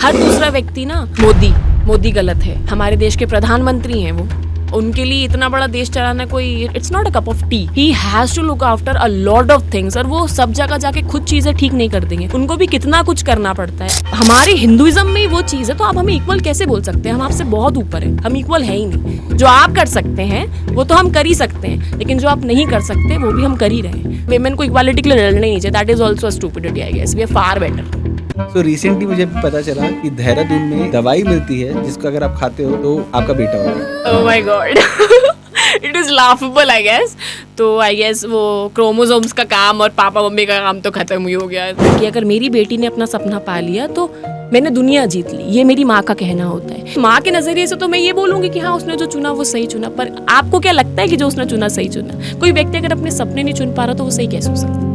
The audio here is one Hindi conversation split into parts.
हर दूसरा व्यक्ति ना मोदी गलत है, हमारे देश के प्रधानमंत्री हैं वो, उनके लिए इतना बड़ा देश चलाना कोई it's not a cup of tea. He has to look after a lot of things, और वो सब जगह जाके खुद चीजें ठीक नहीं कर देंगे, उनको भी कितना कुछ करना पड़ता है। हमारे हिंदुइज्म में वो चीज है, तो आप हमें इक्वल कैसे बोल सकते हैं? हम आपसे बहुत ऊपर है, हम इक्वल है ही नहीं। जो आप कर सकते हैं वो तो हम कर ही सकते हैं, लेकिन जो आप नहीं कर सकते वो भी हम कर ही रहे हैं। वेमेन को इक्वालिटी के लिए लड़ना नहीं चाहिए, that is also a stupidity, I guess we are far better. तो रिसेंटली मुझे पता चला कि देहरादून में दवाई मिलती है जिसको अगर आप खाते हो तो आपका बेटा होगा। Oh my God. It is laughable, I guess. तो आई गेस वो क्रोमोसोम्स का काम और पापा मम्मी का काम तो खत्म ही हो गया है कि अगर मेरी बेटी ने अपना सपना पा लिया तो मैंने दुनिया जीत ली, ये मेरी माँ का कहना होता है। माँ के नजरिए से तो मैं ये बोलूंगी कि हाँ उसने जो चुना वो सही चुना, पर आपको क्या लगता है कि जो उसने चुना सही चुना? कोई व्यक्ति अगर अपने सपने नहीं चुन पा रहा तो वो सही कैसे हो सकता?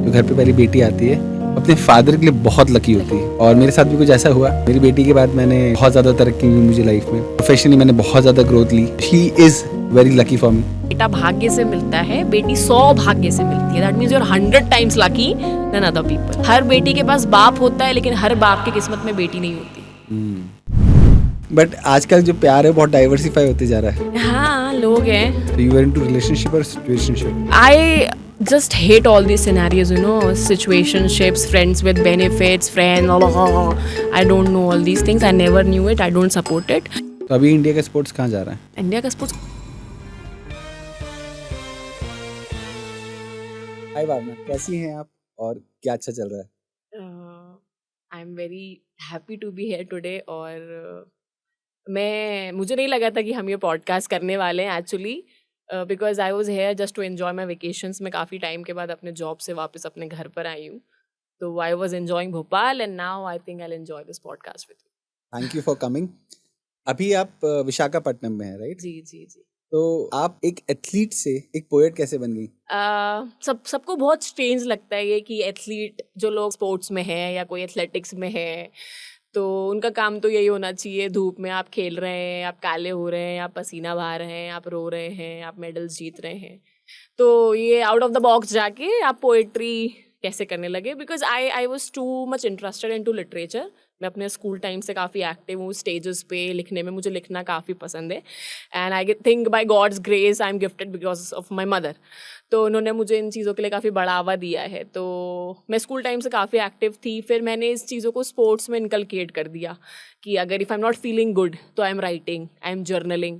तो घर पे पहली बेटी आती है, अपने फादर के लिए बहुत लकी होती है, और मेरे साथ भी कुछ ऐसा हुआ। मेरी बेटी के बाद मैंने बहुत ज्यादा तरक्की हुई मुझे लाइफ में, प्रोफेशनली मैंने बहुत ज्यादा ग्रोथ ली। She is very lucky for me. बेटा भाग्य से मिलता है, बेटी 100 भाग्य से मिलती है। That means you are 100 times lucky than other people. हर बेटी के पास बाप होता है, लेकिन हर बाप की किस्मत में बेटी नहीं होती। बट आजकल जो प्यार है बहुत डाइवर्सिफाई होते जा रहा है। हाँ, लोग हैं। यू आर इनटू रिलेशनशिप और situationship? I just hate all these scenarios, you know, situationships, friends with benefits, I don't know all these things. I never knew it. I don't support it. तो अभी इंडिया का स्पोर्ट्स कहाँ जा रहा है? इंडिया का स्पोर्ट्स। हाय भावना, कैसी हैं आप और क्या अच्छा चल रहा है? I am very happy to be here today. और मुझे नहीं लगा था कि हम ये पॉडकास्ट करने वाले हैं actually, because I was here just to enjoy my vacations. मैं काफ़ी टाइम के बाद अपने जॉब से वापस अपने घर पर आई हूँ, तो I was enjoying Bhopal and now I think I enjoy this podcast with you. Thank you for coming. अभी आप विशाखापट्टनम में हैं, राइट? जी जी जी। तो आप एक एथलीट से एक पोएट कैसे बन गई? सबको बहुत स्ट्रेंज लगता है ये कि एथलीट जो लोग स्पोर्ट्स में हैं या कोई एथलेटिक्स में है, तो उनका काम तो यही होना चाहिए, धूप में आप खेल रहे हैं, आप काले हो रहे हैं, आप पसीना बहा रहे हैं, आप रो रहे हैं, आप मेडल्स जीत रहे हैं, तो ये आउट ऑफ द बॉक्स जाके आप पोएट्री कैसे करने लगे? Because I was too much interested in to literature. मैं अपने स्कूल टाइम से काफ़ी एक्टिव हूँ स्टेजेस पे लिखने में, मुझे लिखना काफ़ी पसंद है, and I think by God's grace I am gifted because of my mother. तो उन्होंने मुझे इन चीज़ों के लिए काफ़ी बढ़ावा दिया है, तो मैं स्कूल टाइम से काफ़ी एक्टिव थी। फिर मैंने इस चीज़ों को स्पोर्ट्स में इनकलकेट कर दिया कि अगर if I am not feeling good तो I am writing, I am journaling,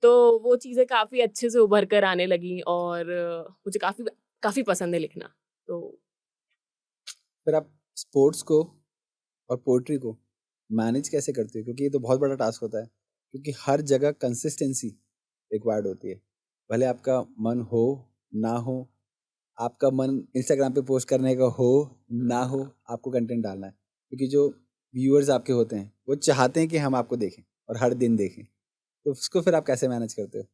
तो वो चीज़ें काफ़ी अच्छे से उभर कर आने लगी और मुझे काफ़ी पसंद है लिखना। तो फिर आप स्पोर्ट्स को और पोएट्री को मैनेज कैसे करते हो? क्योंकि ये तो बहुत बड़ा टास्क होता है, क्योंकि हर जगह कंसिस्टेंसी रिक्वायर्ड होती है। भले आपका मन हो ना हो, आपका मन इंस्टाग्राम पे पोस्ट करने का हो ना हो, आपको कंटेंट डालना है, क्योंकि जो व्यूअर्स आपके होते हैं वो चाहते हैं कि हम आपको देखें और हर दिन देखें। तो उसको फिर आप कैसे मैनेज करते हो?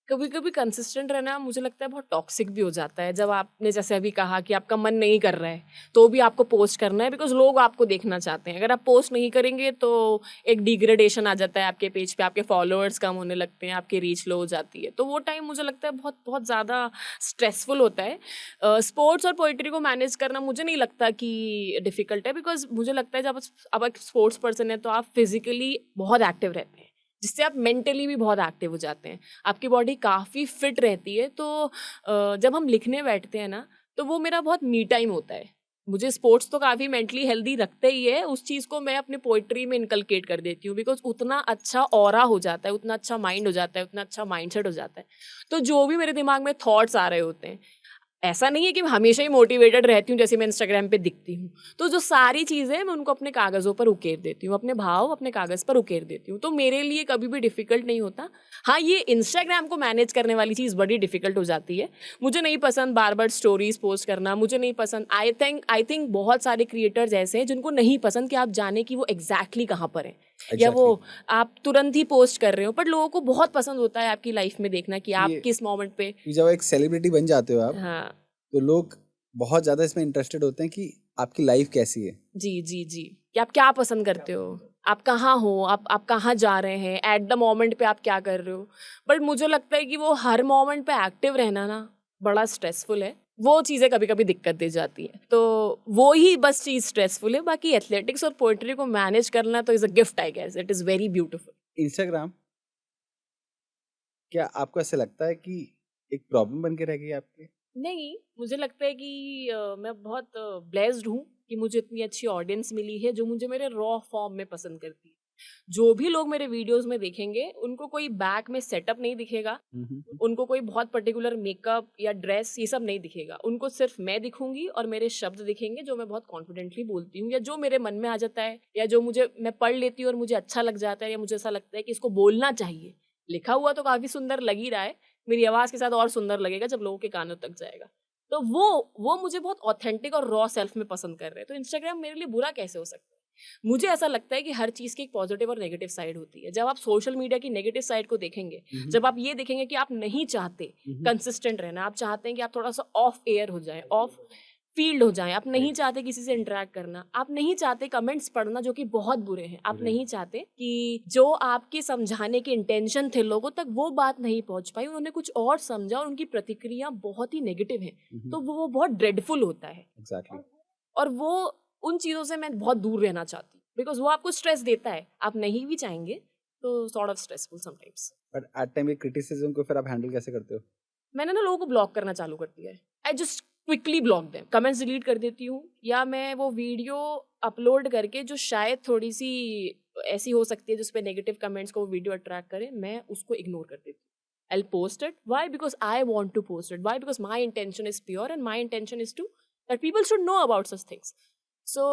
कभी कभी कंसिस्टेंट रहना मुझे लगता है बहुत टॉक्सिक भी हो जाता है। जब आपने जैसे अभी कहा कि आपका मन नहीं कर रहा है तो भी आपको पोस्ट करना है, बिकॉज लोग आपको देखना चाहते हैं। अगर आप पोस्ट नहीं करेंगे तो एक डिग्रेडेशन आ जाता है आपके पेज पे, आपके फॉलोअर्स कम होने लगते हैं, आपकी रीच लो हो जाती है, तो वो टाइम मुझे लगता है बहुत बहुत ज़्यादा स्ट्रेसफुल होता है। स्पोर्ट्स और पोइट्री को मैनेज करना मुझे नहीं लगता कि डिफ़िकल्ट है, बिकॉज मुझे लगता है जब आप एक स्पोर्ट्स पर्सन है तो आप फिजिकली बहुत एक्टिव रहते हैं, जिससे आप मेंटली भी बहुत एक्टिव हो जाते हैं, आपकी बॉडी काफ़ी फिट रहती है। तो जब हम लिखने बैठते हैं ना तो वो मेरा बहुत मी टाइम होता है। मुझे स्पोर्ट्स तो काफ़ी मेंटली हेल्दी रखते ही है, उस चीज़ को मैं अपने पोइट्री में इनकलकेट कर देती हूँ, बिकॉज उतना अच्छा ऑरा हो जाता है, उतना अच्छा माइंड हो जाता है, उतना अच्छा माइंडसेट हो जाता है। तो जो भी मेरे दिमाग में थॉट्स आ रहे होते हैं, ऐसा नहीं है कि मैं हमेशा ही मोटिवेटेड रहती हूँ जैसे मैं इंस्टाग्राम पे दिखती हूँ, तो जो सारी चीज़ें मैं उनको अपने कागज़ों पर उकेर देती हूँ, अपने भाव अपने कागज़ पर उकेर देती हूँ, तो मेरे लिए कभी भी डिफ़िकल्ट नहीं होता। हाँ, ये इंस्टाग्राम को मैनेज करने वाली चीज़ बड़ी डिफ़िकल्ट हो जाती है। मुझे नहीं पसंद बार बार स्टोरीज पोस्ट करना, मुझे नहीं पसंद। आई थिंक बहुत सारे क्रिएटर्स ऐसे हैं जिनको नहीं पसंद कि आप जाने कि वो एग्जैक्टली कहाँ पर हैं, या वो आप तुरंत ही पोस्ट कर रहे हो, बट लोगों को बहुत पसंद होता है आपकी लाइफ में देखना कि आप किस मोमेंट पे। जब एक सेलिब्रिटी बन जाते हो आप, हाँ, तो लोग बहुत ज़्यादा इसमें इंटरेस्टेड होते हैं कि आपकी लाइफ कैसी है। जी जी जी, कि आप क्या पसंद करते हो, आप कहाँ हो, आप कहाँ जा रहे हैं, एट द मोमेंट पे आप क्या कर रहे हो। बट मुझे लगता है कि वो हर मोमेंट पे एक्टिव रहना ना बड़ा स्ट्रेसफुल है, वो चीज़ें कभी कभी दिक्कत दे जाती है, तो वो ही बस चीज़ स्ट्रेसफुल है। बाकी एथलेटिक्स और पोएट्री को मैनेज करना तो is a gift, I guess it is very beautiful. Instagram, क्या आपको ऐसा लगता है कि एक प्रॉब्लम बन के रह गई आपकी? नहीं, मुझे लगता है कि मैं बहुत ब्लेस्ड हूँ कि मुझे इतनी अच्छी ऑडियंस मिली है जो मुझे मेरे रॉ फॉर्म में पसंद करती है। जो भी लोग मेरे वीडियोस में देखेंगे, उनको कोई बैक में सेटअप नहीं दिखेगा, हुँ, हुँ, हुँ। उनको कोई बहुत पर्टिकुलर मेकअप या ड्रेस ये सब नहीं दिखेगा। उनको सिर्फ मैं दिखूंगी और मेरे शब्द दिखेंगे जो मैं बहुत कॉन्फिडेंटली बोलती हूँ, या जो मेरे मन में आ जाता है, या जो मुझे मैं पढ़ लेती हूँ और मुझे अच्छा लग जाता है, या मुझे ऐसा लगता है कि इसको बोलना चाहिए। लिखा हुआ तो काफ़ी सुंदर लग ही रहा है, मेरी आवाज़ के साथ और सुंदर लगेगा जब लोगों के कानों तक जाएगा। तो वो मुझे बहुत ऑथेंटिक और रॉ सेल्फ में पसंद कर रहे हैं। तो इंस्टाग्राम मेरे लिए बुरा कैसे हो सकता है? मुझे ऐसा लगता है कि हर चीज़ की एक पॉजिटिव और नेगेटिव साइड होती है। जब आप सोशल मीडिया की नेगेटिव साइड को देखेंगे, हुँ, हुँ। जब आप ये देखेंगे कि आप नहीं चाहते हुँ, हुँ। कंसिस्टेंट रहना, आप चाहते हैं कि आप थोड़ा-सा ऑफ एयर हो जाएँ, ऑफ फील्ड हो जाएँ, आप नहीं राइट। चाहते किसी से इंटरैक्ट करना, आप नहीं चाहते कमेंट्स पढ़ना जो कि बहुत बुरे हैं, आप राइट। नहीं चाहते कि जो आपके समझाने के इंटेंशन थे लोगों तक वो बात नहीं पहुँच पाई, उन्होंने कुछ और समझा और उनकी प्रतिक्रिया बहुत ही नेगेटिव है, हुँ, हुँ। तो वो बहुत ड्रेडफुल होता है। एग्ज़ैक्टली। और वो उन चीज़ों से मैं बहुत दूर रहना चाहती हूँ, बिकॉज़ वो आपको स्ट्रेस देता है, आप नहीं भी चाहेंगे तो sort of stressful sometimes. But at time ये क्रिटिसिज़्म को फिर आप हैंडल कैसे करते हो? मैंने ना लोगों को ब्लॉक करना चालू कर दिया है। I just quickly block them, comments delete कर देती हूँ, या मैं वो वीडियो अपलोड करके जो शायद थोड़ी-सी ऐसी हो सकती है जिस पे नेगेटिव कमेंट्स को वो वीडियो अट्रैक्ट करे, मैं उसको इग्नोर कर देती हूँ। I will post it, why? Because I want to post it, why? Because my intention is pure and my intention is to that people should know about such things. So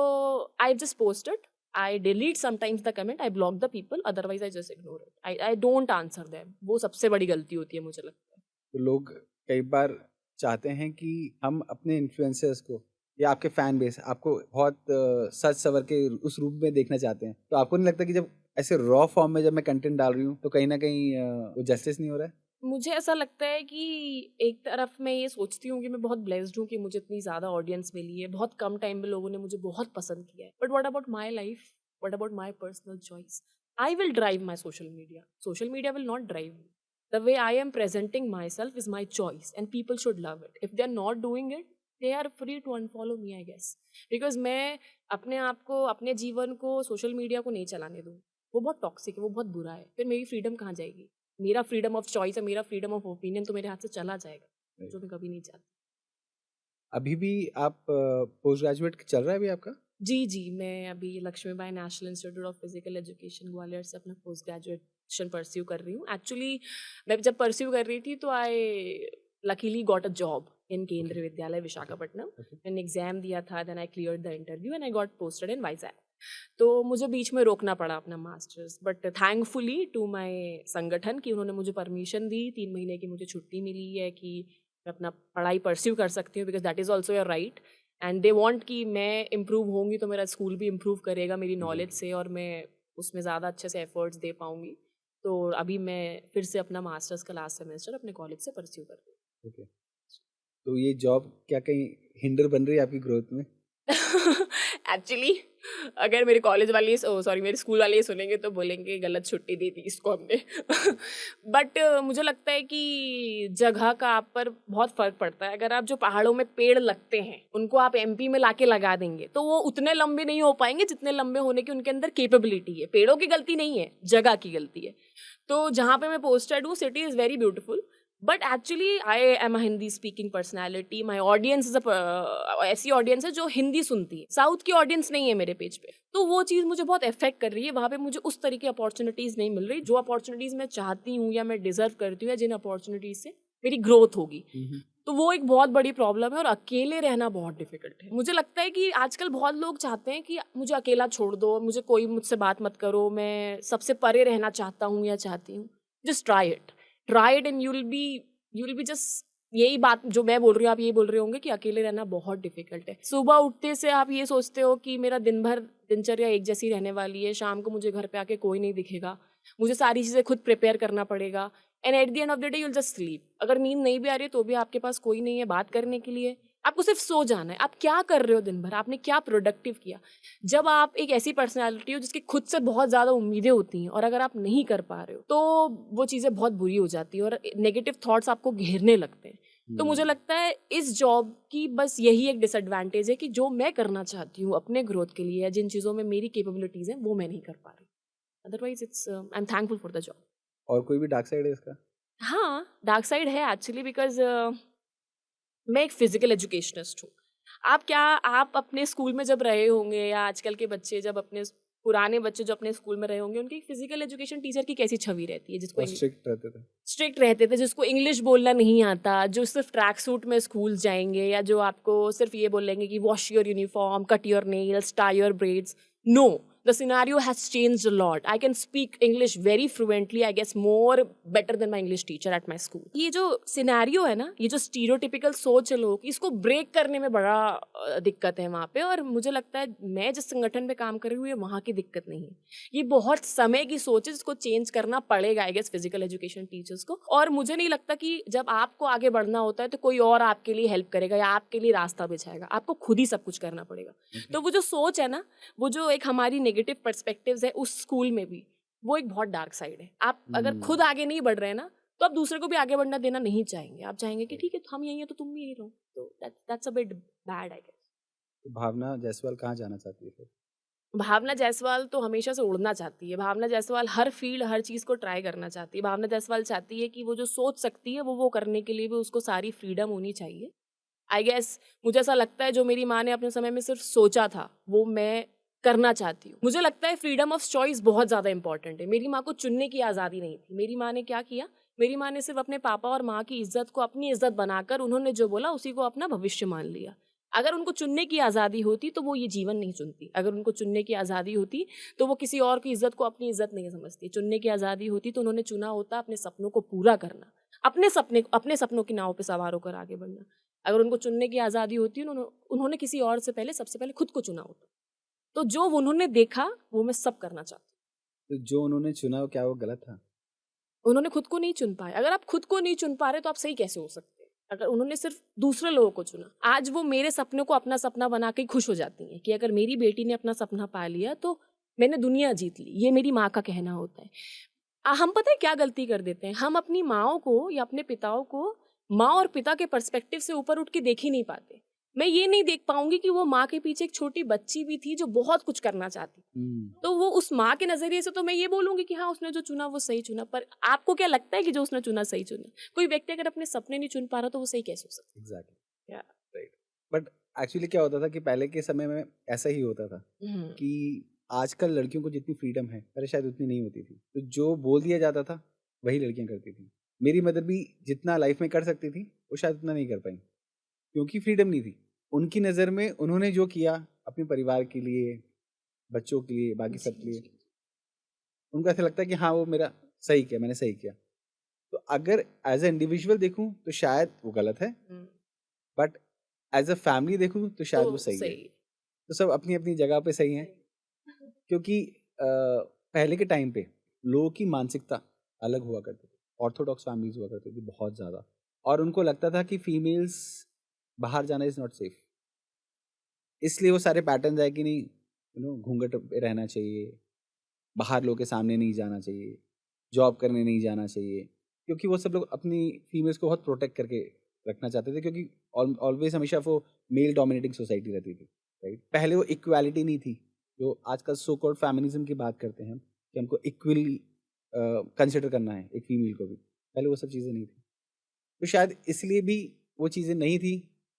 I just post it. I delete sometimes the comment. I block the people. Otherwise, I just ignore it. I don't answer them. वो सबसे बड़ी गलती होती है मुझे लगता है। तो लोग कई बार चाहते हैं कि हम अपने इन्फ्लुएंसर्स को या आपके फैन बेस आपको बहुत सच सवर के उस रूप में देखना चाहते हैं। तो आपको नहीं लगता कि जब ऐसे रॉ फॉर्म में जब मैं कंटेंट डाल रही हूँ तो कहीं न कहीं वो जस्टिस नहीं हो रहा है? मुझे ऐसा लगता है कि एक तरफ मैं ये सोचती हूँ कि मैं बहुत ब्लेस्ड हूँ कि मुझे इतनी ज़्यादा ऑडियंस मिली है, बहुत कम टाइम में लोगों ने मुझे बहुत पसंद किया है। But what about my life? What about my personal choice? I will drive my social media. Social media will not drive me. The way I am presenting myself is my choice and people should love it. If they are not doing it, they are free to unfollow me, I guess. Because मैं अपने आप को, अपने जीवन को, सोशल मीडिया को नहीं चलाने दूँ। वो बहुत टॉक्सिक है, वो बहुत बुरा है, फिर मेरी फ्रीडम कहाँ जाएगी? मेरा फ्रीडम ऑफ चॉइस है, मेरा फ्रीडम ऑफ ओपिनियन तो मेरे हाथ से चला जाएगा, जो मैं कभी नहीं चाहती। अभी भी आप पोस्ट ग्रेजुएट चल रहा है अभी आपका? जी, मैं अभी Laxmibai national institute of physical education Gwalior से अपना पोस्ट ग्रेजुएशन परस्यू कर रही हूँ। एक्चुअली मैं जब परस्यू कर रही थी तो I luckily got a job in Kendriya Vidyalaya Visakhapatnam. Okay. मैंने एग्जाम दिया था, then I cleared the interview and I got posted in Vizag. तो मुझे बीच में रोकना पड़ा अपना masters, but thankfully to my Sangathan कि उन्होंने मुझे परमिशन दी, 3 महीने की मुझे छुट्टी मिली है कि मैं अपना पढ़ाई परस्यू कर सकती हूँ, because that is also your right. And they want कि मैं इम्प्रूव होंगी तो मेरा स्कूल भी इम्प्रूव करेगा मेरी नॉलेज से, और मैं उसमें ज़्यादा अच्छे से एफर्ट्स दे पाऊँगी। तो अभी मैं फिर से अपना मास्टर्स का लास्ट सेमेस्टर अपने कॉलेज से परस्यू कर रही हूँ। ओके। तो ये जॉब क्या कहीं हिंडर बन रही है आपकी ग्रोथ में? एक्चुअली अगर मेरे कॉलेज वाले, सॉरी मेरे स्कूल वाले ये सुनेंगे तो बोलेंगे गलत छुट्टी दी थी इसको हमने। बट मुझे लगता है कि जगह का आप पर बहुत फर्क पड़ता है। अगर आप जो पहाड़ों में पेड़ लगते हैं उनको आप एमपी में लाके लगा देंगे तो वो उतने लंबे नहीं हो पाएंगे जितने लंबे होने की उनके अंदर कैपेबिलिटी है। पेड़ों की गलती नहीं है, जगह की गलती है। तो जहाँ पे मैं पोस्टेड हूँ, city is very beautiful, but actually I am a Hindi speaking personality. My audience is ऐसी ऑडियंस है जो हिंदी सुनती है, साउथ की ऑडियंस नहीं है मेरे पेज पे। तो वो चीज़ मुझे बहुत इफेक्ट कर रही है, वहाँ पे मुझे उस तरीके अपॉर्चुनिटीज़ नहीं मिल रही जो अपॉर्चुनिटीज़ मैं चाहती हूँ या मैं डिजर्व करती हूँ, या जिन अपॉर्चुनिटीज़ से मेरी ग्रोथ होगी। तो वो एक बहुत बड़ी प्रॉब्लम है, और अकेले रहना बहुत डिफिकल्ट है। मुझे लगता है कि आजकल बहुत लोग चाहते हैं कि मुझे अकेला छोड़ दो, मुझे कोई मुझसे बात मत करो, मैं सबसे परे रहना चाहता हूँ या चाहती हूँ। Just try it and you will be just, यही बात जो मैं बोल रही हूँ आप यही बोल रहे होंगे कि अकेले रहना बहुत डिफिकल्ट है। सुबह उठते से आप ये सोचते हो कि मेरा दिन भर दिनचर्या एक जैसी रहने वाली है, शाम को मुझे घर पे आके कोई नहीं दिखेगा, मुझे सारी चीज़ें खुद प्रिपेयर करना पड़ेगा, and at the end of the day you will just sleep. अगर नींद नहीं भी आ रही है तो भी आपके पास कोई नहीं है बात करने के लिए, आपको सिर्फ सो जाना है। आप क्या कर रहे हो दिन भर, आपने क्या प्रोडक्टिव किया? जब आप एक ऐसी पर्सनैलिटी हो जिसकी खुद से बहुत ज़्यादा उम्मीदें होती हैं, और अगर आप नहीं कर पा रहे हो तो वो चीज़ें बहुत बुरी हो जाती है और नेगेटिव थॉट्स आपको घेरने लगते हैं। तो मुझे लगता है इस जॉब की बस यही एक डिसएडवांटेज है कि जो मैं करना चाहती हूँ अपने ग्रोथ के लिए या जिन चीज़ों में मेरी कैपेबिलिटीज़ हैं वो मैं नहीं कर पा रही. Otherwise it's I am thankful for the job. और कोई भी डार्क साइड है इसका? हाँ, डार्क साइड है एक्चुअली बिकॉज़ मैं एक फिजिकल एजुकेशनिस्ट हूँ. आप अपने स्कूल में जब रहे होंगे या आजकल के बच्चे जब अपने पुराने बच्चे जो अपने स्कूल में रहे होंगे उनकी फिजिकल एजुकेशन टीचर की कैसी छवि रहती है जिसको बहुत स्ट्रिक्ट रहते थे। स्ट्रिक्ट रहते थे, जिसको इंग्लिश बोलना नहीं आता, जो सिर्फ ट्रैक सूट में स्कूल जाएंगे या जो आपको सिर्फ ये बोलेंगे कि wash your uniform, cut your nails, tie your braids. No, the scenario has changed a lot. I can speak English very fluently, I guess more better than my English teacher at my school. ये जो सिनेरियो है ना, ये जो स्टीरियोटिपिकल सोच है लोगों की, इसको ब्रेक करने में बड़ा दिक्कत है वहाँ पे. और मुझे लगता है मैं जिस संगठन में काम कर रही हूँ ये वहाँ की दिक्कत नहीं है. ये बहुत समय की सोच है जिसको चेंज करना पड़ेगा I guess physical education teachers को. और मुझे नहीं लगता कि जब आपको आगे बढ़ना होता है तो कोई और आपके लिए हेल्प करेगा या आपके लिए रास्ता बिछाएगा. आपको खुद ही सब कुछ करना पड़ेगा. तो वो जो सोच है ना, वो जो एक हमारी नेगेटिव पर्सपेक्टिव्स है उस स्कूल में भी, वो एक बहुत डार्क साइड है. आप अगर खुद आगे नहीं बढ़ रहे हैं ना तो आप दूसरे को भी आगे बढ़ना देना नहीं चाहेंगे. आप चाहेंगे कि ठीक है हम यही हैं तो तुम भी यही रहो. तो that's a bit bad I guess. Bhavna Jaiswal कहाँ जाना चाहती है फिर? भावना जायसवाल तो हमेशा से उड़ना चाहती है. भावना जायसवाल हर फील्ड हर चीज़ को ट्राई करना चाहती है. भावना जायसवाल चाहती है कि वो जो सोच सकती है वो करने के लिए भी उसको सारी फ्रीडम होनी चाहिए. आई गेस मुझे ऐसा लगता है जो मेरी माँ ने अपने समय में सिर्फ सोचा था वो मैं करना चाहती हूँ. मुझे लगता है फ्रीडम ऑफ चॉइस बहुत ज़्यादा इंपॉर्टेंट है. मेरी माँ को चुनने की आज़ादी नहीं थी. मेरी माँ ने क्या किया, मेरी माँ ने सिर्फ अपने पापा और माँ की इज्जत को अपनी इज्जत बनाकर उन्होंने जो बोला उसी को अपना भविष्य मान लिया. अगर उनको चुनने की आज़ादी होती तो वो ये जीवन नहीं चुनती. अगर उनको चुनने की आज़ादी होती तो वो किसी और की इज्जत को अपनी इज्जत नहीं समझती. चुनने की आज़ादी होती तो उन्होंने चुना होता अपने सपनों को पूरा करना, अपने सपनों की नाव पर सवार होकर आगे बढ़ना. अगर उनको चुनने की आज़ादी होती उन्होंने किसी और से पहले सबसे पहले खुद को चुना होता. तो जो उन्होंने देखा वो मैं सब करना चाहती हूँ. तो जो उन्होंने चुना क्या वो गलत था? उन्होंने खुद को नहीं चुन पाए. अगर आप खुद को नहीं चुन पा रहे तो आप सही कैसे हो सकते हैं? अगर उन्होंने सिर्फ दूसरे लोगों को चुना, आज वो मेरे सपने को अपना सपना बना के खुश हो जाती हैं कि अगर मेरी बेटी ने अपना सपना पा लिया तो मैंने दुनिया जीत ली. ये मेरी माँ का कहना होता है. हम पता है क्या गलती कर देते हैं, हम अपनी माँओं को या अपने पिताओं को माँ और पिता के पर्सपेक्टिव से ऊपर उठ के देख ही नहीं पाते. मैं ये नहीं देख पाऊंगी कि वो माँ के पीछे एक छोटी बच्ची भी थी जो बहुत कुछ करना चाहती. तो वो उस माँ के नजरिए से तो मैं ये बोलूंगी कि हाँ उसने जो चुना वो सही चुना. पर आपको क्या लगता है कि जो उसने चुना सही चुना? कोई व्यक्ति अगर अपने सपने नहीं चुन पा रहा तो वो सही कैसे हो सकता? Exactly, right. बट एक्चुअली क्या होता था कि पहले के समय में ऐसा ही होता था कि आजकल लड़कियों को जितनी फ्रीडम है पहले शायद उतनी नहीं होती थी. तो जो बोल दिया जाता था वही लड़कियां करती थी. मेरी मदर भी जितना लाइफ में कर सकती थी वो शायद उतना नहीं कर पाई क्योंकि फ्रीडम नहीं थी. उनकी नज़र में उन्होंने जो किया अपने परिवार के लिए, बच्चों के लिए, बाकी सब के लिए, उनको ऐसा लगता है कि हाँ वो मेरा सही किया, मैंने सही किया. तो अगर एज ए इंडिविजुअल देखूं तो शायद वो गलत है, बट एज अ फैमिली देखूं तो शायद वो सही है. तो सब अपनी अपनी जगह पे सही हैं क्योंकि पहले के टाइम पे लोगों की मानसिकता अलग हुआ करती थी. ऑर्थोडॉक्स फैमिलीज हुआ करती थी बहुत ज़्यादा, और उनको लगता था कि फीमेल्स बाहर जाना इज़ नॉट सेफ. इसलिए वो सारे पैटर्न्स आए कि नहीं घूंघट पे रहना चाहिए, बाहर लोगों के सामने नहीं जाना चाहिए, जॉब करने नहीं जाना चाहिए, क्योंकि वो सब लोग अपनी फीमेल्स को बहुत प्रोटेक्ट करके रखना चाहते थे क्योंकि ऑलवेज हमेशा वो मेल डोमिनेटिंग सोसाइटी रहती थी, राइट. पहले वो इक्वालिटी नहीं थी जो आजकल सो कॉल्ड फेमिनिज्म की बात करते हैं कि हमको इक्वली कंसिडर करना है एक फीमेल को भी. पहले वो सब चीज़ें नहीं थी, तो शायद इसलिए भी वो चीज़ें नहीं थी.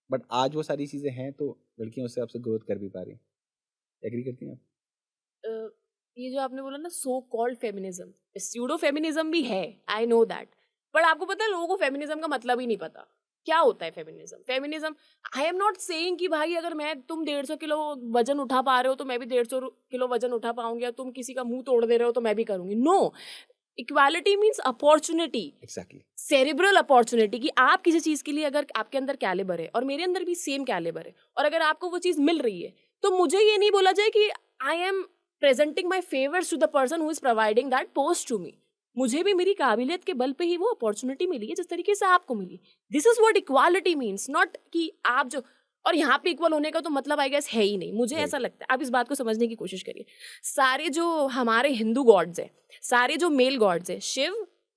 बट आज वो सारी चीज़ें हैं तो लड़कियां उससे आपसे ग्रोथ कर भी पा रही हैं. एग्री करती हैं आप? ये जो आपने बोला ना so called feminism, pseudo feminism भी है, आई नो दैट. बट आपको पता है लोगों को फेमिनिज्म का मतलब ही नहीं पता क्या होता है feminism. I am not saying कि भाई अगर तुम 150 किलो वजन उठा पा रहे हो तो मैं भी 150 किलो वजन उठा पाऊंगी, या तुम किसी का मुंह तोड़ दे रहे हो तो मैं भी करूंगी. No, equality means opportunity, exactly, cerebral opportunity. कि आप किसी चीज़ के लिए अगर आपके अंदर कैलिबर है और मेरे अंदर भी सेम कैलिबर है और अगर आपको वो चीज़ मिल रही है तो मुझे ये नहीं बोला जाए कि I am presenting my favours to the person who is providing that post to me. मुझे भी मेरी काबिलियत के बल पे ही वो अपॉर्चुनिटी मिली है जिस तरीके से आपको मिली. This is what equality means, not कि आप जो, और यहाँ पे इक्वल होने का तो मतलब आई गेस है ही नहीं. मुझे ऐसा लगता है, आप इस बात को समझने की कोशिश करिए. सारे जो हमारे हिंदू गॉड्स हैं, सारे जो मेल गॉड्स हैं, शिव,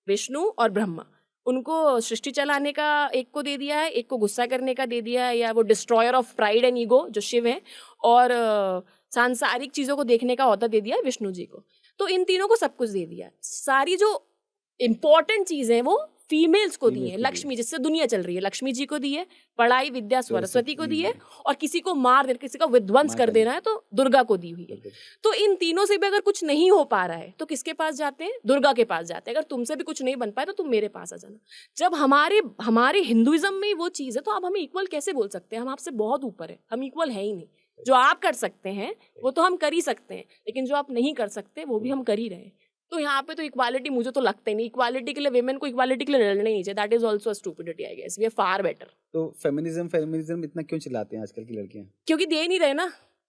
विष्णु और ब्रह्मा, उनको सृष्टि चलाने का एक को दे दिया है, एक को गुस्सा करने का दे दिया है, या वो destroyer of pride and ego जो शिव है, और सांसारिक चीज़ों को देखने का औहदा दे दिया है विष्णु जी को। तो इन तीनों को सब कुछ दे दिया है। सारी जो इम्पोर्टेंट चीज़ें हैं वो फीमेल्स को दी Females है। को दी है। लक्ष्मी, जिससे दुनिया चल रही है, लक्ष्मी जी को दी है, पढ़ाई विद्या सरस्वती को दी है, और किसी को मार देना, किसी का विध्वंस कर माता जी। देना है तो दुर्गा को दी हुई है। तो इन तीनों से भी अगर कुछ नहीं हो पा रहा है तो किसके पास जाते हैं? दुर्गा के पास जाते हैं। अगर तुमसे भी कुछ नहीं बन पाए तो तुम मेरे पास आ जाना। जब हमारे हमारे हिंदुइज्म में वो चीज़ है तो आप हमें इक्वल कैसे बोल सकते हैं? हम आपसे बहुत ऊपर है, हम इक्वल है ही नहीं। जो आप कर सकते हैं वो तो हम कर ही सकते हैं, लेकिन जो आप नहीं कर सकते वो भी हम कर ही रहे हैं। तो यहाँ पे तो इक्वालिटी मुझे तो लगता ही नहीं। इक्वालिटी के लिए विमेन को इक्वालिटी के लिए लड़ना ही चाहिए। That is also a stupidity, I guess we are far better. तो फेमिनिज्म इतना क्यों चिल्लाते हैं आजकल की लड़कियां? क्योंकि दे नहीं रहे ना,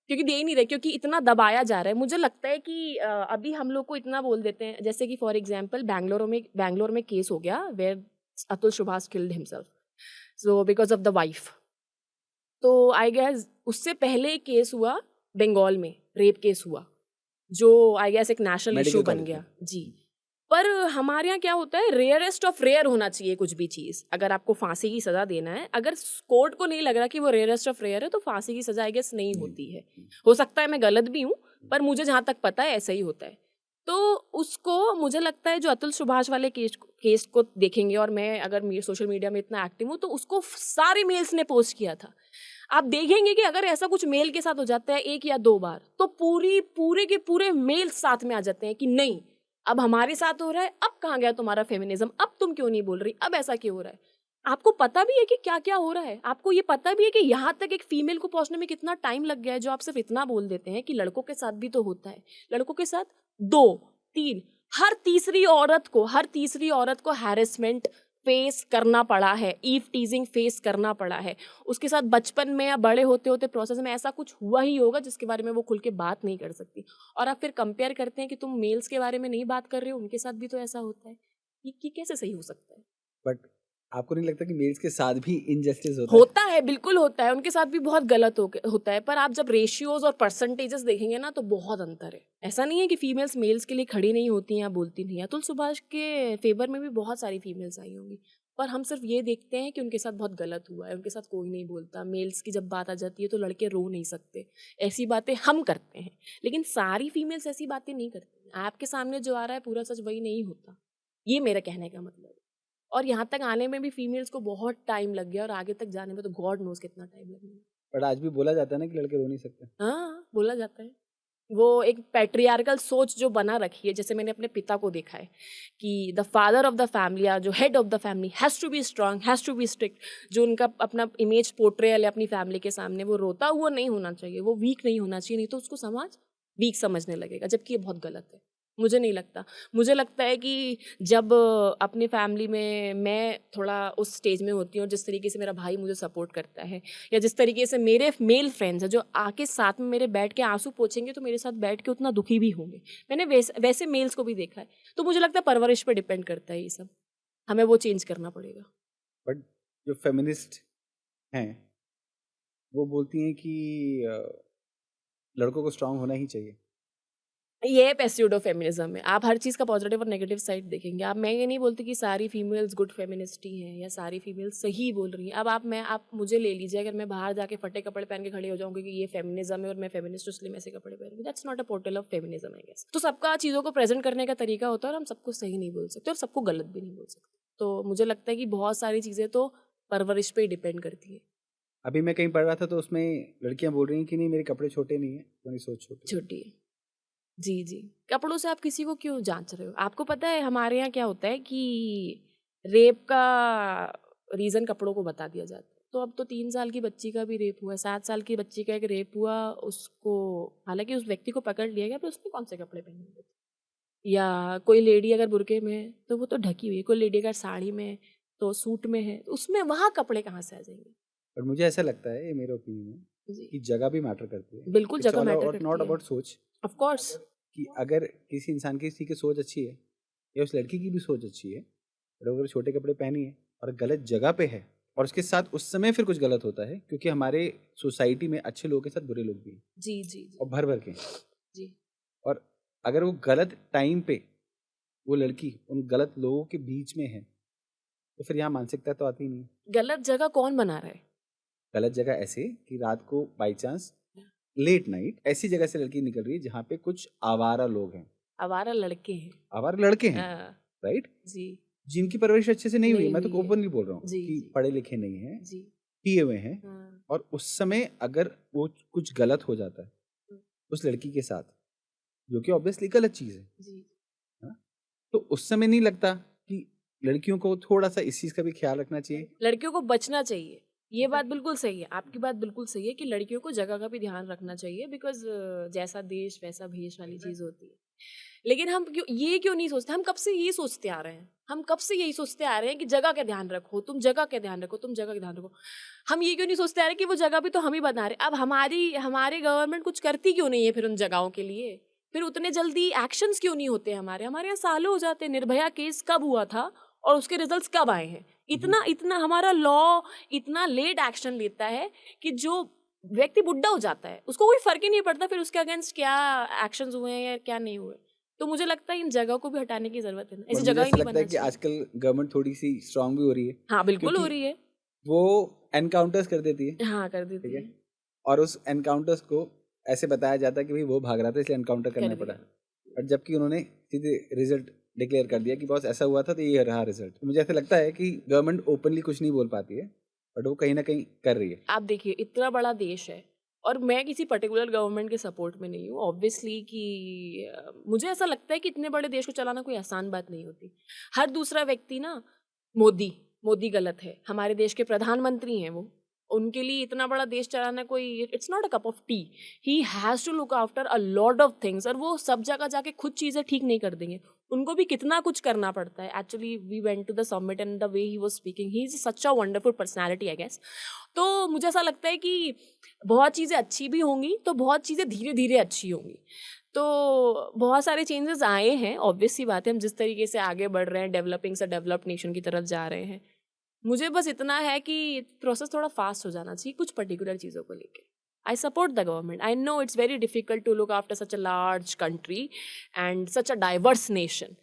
क्योंकि दे नहीं रहे, क्योंकि इतना दबाया जा रहा है। मुझे लगता है कि अभी हम लोग को इतना बोल देते हैं, जैसे कि फॉर एग्जाम्पल बैंगलोर में केस हो गया where Atul Subhash killed himself, so because of the wife. तो आई गेस उससे पहले एक केस हुआ बंगाल में, रेप केस हुआ, जो आई गेस एक नेशनल Medical इशू बन college गया जी। पर हमारे यहाँ क्या होता है, रेयरेस्ट ऑफ रेयर होना चाहिए कुछ भी चीज़। अगर आपको फांसी की सज़ा देना है, अगर कोर्ट को नहीं लग रहा कि वो रेयरेस्ट ऑफ रेयर है, तो फांसी की सज़ा आई गेस नहीं होती है। हो सकता है मैं गलत भी हूँ, पर मुझे जहाँ तक पता है ऐसा ही होता है। तो उसको मुझे लगता है जो अतुल सुभाष वाले केस को देखेंगे, और मैं अगर सोशल मीडिया में इतना एक्टिव हूँ तो उसको सारे मेल्स ने पोस्ट किया था। आप देखेंगे कि अगर ऐसा कुछ मेल के साथ हो जाता है एक या दो बार, तो पूरे के पूरे मेल साथ में आ जाते हैं कि नहीं, अब हमारे साथ हो रहा है, अब कहाँ गया तुम्हारा फेमिनिज्म, अब तुम क्यों नहीं बोल रही, अब ऐसा क्यों हो रहा है। आपको पता भी है कि क्या क्या हो रहा है, आपको ये पता भी है कि यहाँ तक एक फीमेल को पहुंचने में कितना टाइम लग गया है। जो आप सिर्फ इतना बोल देते हैं कि लड़कों के साथ भी तो होता है, लड़कों के साथ 2 3 हर तीसरी औरत को हैरेसमेंट फेस करना पड़ा है, ईव टीजिंग फेस करना पड़ा है। उसके साथ बचपन में या बड़े होते होते प्रोसेस में ऐसा कुछ हुआ ही होगा जिसके बारे में वो खुल के बात नहीं कर सकती। और आप फिर कंपेयर करते हैं कि तुम मेल्स के बारे में नहीं बात कर रहे हो, उनके साथ भी तो ऐसा होता है। ये कैसे सही हो सकता है? बट आपको नहीं लगता कि मेल्स के साथ भी इनजस्टिस होता होता है, बिल्कुल होता है, उनके साथ भी बहुत गलत होता है। पर आप जब रेशियोज और परसेंटेजेस देखेंगे ना तो बहुत अंतर है। ऐसा नहीं है कि फीमेल्स मेल्स के लिए खड़ी नहीं होती या बोलती नहीं है। अतुल सुभाष के फेवर में भी बहुत सारी फीमेल्स आई होंगी, पर हम सिर्फ ये देखते हैं कि उनके साथ बहुत गलत हुआ है, उनके साथ कोई नहीं बोलता। मेल्स की जब बात आ जाती है तो लड़के रो नहीं सकते, ऐसी बातें हम करते हैं, लेकिन सारी फीमेल्स ऐसी बातें नहीं करती। आपके सामने जो आ रहा है पूरा सच वही नहीं होता, ये मेरा कहने का मतलब है। और यहाँ तक आने में भी फीमेल्स को बहुत टाइम लग गया, और आगे तक जाने में तो गॉड नोज कितना टाइम लगेगा। है? बट आज भी बोला जाता है ना कि लड़के रो नहीं सकते। हाँ, बोला जाता है। वो एक पैट्रियार्कल सोच जो बना रखी है, जैसे मैंने अपने पिता को देखा है कि the father of the family या जो head of the family has to be strong, has to be strict. जो उनका अपना इमेज पोर्ट्रेयल है अपनी फैमिली के सामने, वो रोता हुआ नहीं होना चाहिए, वो वीक नहीं होना चाहिए, नहीं तो उसको समाज वीक समझने लगेगा, जबकि ये बहुत गलत है। मुझे नहीं लगता। मुझे लगता है कि जब अपनी फैमिली में मैं थोड़ा उस स्टेज में होती हूँ, जिस तरीके से मेरा भाई मुझे सपोर्ट करता है, या जिस तरीके से मेरे मेल फ्रेंड्स हैं जो आके साथ में मेरे बैठ के आंसू पोंछेंगे तो मेरे साथ बैठ के उतना दुखी भी होंगे। मैंने वैसे मेल्स को भी देखा है। तो मुझे लगता है परवरिश पे डिपेंड करता है ये सब, हमें वो चेंज करना पड़ेगा। बट जो फेमिनिस्ट हैं वो बोलती हैं कि लड़कों को स्ट्रांग होना ही चाहिए। ये पेस्यूडो फेमिनिज्म है। आप हर चीज़ का पॉजिटिव और नेगेटिव साइड देखेंगे। मैं ये नहीं बोलती कि सारी फीमेल्स गुड फेमिनिस्ट ही हैं या सारी फीमेल्स सही बोल रही हैं। अब आप मुझे ले लीजिए, अगर मैं बाहर जाके फटे कपड़े पहन के खड़े हो जाऊंगी कि ये फेमिनिज्म है और मैं फेमिनिस्ट इसलिए मैं ऐसे कपड़े पहनूंगी, that's not a portal of feminism, I guess. तो सबका चीज़ों को प्रेजेंट करने का तरीका होता है, और हम सबको सही नहीं बोल सकते और सबको गलत भी नहीं बोल सकते। तो मुझे लगता है कि बहुत सारी चीज़ें तो परवरिश पे ही डिपेंड करती है। अभी मैं कहीं पढ़ रहा था तो उसमें लड़कियां बोल रही हैं कि नहीं मेरे कपड़े छोटे नहीं है, तुम्हारी सोच छोटी है। छोटी है। जी, जी। कपड़ों से आप किसी को क्यों जाँच रहे हो? आपको पता है हमारे यहाँ क्या होता है कि रेप का रीज़न कपड़ों को बता दिया जाता है। तो अब तो 3 साल की बच्ची का भी रेप हुआ, 7 साल की बच्ची का एक रेप हुआ, उसको हालाँकि उस व्यक्ति को पकड़ लिया गया, पर उसने कौन-से कपड़े पहने हुए थे? या कोई लेडी अगर बुर्के में है, तो वो तो ढकी हुई है, कोई लेडी अगर साड़ी में है, तो सूट में है, तो उसमें वहाँ कपड़े कहाँ से आ जाएँगे? पर मुझे ऐसा लगता है, ये मेरा ओपिनियन है जी। कि जगह भी मैटर करती है। बिल्कुल इट्स जगह ऑल मैटर अबाउट नॉट करती है। अबाउट सोच, ऑफ़ कोर्स। कि अगर किसी इंसान की सोच अच्छी है या उस लड़की की भी सोच अच्छी है, और अगर छोटे कपड़े पहनी है और गलत जगह पे है, और उसके साथ उस समय फिर कुछ गलत होता है, क्योंकि हमारे सोसाइटी में अच्छे लोगों के साथ बुरे लोग भी हैं जी, जी, और जी। भर भर के। जी। और अगर वो गलत टाइम पे वो लड़की उन गलत लोगों के बीच में है, तो फिर यहाँ मानसिकता तो आती ही नहीं है। गलत जगह कौन बना रहा है? गलत जगह ऐसे कि रात को बाई चांस लेट नाइट ऐसी जगह से लड़की निकल रही है जहाँ पे कुछ आवारा लोग हैं, आवारा लड़के हैं। आवारा लड़के हैं, राइट, जी जिनकी परवरिश अच्छे से नहीं हुई। नहीं मैं तो हुई है। ओपनली बोल रहा हूँ जी कि जी पढ़े लिखे नहीं हैं, जी पिए हुए हैं, हाँ, और उस समय अगर वो कुछ गलत हो जाता है हम्म, उस लड़की के साथ, जो कि ऑब्वियसली गलत चीज़ है जी ना, तो उस समय नहीं लगता कि लड़कियों को थोड़ा सा इस चीज़ का भी ख्याल रखना चाहिए? लड़कियों को बचना चाहिए। ये बात बिल्कुल सही है, आपकी बात बिल्कुल सही है कि लड़कियों को जगह का भी ध्यान रखना चाहिए, बिकॉज जैसा देश वैसा भेष वाली चीज होती है। लेकिन हम क्यों नहीं सोचते? हम कब से यही सोचते आ रहे हैं, हम कब से यही सोचते आ रहे हैं कि जगह का ध्यान रखो, तुम जगह का ध्यान रखो, तुम जगह का ध्यान रखो। हम ये क्यों नहीं सोचते आ रहे कि वो जगह भी तो हम ही बना रहे हैं? अब हमारे गवर्नमेंट कुछ करती क्यों नहीं है फिर उन जगहों के लिए? फिर उतने जल्दी एक्शंस क्यों नहीं होते? हमारे यहाँ सालों हो जाते हैं। निर्भया केस कब हुआ था और उसके रिजल्ट्स कब आए हैं? इतना इतना हमारा लॉ इतना लेट एक्शन लेता है कि जो व्यक्ति बुढ़ा हो जाता है उसको कोई फर्क ही नहीं पड़ता फिर उसके अगेंस्ट क्या एक्शंस हुए हैं या क्या नहीं हुए। तो मुझे लगता है इन जगह को भी हटाने की जरूरत है ना, और ऐसी मुझे जगह ही ऐसा नहीं लगता है बनना कि चाहिए। आजकल गवर्नमेंट थोड़ी सी स्ट्रांग भी हो रही है, हाँ बिल्कुल हो क्योंकि रही है। वो एनकाउंटर्स कर देती है, हाँ कर ठीक देती है, है। और उस एनकाउंटर्स को ऐसे बताया जाता है कि भाई वो भाग रहा था इसलिए एनकाउंटर करना कर पड़ा, दिया। और जबकि उन्होंने सीधे रिजल्ट डिक्लेयर कर दिया कि बॉस ऐसा हुआ था तो ये रहा रिजल्ट। तो मुझे ऐसा लगता है कि गवर्नमेंट ओपनली कुछ नहीं बोल पाती है, बट वो कहीं ना कहीं कर रही है। आप देखिए इतना बड़ा देश है और मैं किसी पर्टिकुलर गवर्नमेंट के सपोर्ट में नहीं हूँ ऑब्वियसली कि मुझे ऐसा लगता है कि इतने बड़े देश को चलाना कोई आसान बात नहीं होती। हर दूसरा व्यक्ति ना मोदी मोदी गलत है, हमारे देश के प्रधानमंत्री हैं वो, उनके लिए इतना बड़ा देश चलाना कोई it's not a cup of tea. He has to look after a lot of things और वो सब जगह जाके खुद चीज़ें ठीक नहीं कर देंगे, उनको भी कितना कुछ करना पड़ता है। Actually we went to the summit and the way he was speaking he is such a wonderful personality I guess. तो मुझे ऐसा लगता है कि बहुत चीज़ें अच्छी भी होंगी तो बहुत चीज़ें धीरे धीरे अच्छी होंगी। तो बहुत सारे चेंजेस आए हैं, ऑब्वियस सी बात है, हम जिस तरीके से आगे बढ़ रहे हैं डेवलपिंग से डेवलप्ड नेशन की तरफ जा रहे हैं। मुझे बस इतना है कि प्रोसेस थोड़ा फास्ट हो जाना चाहिए कुछ पर्टिकुलर चीज़ों को लेके। I support the government, I know it's very difficult to look after such a large country and such a diverse nation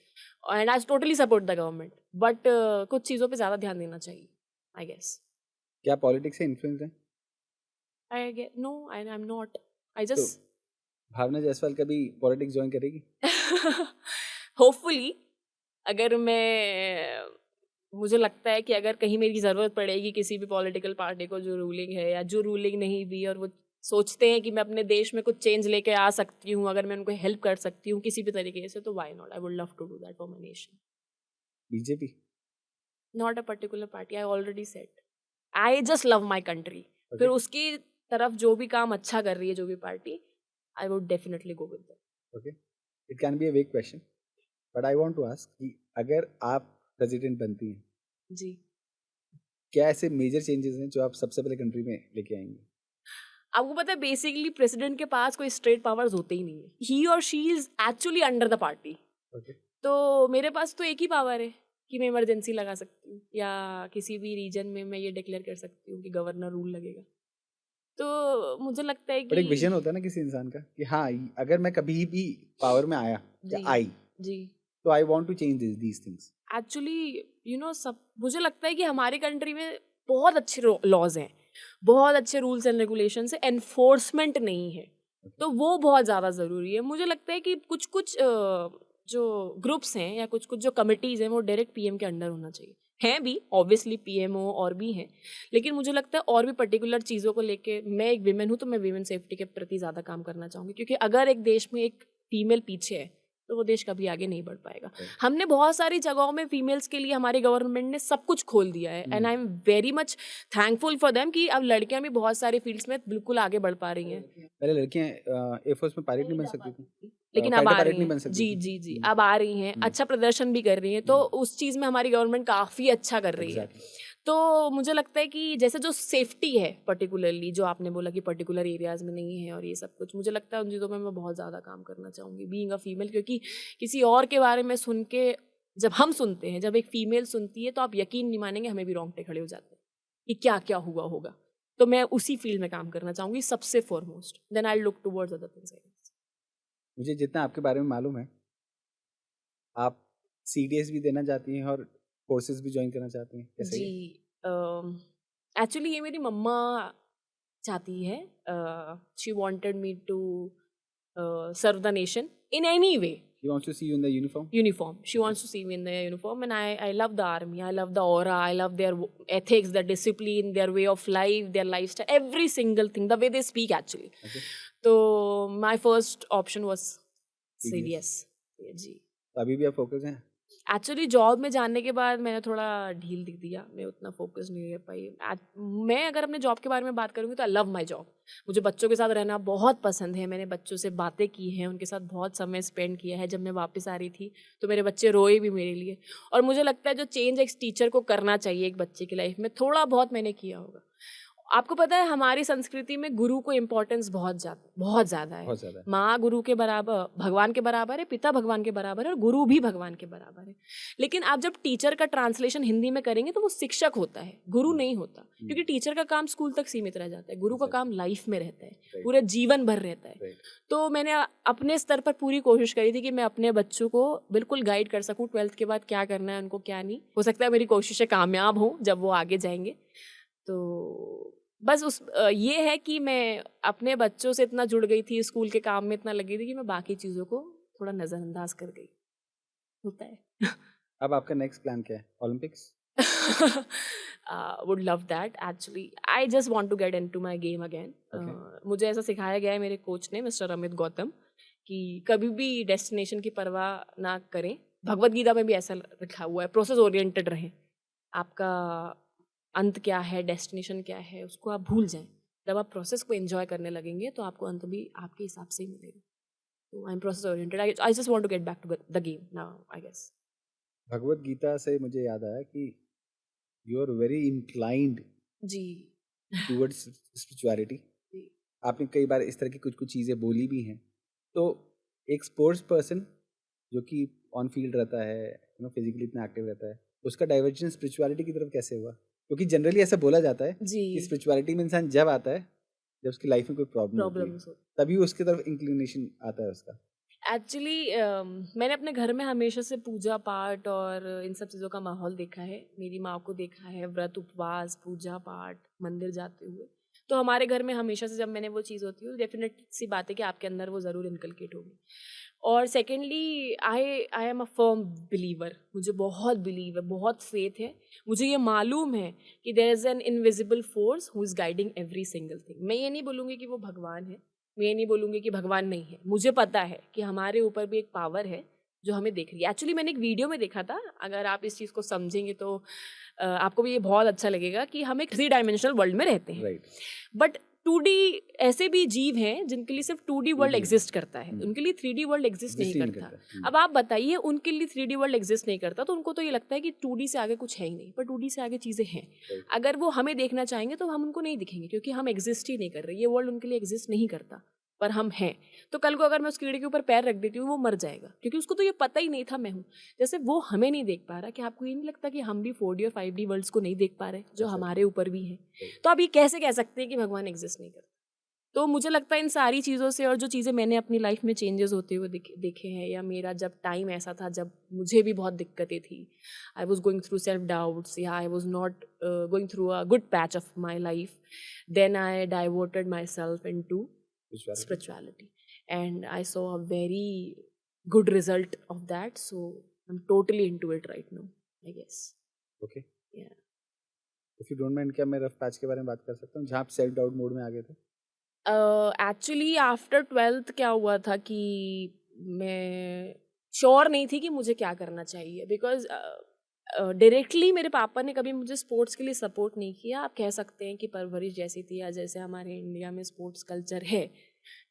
and I totally support the government, but कुछ चीज़ों पे ज़्यादा ध्यान देना चाहिए आई गेस। क्या पॉलिटिक्स से इन्फ्लुएंस है? I get no, I am not, I तो जस्ट भावना जायसवाल कभी पॉलिटिक्स ज्वाइन करेगी? होपफुली अगर मैं मुझे लगता है कि अगर कहीं मेरी ज़रूरत पड़ेगी किसी भी पॉलिटिकल पार्टी को जो रूलिंग है या जो रूलिंग नहीं भी और वो सोचते हैं कि मैं अपने देश में कुछ चेंज लेके आ सकती हूँ, अगर मैं उनको हेल्प कर सकती हूँ किसी भी तरीके से, तो why not, I would love to do that for my nation. BJP? Not a particular party, I already said I just love my country. फिर ओके, उसकी तरफ जो भी काम अच्छा कर रही है जो भी party, I would definitely go with that. Okay, it can be a vague question, but I want to ask कि अगर आप प्रेसिडेंट बनती हैं, जी, क्या ऐसे मेजर चेंजेस हैं जो आप सबसे पहले कंट्री में लेके आएंगे? आपको पता है बेसिकली प्रेसिडेंट के पास कोई स्ट्रेट पावर्स होते ही नहीं है, ही और she is actually under the party. Okay, तो मेरे पास तो एक ही पावर है कि मैं इमरजेंसी लगा सकती हूँ या किसी भी रीजन में मैं ये डिक्लेयर कर सकती हूँ कि गवर्नर रूल लगेगा। तो मुझे लगता है बट कि एक विजन होता है ना किसी इंसान का कि हाँ, अगर मैं कभी भी पावर में आया या जी आई जी तो I want to change these things. Actually you know सब मुझे लगता है कि हमारी कंट्री में बहुत अच्छे लॉज हैं, बहुत अच्छे रूल्स एंड रेगुलेशन है, एनफोर्समेंट नहीं है, तो वो बहुत ज़्यादा ज़रूरी है। मुझे लगता है कि कुछ कुछ जो ग्रुप्स हैं या कुछ कुछ जो कमिटीज़ हैं वो डायरेक्ट पीएम के अंडर होना चाहिए, हैं भी ऑब्वियसली पीएमओ और भी हैं, लेकिन मुझे लगता है और भी पर्टिकुलर चीज़ों को लेके, मैं एक विमेन हूँ तो मैं विमेन सेफ्टी के प्रति ज़्यादा काम करना चाहूँगी, क्योंकि अगर एक देश में एक फीमेल पीछे है तो वो देश कभी आगे नहीं बढ़ पाएगा। हमने बहुत सारी जगहों में फीमेल्स के लिए हमारी गवर्नमेंट ने सब कुछ खोल दिया है and I am very much thankful for them कि अब लड़कियां भी बहुत सारे फील्ड्स में बिल्कुल आगे बढ़ पा रही हैं। पहले लड़कियां एयरफोर्स में पायलट नहीं बन सकती थी, लेकिन अब फाइटर आ पायलट रही नहीं हैं, बन सकती जी थी। जी जी अब आ रही हैं, अच्छा प्रदर्शन भी कर रही हैं, तो उस चीज़ में हमारी गवर्नमेंट काफ़ी अच्छा कर रही है। एग्जैक्टली। तो मुझे लगता है कि जैसे जो सेफ्टी है पर्टिकुलरली, जो आपने बोला कि पर्टिकुलर एरियाज में नहीं है और ये सब कुछ, मुझे लगता है उन चीज़ों में मैं बहुत ज़्यादा काम करना चाहूँगी बीइंग अ फीमेल, क्योंकि किसी और के बारे में सुन के जब हम सुनते हैं, जब एक फीमेल सुनती है तो आप यकीन नहीं मानेंगे हमें भी रोंगटे खड़े हो जाते हैं कि क्या क्या हुआ होगा। तो मैं उसी फील्ड में काम करना चाहूँगी सबसे foremost, then I look towards other things. मुझे जितना आपके बारे में मालूम है, आप सीडीएस भी देना चाहती हैं और कोर्सेज भी ज्वाइन करना चाहती हैं, कैसे? जी एक्चुअली ये मेरी मम्मा चाहती है. She wanted me to serve the nation in any way. He wants to see you in the uniform? Uniform. She wants to see me in the uniform, and I love the army. I love the aura. I love their ethics, their discipline, their way of life, their lifestyle, every single thing, the way they speak actually. Okay. So my first option was CDS. CDS. जी. तो अभी भी आप फोकस हैं? एक्चुअली जॉब में जाने के बाद मैंने थोड़ा ढील दिख दिया. मैं उतना फोकस नहीं रह पाई. मैं अगर अपने जॉब के बारे में बात करूँगी तो आई लव माई जॉब. मुझे बच्चों के साथ रहना बहुत पसंद है. मैंने बच्चों से बातें की हैं, उनके साथ बहुत समय स्पेंड किया है. जब मैं वापस आ रही थी तो मेरे बच्चे रोए भी मेरे लिए. और मुझे लगता है जो चेंज एक टीचर को करना चाहिए एक बच्चे की लाइफ में, थोड़ा बहुत मैंने किया होगा. आपको पता है हमारी संस्कृति में गुरु को इम्पोर्टेंस बहुत ज़्यादा है. बहुत ज़्यादा है. माँ गुरु के बराबर, भगवान के बराबर है, पिता भगवान के बराबर है, और गुरु भी भगवान के बराबर है. लेकिन आप जब टीचर का ट्रांसलेशन हिंदी में करेंगे तो वो शिक्षक होता है, गुरु नहीं होता. क्योंकि टीचर का काम स्कूल तक सीमित रह जाता है, गुरु का काम लाइफ में रहता है, पूरे जीवन भर रहता है. तो मैंने अपने स्तर पर पूरी कोशिश करी थी कि मैं अपने बच्चों को बिल्कुल गाइड कर सकूँ 12th के बाद क्या करना है उनको, क्या नहीं. हो सकता है मेरी कोशिशें कामयाब हों जब वो आगे जाएंगे. तो बस ये है कि मैं अपने बच्चों से इतना जुड़ गई थी, स्कूल के काम में इतना लगी थी कि मैं बाकी चीज़ों को थोड़ा नज़रअंदाज कर गई. होता है. अब आपका नेक्स्ट प्लान क्या है? Olympics? Would love that actually. I just want to get into my game again. मुझे ऐसा सिखाया गया है मेरे कोच ने, मिस्टर अमित गौतम, कि कभी भी डेस्टिनेशन की परवाह ना करें. भगवद गीता में भी ऐसा लिखा हुआ है, प्रोसेस ओरिएंटेड रहें. आपका अंत क्या है, डेस्टिनेशन क्या है, उसको आप भूल जाएं. जब आप प्रोसेस को एंजॉय करने लगेंगे तो आपको अंत भी आपके हिसाब से ही मिलेगा. तो I am process oriented. I just want to get back to the game now I guess. Bhagavad Gita से मुझे याद आया कि यू आर वेरी इंक्लाइंड जी टुवर्ड्स स्पिरिचुअलिटी. आपने कई बार इस तरह की कुछ कुछ चीज़ें बोली भी हैं. तो एक स्पोर्ट्स पर्सन जो कि ऑन फील्ड रहता है, फिजिकली इतना एक्टिव रहता है, उसका डाइवर्जन स्पिरिचुअलिटी की तरफ कैसे हुआ? क्योंकि जनरली ऐसा बोला जाता है कि स्पिरिचुअलिटी में इंसान जब आता है जब उसकी लाइफ में कोई प्रॉब्लम होती है, तभी उसकी तरफ इंक्लिनेशन आता है उसका. एक्चुअली मैंने अपने घर में हमेशा से पूजा पाठ और इन सब चीज़ों का माहौल देखा है. मेरी माँ को देखा है व्रत उपवास, पूजा पाठ, मंदिर जाते हुए. तो हमारे घर में हमेशा से जब मैंने वो चीज़ होती है, डेफिनेट सी बात है कि आपके अंदर वो ज़रूर इनकलकेट होगी. और secondly I am a firm believer. मुझे बहुत बिलीव है, बहुत फेथ है. मुझे ये मालूम है कि there is an invisible force who is guiding every single thing. मैं ये नहीं बोलूँगी कि वो भगवान है, मैं ये नहीं बोलूँगी कि भगवान नहीं है. मुझे पता है कि हमारे ऊपर भी एक पावर है जो हमें देख रही है. एक्चुअली मैंने एक वीडियो में देखा था, अगर आप इस चीज़ को समझेंगे तो आपको भी ये बहुत अच्छा लगेगा कि हम एक 3 डायमेंशनल वर्ल्ड में रहते हैं. बट 2D ऐसे भी जीव हैं जिनके लिए सिर्फ 2D वर्ल्ड एग्जिस्ट करता है, उनके लिए 3D वर्ल्ड एग्जिस्ट नहीं करता. अब आप बताइए, उनके लिए 3D वर्ल्ड एग्जिस्ट नहीं करता तो उनको तो ये लगता है कि 2D से आगे कुछ है ही नहीं. पर 2D से आगे चीज़ें हैं. अगर वो हमें देखना चाहेंगे तो हम उनको नहीं दिखेंगे, क्योंकि हम एग्जिस्ट ही नहीं कर रहे. ये वर्ल्ड उनके लिए एग्जिस्ट नहीं करता, पर हम हैं. तो कल को अगर मैं उस कीड़े के ऊपर पैर रख देती हूँ, वो मर जाएगा, क्योंकि उसको तो ये पता ही नहीं था मैं हूँ. जैसे वो हमें नहीं देख पा रहा, कि आपको ये नहीं लगता कि हम भी 4D और 5D वर्ल्ड्स को नहीं देख पा रहे जो हमारे ऊपर भी है? तो आप ये कैसे कह सकते हैं कि भगवान एग्जिस्ट नहीं करता? तो मुझे लगता है इन सारी चीज़ों से, और जो चीज़ें मैंने अपनी लाइफ में चेंजेस होते हुए देखे हैं, या मेरा जब टाइम ऐसा था जब मुझे भी बहुत दिक्कतें थी, I was going through self doubts, या I was not going through a good patch of my life, then I diverted myself into spirituality, and I saw a very good result of that, so I'm totally into it right now, I guess. Okay. Yeah. If you don't mind, क्या मैं रफ पैच के बारे में बात कर सकता हूँ जहाँ आप सेल्फ डाउट मोड में आ गए थे? एक्चुअली आफ्टर 12th क्या हुआ था कि मैं श्योर नहीं थी कि मुझे क्या करना चाहिए, बिकॉज डायरेक्टली मेरे पापा ने कभी मुझे स्पोर्ट्स के लिए सपोर्ट नहीं किया. आप कह सकते हैं कि परवरिश जैसी थी, या जैसे हमारे इंडिया में स्पोर्ट्स कल्चर है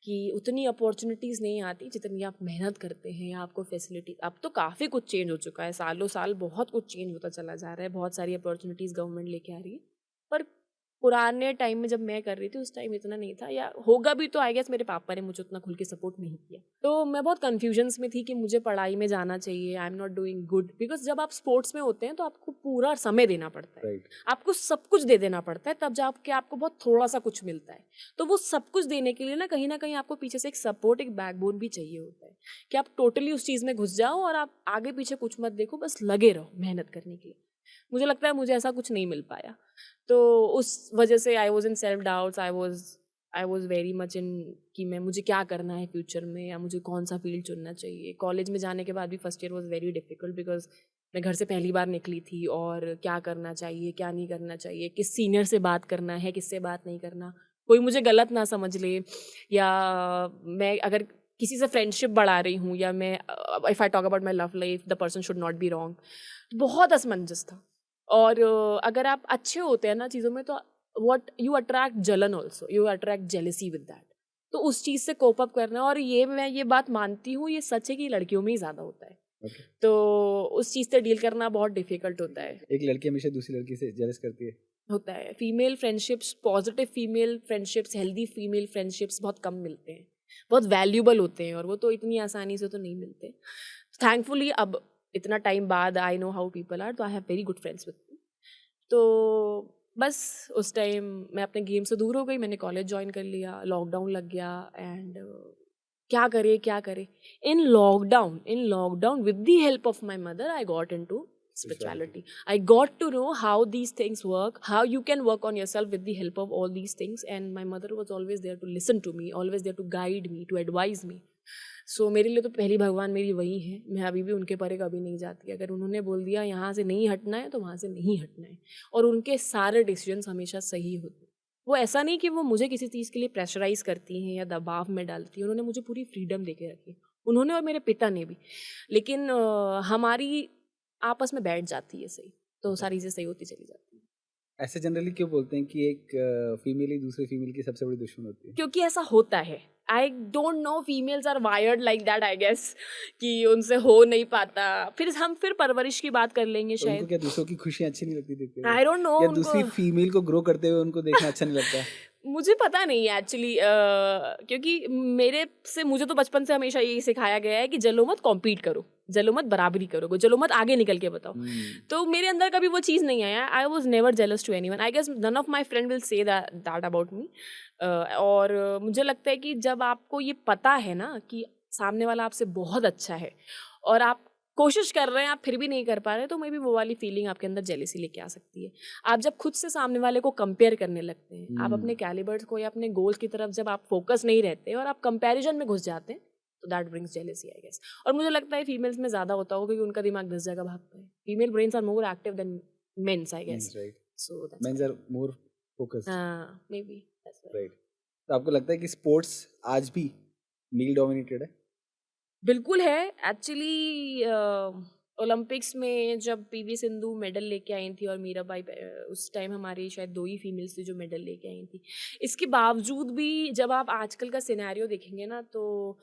कि उतनी अपॉर्चुनिटीज़ नहीं आती जितनी आप मेहनत करते हैं या आपको फैसिलिटी. अब तो काफ़ी कुछ चेंज हो चुका है, सालों साल बहुत कुछ चेंज होता चला जा रहा है, बहुत सारी अपॉर्चुनिटीज़ गवर्नमेंट लेके आ रही है. पर पुराने टाइम में जब मैं कर रही थी उस टाइम इतना नहीं था, या होगा भी तो आई गेस मेरे पापा ने मुझे उतना खुल के सपोर्ट नहीं किया. तो मैं बहुत कन्फ्यूजन्स में थी कि मुझे पढ़ाई में जाना चाहिए, आई am not doing good, because जब आप स्पोर्ट्स में होते हैं तो आपको पूरा समय देना पड़ता है, आपको सब कुछ दे देना पड़ता है, तब जाके आपको बहुत थोड़ा सा कुछ मिलता है. तो वो सब कुछ देने के लिए ना कहीं आपको पीछे से एक सपोर्ट, एक बैकबोन भी चाहिए होता है, कि आप टोटली उस चीज़ में घुस जाओ और आप आगे पीछे कुछ मत देखो, बस लगे रहो मेहनत करने के लिए. मुझे लगता है मुझे ऐसा कुछ नहीं मिल पाया, तो उस वजह से I was in self doubts, I was very much in कि मुझे क्या करना है फ्यूचर में, या मुझे कौन सा फील्ड चुनना चाहिए। कॉलेज में जाने के बाद भी first year was very difficult, because मैं घर से पहली बार निकली थी, और क्या करना चाहिए क्या नहीं करना चाहिए, किस सीनियर से बात करना है किससे बात नहीं करना, कोई मुझे गलत ना समझ ले, या मैं अगर किसी से फ्रेंडशिप बढ़ा रही हूँ, या मैं if I talk about my love life the person should not be wrong. बहुत असमंजस था। और अगर आप अच्छे होते हैं ना चीज़ों में, तो व्हाट यू अट्रैक्ट जलन also, you attract jealousy with that. तो उस चीज़ से कोप अप करना, और मैं ये बात मानती हूँ, ये सच है कि लड़कियों में ही ज़्यादा होता है। Okay. तो उस चीज़ से डील करना बहुत डिफिकल्ट होता है। एक लड़की हमेशा दूसरी लड़की से जेलस करती है। होता है। Female friendships, positive female friendships, healthy female friendships बहुत कम मिलते हैं, बहुत वैल्यूबल होते हैं, और वो तो इतनी आसानी से तो नहीं मिलते। थैंकफुली अब इतना टाइम बाद I know how people are, तो I have very good friends with me. तो बस उस टाइम मैं अपने गेम से दूर हो गई, मैंने कॉलेज ज्वाइन कर लिया, लॉकडाउन लग गया, एंड क्या करे। In lockdown with the help of my mother I got into spirituality. I got to know how these things work, how you can work on yourself with the help of all these things, and my mother was always there to listen to me, always there to guide me, to advise me. So मेरे लिए तो पहली भगवान मेरी वही है। मैं अभी भी उनके परे कभी नहीं जाती। अगर उन्होंने बोल दिया यहाँ से नहीं हटना है, तो वहाँ से नहीं हटना है, और उनके सारे डिसीजंस हमेशा सही होते हैं। वो ऐसा नहीं कि वो मुझे किसी चीज़ के लिए प्रेशराइज करती हैं या दबाव में डालती हैं, उन्होंने मुझे पूरी फ्रीडम दे के रखी है, उन्होंने और मेरे पिता ने भी। लेकिन हमारी आपस में बैठ जाती है सही, तो सारी चीज़ें सही होती चली जाती है। ऐसे जनरली क्यों बोलते हैं कि एक फीमेल ही दूसरे फीमेल की सबसे बड़ी दुश्मन होती है? क्योंकि ऐसा होता है। I don't know, females are wired like that I guess, कि उनसे हो नहीं पाता। फिर परवरिश की बात कर लेंगे तो शायद। उनको क्या दूसरों की खुशियाँ अच्छी नहीं लगती देखते हुए? आई डोंट नो या उनको। दूसरी फीमेल को ग्रो करते हुए उनको देखना अच्छा नहीं लगता? मुझे पता नहीं है एक्चुअली, क्योंकि मुझे तो बचपन से हमेशा यही सिखाया गया है कि जलो मत, कॉम्पीट करो, जलो मत, बराबरी करो, जलो मत, आगे निकल के बताओ। तो मेरे अंदर कभी वो चीज़ नहीं आया। I was never jealous to anyone. I guess none of my friend will say that about me. और मुझे लगता है कि जब आपको ये पता है ना कि सामने वाला आपसे बहुत अच्छा है, और आप कोशिश कर रहे हैं, आप फिर भी नहीं कर पा रहे, तो मे बी वो वाली फीलिंग आपके अंदर जेलेसी लेके आ सकती है। आप जब खुद से सामने वाले को कंपेयर करने लगते हैं, आप अपने कैलिबर्स को या अपने गोल्स की तरफ जब आप फोकस नहीं रहते और आप कंपैरिजन में घुस जाते हैं, तो that brings jealousy I guess. और मुझे लगता है फीमेल्स में ज़्यादा होता होगा, क्योंकि उनका दिमाग 10 जगह भागता है। Female brains are more active than mens I guess. So that's mens are more focused. हाँ, मे बी दैट्स राइट। तो आपको लगता है कि स्पोर्ट्स आज भी मेल डोमिनेटेड है? बिल्कुल है। एक्चुअली ओलंपिक्स में जब पीवी सिंधु मेडल लेके आई थी, और मीराबाई, उस टाइम हमारी शायद 2 ही फीमेल्स थी जो मेडल लेके आई थी। इसके बावजूद भी जब आप आजकल का सिनेरियो देखेंगे ना, तो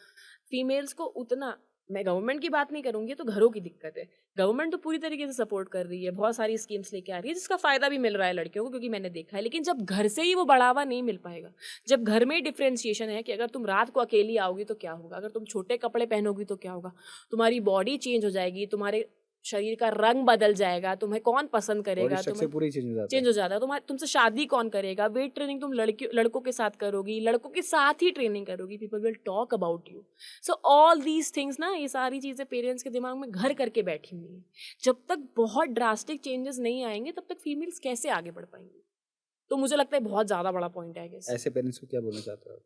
फीमेल्स को उतना, मैं गवर्नमेंट की बात नहीं करूँगी, तो घरों की दिक्कत है। गवर्नमेंट तो पूरी तरीके से सपोर्ट कर रही है, बहुत सारी स्कीम्स लेके आ रही है, जिसका फ़ायदा भी मिल रहा है लड़कियों को, क्योंकि मैंने देखा है। लेकिन जब घर से ही वो बढ़ावा नहीं मिल पाएगा, जब घर में ही डिफ्रेंशिएशन है कि अगर तुम रात को अकेली आओगी तो क्या होगा, अगर तुम छोटे कपड़े पहनोगी तो क्या होगा, तुम्हारी बॉडी चेंज हो जाएगी, तुम्हारे शरीर का रंग बदल जाएगा, तुम्हें कौन पसंद करेगा, स्ट्रक्चर पूरी चेंज हो जाता है। चेंज हो जाता है। तुम्हारे, तुमसे शादी कौन करेगा, वेट ट्रेनिंग तुम लड़कों के साथ करोगी, लड़कों के साथ ही ट्रेनिंग करोगी, people will talk about you. So all these things ना, ये सारी चीज़ें पेरेंट्स के दिमाग में घर करके बैठी हुई हैं। जब तक बहुत ड्रास्टिक चेंजेस नहीं आएंगे, तब तक फीमेल्स कैसे आगे बढ़ पाएंगी? तो मुझे लगता है बहुत ज़्यादा बड़ा पॉइंट है। ऐसे पेरेंट्स को क्या बोलना चाहते हो?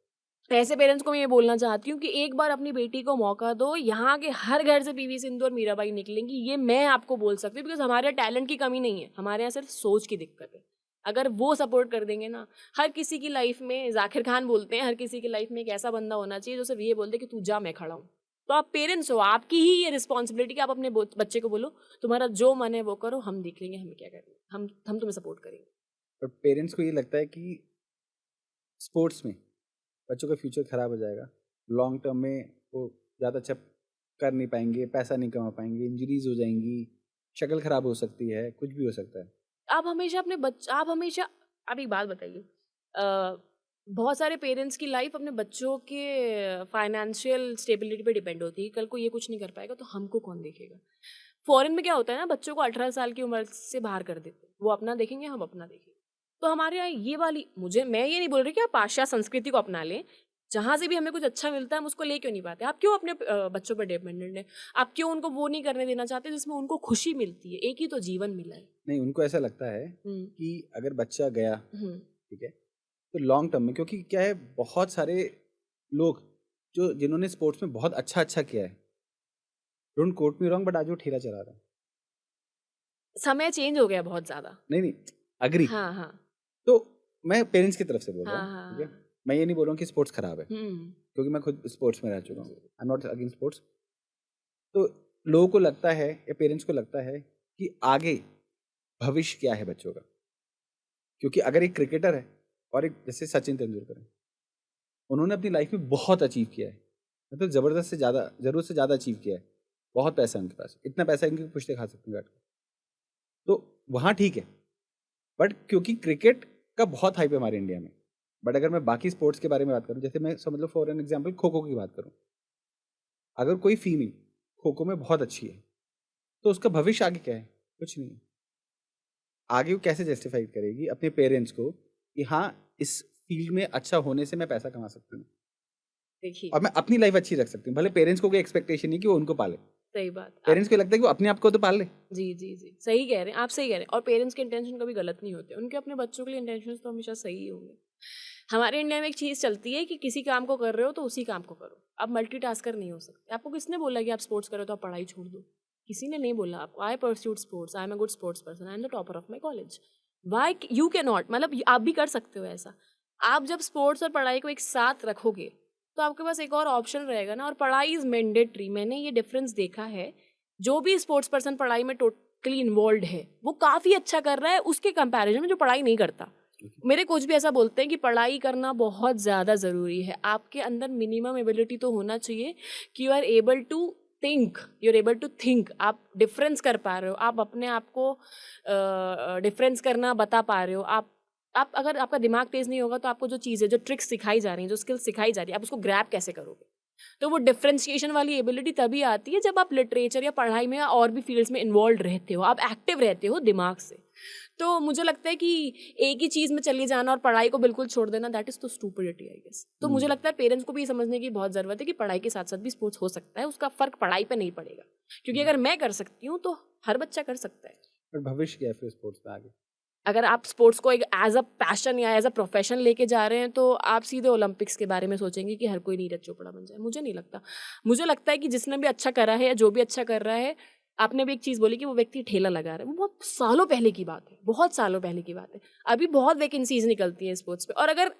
ऐसे पेरेंट्स को मैं ये बोलना चाहती हूँ कि एक बार अपनी बेटी को मौका दो। यहाँ के हर घर से पीवी सिंधु और मीराबाई निकलेंगी, ये मैं आपको बोल सकती हूँ, बिकॉज हमारे टैलेंट की कमी नहीं है, हमारे यहाँ सिर्फ सोच की दिक्कत है। अगर वो सपोर्ट कर देंगे ना, हर किसी की लाइफ में, जाकिर खान बोलते हैं, हर किसी की लाइफ में एक ऐसा बंदा होना चाहिए जो सिर्फ ये बोलते कि तू जा, मैं खड़ा हूँ। तो आप पेरेंट्स हो, आपकी ही ये रिस्पॉन्सिबिलिटी कि आप अपने बच्चे को बोलो तुम्हारा जो मन है वो करो, हम देख लेंगे हमें क्या करना है, हम तुम्हें सपोर्ट करेंगे। पर पेरेंट्स को ये लगता है कि स्पोर्ट्स में बच्चों का फ्यूचर खराब हो जाएगा, लॉन्ग टर्म में वो ज़्यादा अच्छा कर नहीं पाएंगे, पैसा नहीं कमा पाएंगे, इंजरीज हो जाएंगी, शक्ल खराब हो सकती है, कुछ भी हो सकता है। आप एक बात बताइए, बहुत सारे पेरेंट्स की लाइफ अपने बच्चों के फाइनेंशियल स्टेबिलिटी पे डिपेंड होती है। कल को ये कुछ नहीं कर पाएगा तो हमको कौन देखेगा? फॉरेन में क्या होता है ना, बच्चों को 18 साल की उम्र से बाहर कर देते हैं, वो अपना देखेंगे, हम अपना देखेंगे। तो हमारे यहाँ ये वाली, मैं ये नहीं बोल रही कि आप पाश्चात्य संस्कृति को अपना लें, जहाँ से भी हमें कुछ अच्छा मिलता है हम उसको ले क्यों नहीं पाते? आप क्यों अपने बच्चों पर डिपेंडेंट हैं? आप क्यों उनको वो नहीं करने देना चाहते जिसमें उनको खुशी मिलती है? एक ही तो जीवन मिला है। नहीं, उनको ऐसा लगता है कि अगर बच्चा गया, ठीक है, तो लॉन्ग टर्म में, क्योंकि क्या है, बहुत सारे लोग जिन्होंने स्पोर्ट्स में बहुत अच्छा किया है, don't quote me wrong, but आज वो ठेला चला रहा है। समय चेंज हो गया बहुत ज़्यादा। नहीं, अग्री। हाँ, हाँ। तो मैं पेरेंट्स की तरफ से बोल रहा हाँ, हूँ, ठीक है? हाँ। मैं ये नहीं बोल रहा हूँ कि स्पोर्ट्स खराब है, क्योंकि मैं खुद स्पोर्ट्स में रह चुका हूँ। आई एम नॉट अगेंस्ट स्पोर्ट्स। तो लोगों को लगता है या पेरेंट्स को लगता है कि आगे भविष्य क्या है बच्चों का, क्योंकि अगर एक क्रिकेटर है और एक जैसे सचिन तेंदुलकर है, उन्होंने अपनी लाइफ में बहुत अचीव किया है, मतलब ज़बरदस्त से ज़्यादा, ज़रूरत से ज़्यादा अचीव किया है। बहुत पैसा है उनके पास, इतना पैसा है इनकी पुश्ते खा सकते हैं बैठ के। तो वहाँ ठीक है, बट क्योंकि क्रिकेट का बहुत हाइप है हमारे इंडिया में। बट अगर मैं बाकी स्पोर्ट्स के बारे में बात करूँ, जैसे मैं समझ लो for an example kho kho की बात करूँ, अगर कोई फीमेल खो खो में बहुत अच्छी है तो उसका भविष्य आगे क्या है? कुछ नहीं है। आगे वो कैसे जस्टिफाई करेगी अपने पेरेंट्स को कि हाँ, इस फील्ड में अच्छा होने से मैं पैसा कमा सकती हूँ देखिए, और मैं अपनी लाइफ अच्छी रख सकती हूँ। भले पेरेंट्स को कोई एक्सपेक्टेशन नहीं कि वो उनको पाले, सही बात। पेरेंट्स को लगता है कि वो अपने आप को तो पाल ले। जी, जी, जी। सही कह रहे हैं, आप सही कह रहे हैं और पेरेंट्स के इंटेंशन कभी गलत नहीं होते। उनके अपने बच्चों के लिए इंटेंशंस तो हमेशा सही ही होंगे। हमारे इंडिया में एक चीज़ चलती है कि किसी काम को कर रहे हो तो उसी काम को करो। आप मल्टीटास्कर नहीं हो सकते। आपको किसने बोला कि आप स्पोर्ट्स करो तो आप पढ़ाई छोड़ दो? किसी ने नहीं बोला आपको। I pursued sports, I am a good sports person, I am the topper of my college. Why you can not? मतलब आप भी कर सकते हो ऐसा। आप जब स्पोर्ट्स और पढ़ाई को एक साथ रखोगे तो आपके पास एक और ऑप्शन रहेगा ना, और पढ़ाई इज़ मैंडेटरी। मैंने ये डिफरेंस देखा है। जो भी स्पोर्ट्स पर्सन पढ़ाई में टोटली इन्वॉल्व है वो काफ़ी अच्छा कर रहा है उसके कंपैरिजन में जो पढ़ाई नहीं करता। मेरे कोच भी ऐसा बोलते हैं कि पढ़ाई करना बहुत ज़्यादा ज़रूरी है। आपके अंदर मिनिमम एबिलिटी तो होना चाहिए कि you are able to think, you are able to think. आप डिफरेंस कर पा रहे हो, आप अपने आप को डिफरेंस करना बता पा रहे हो। आप अगर आपका दिमाग तेज़ नहीं होगा तो आपको जो चीज़ें, जो ट्रिक्स सिखाई जा रही हैं, जो स्किल्स सिखाई जा रही है, आप उसको ग्रैब कैसे करोगे? तो वो डिफरेंशिएशन वाली एबिलिटी तभी आती है जब आप लिटरेचर या पढ़ाई में या और भी फील्ड्स में इन्वॉल्व रहते हो, आप एक्टिव रहते हो दिमाग से। तो मुझे लगता है कि एक ही चीज़ में चले जाना और पढ़ाई को बिल्कुल छोड़ देना, दैट इज़ तो स्टूपिडिटी आई गेस। तो मुझे लगता है पेरेंट्स को भी ये समझने की बहुत ज़रूरत है कि पढ़ाई के साथ साथ भी स्पोर्ट्स हो सकता है, उसका फ़र्क पढ़ाई पे नहीं पड़ेगा। क्योंकि अगर मैं कर सकती हूँ तो हर बच्चा कर सकता है। बट भविष्य क्या है फिर स्पोर्ट्स में आगे? अगर आप स्पोर्ट्स को एक एज अ पैशन या एज अ प्रोफेशन लेके जा रहे हैं तो आप सीधे ओलंपिक्स के बारे में सोचेंगे कि हर कोई नीरज चोपड़ा बन जाए। मुझे नहीं लगता। मुझे लगता है कि जिसने भी अच्छा करा है या जो भी अच्छा कर रहा है, आपने भी एक चीज़ बोली कि वो व्यक्ति ठेला लगा रहा है, वो बहुत सालों पहले की बात है, बहुत सालों पहले की बात है। अभी बहुत वैकेंसीज निकलती हैं स्पोर्ट्स पे, और अगर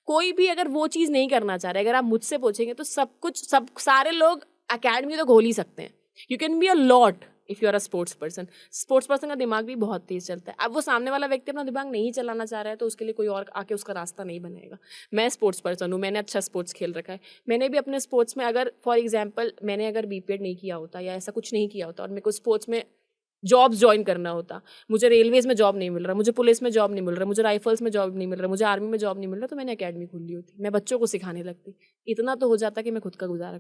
कोई भी अगर वो चीज़ नहीं करना चाह रहा है, अगर आप मुझसे पूछेंगे तो सब सारे लोग अकेडमी तो खोल ही सकते हैं। You can be a lot if you are a sports person. Sports person का दिमाग भी बहुत तेज चलता है। अब वो सामने वाला व्यक्ति अपना दिमाग नहीं चलाना चाह रहा है तो उसके लिए कोई और आके उसका रास्ता नहीं बनाएगा। मैं स्पोर्ट्स पर्सन हूँ, मैंने अच्छा स्पोर्ट्स खेल रखा है। मैंने भी अपने स्पोर्ट्स में, अगर फॉर एग्जाम्पल मैंने अगर बीपीएड नहीं किया होता या ऐसा कुछ नहीं किया होता और मेरे को स्पोर्ट्स में जॉब्स ज्वाइन करना होता, मुझे रेलवेज में जॉब नहीं मिल रहा, मुझे पुलिस में जॉब नहीं मिल रहा, मुझे राइफल्स में जॉब नहीं मिल रहा, मुझे आर्मी में जॉब नहीं मिल रहा, तो मैंने अकेडमी खोल ली होती, मैं बच्चों को सिखाने लगती। इतना तो हो जाता कि मैं खुद का गुजारा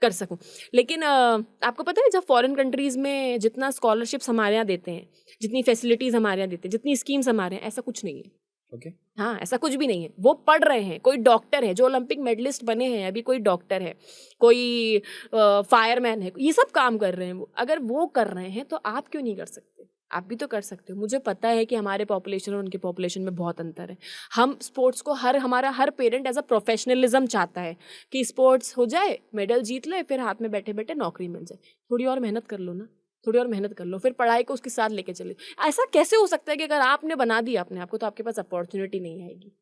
कर सकूं। लेकिन आपको पता है जब फॉरेन कंट्रीज़ में जितना स्कॉलरशिप्स हमारे यहाँ देते हैं, जितनी फैसिलिटीज़ हमारे यहाँ देते हैं, जितनी स्कीम्स हमारे यहाँ, ऐसा कुछ नहीं है। ओके। हाँ, ऐसा कुछ भी नहीं है। वो पढ़ रहे हैं, कोई डॉक्टर है, जो ओलंपिक मेडलिस्ट बने हैं अभी, कोई डॉक्टर है, कोई फायरमैन है, ये सब काम कर रहे हैं वो। अगर वो कर रहे हैं तो आप क्यों नहीं कर सकते? आप भी तो कर सकते हो। मुझे पता है कि हमारे पॉपुलेशन और उनके पॉपुलेशन में बहुत अंतर है। हम स्पोर्ट्स को हमारा हर पेरेंट एज अ प्रोफेशनलिज्म चाहता है कि स्पोर्ट्स हो जाए, मेडल जीत ले, फिर हाथ में बैठे-बैठे नौकरी मिल जाए। थोड़ी और मेहनत कर लो ना, थोड़ी और मेहनत कर लो, फिर पढ़ाई को उसके साथ लेके चले। ऐसा कैसे हो सकता है कि अगर आपने बना दिया अपने आप को तो आपके पास अपॉर्चुनिटी नहीं आएगी?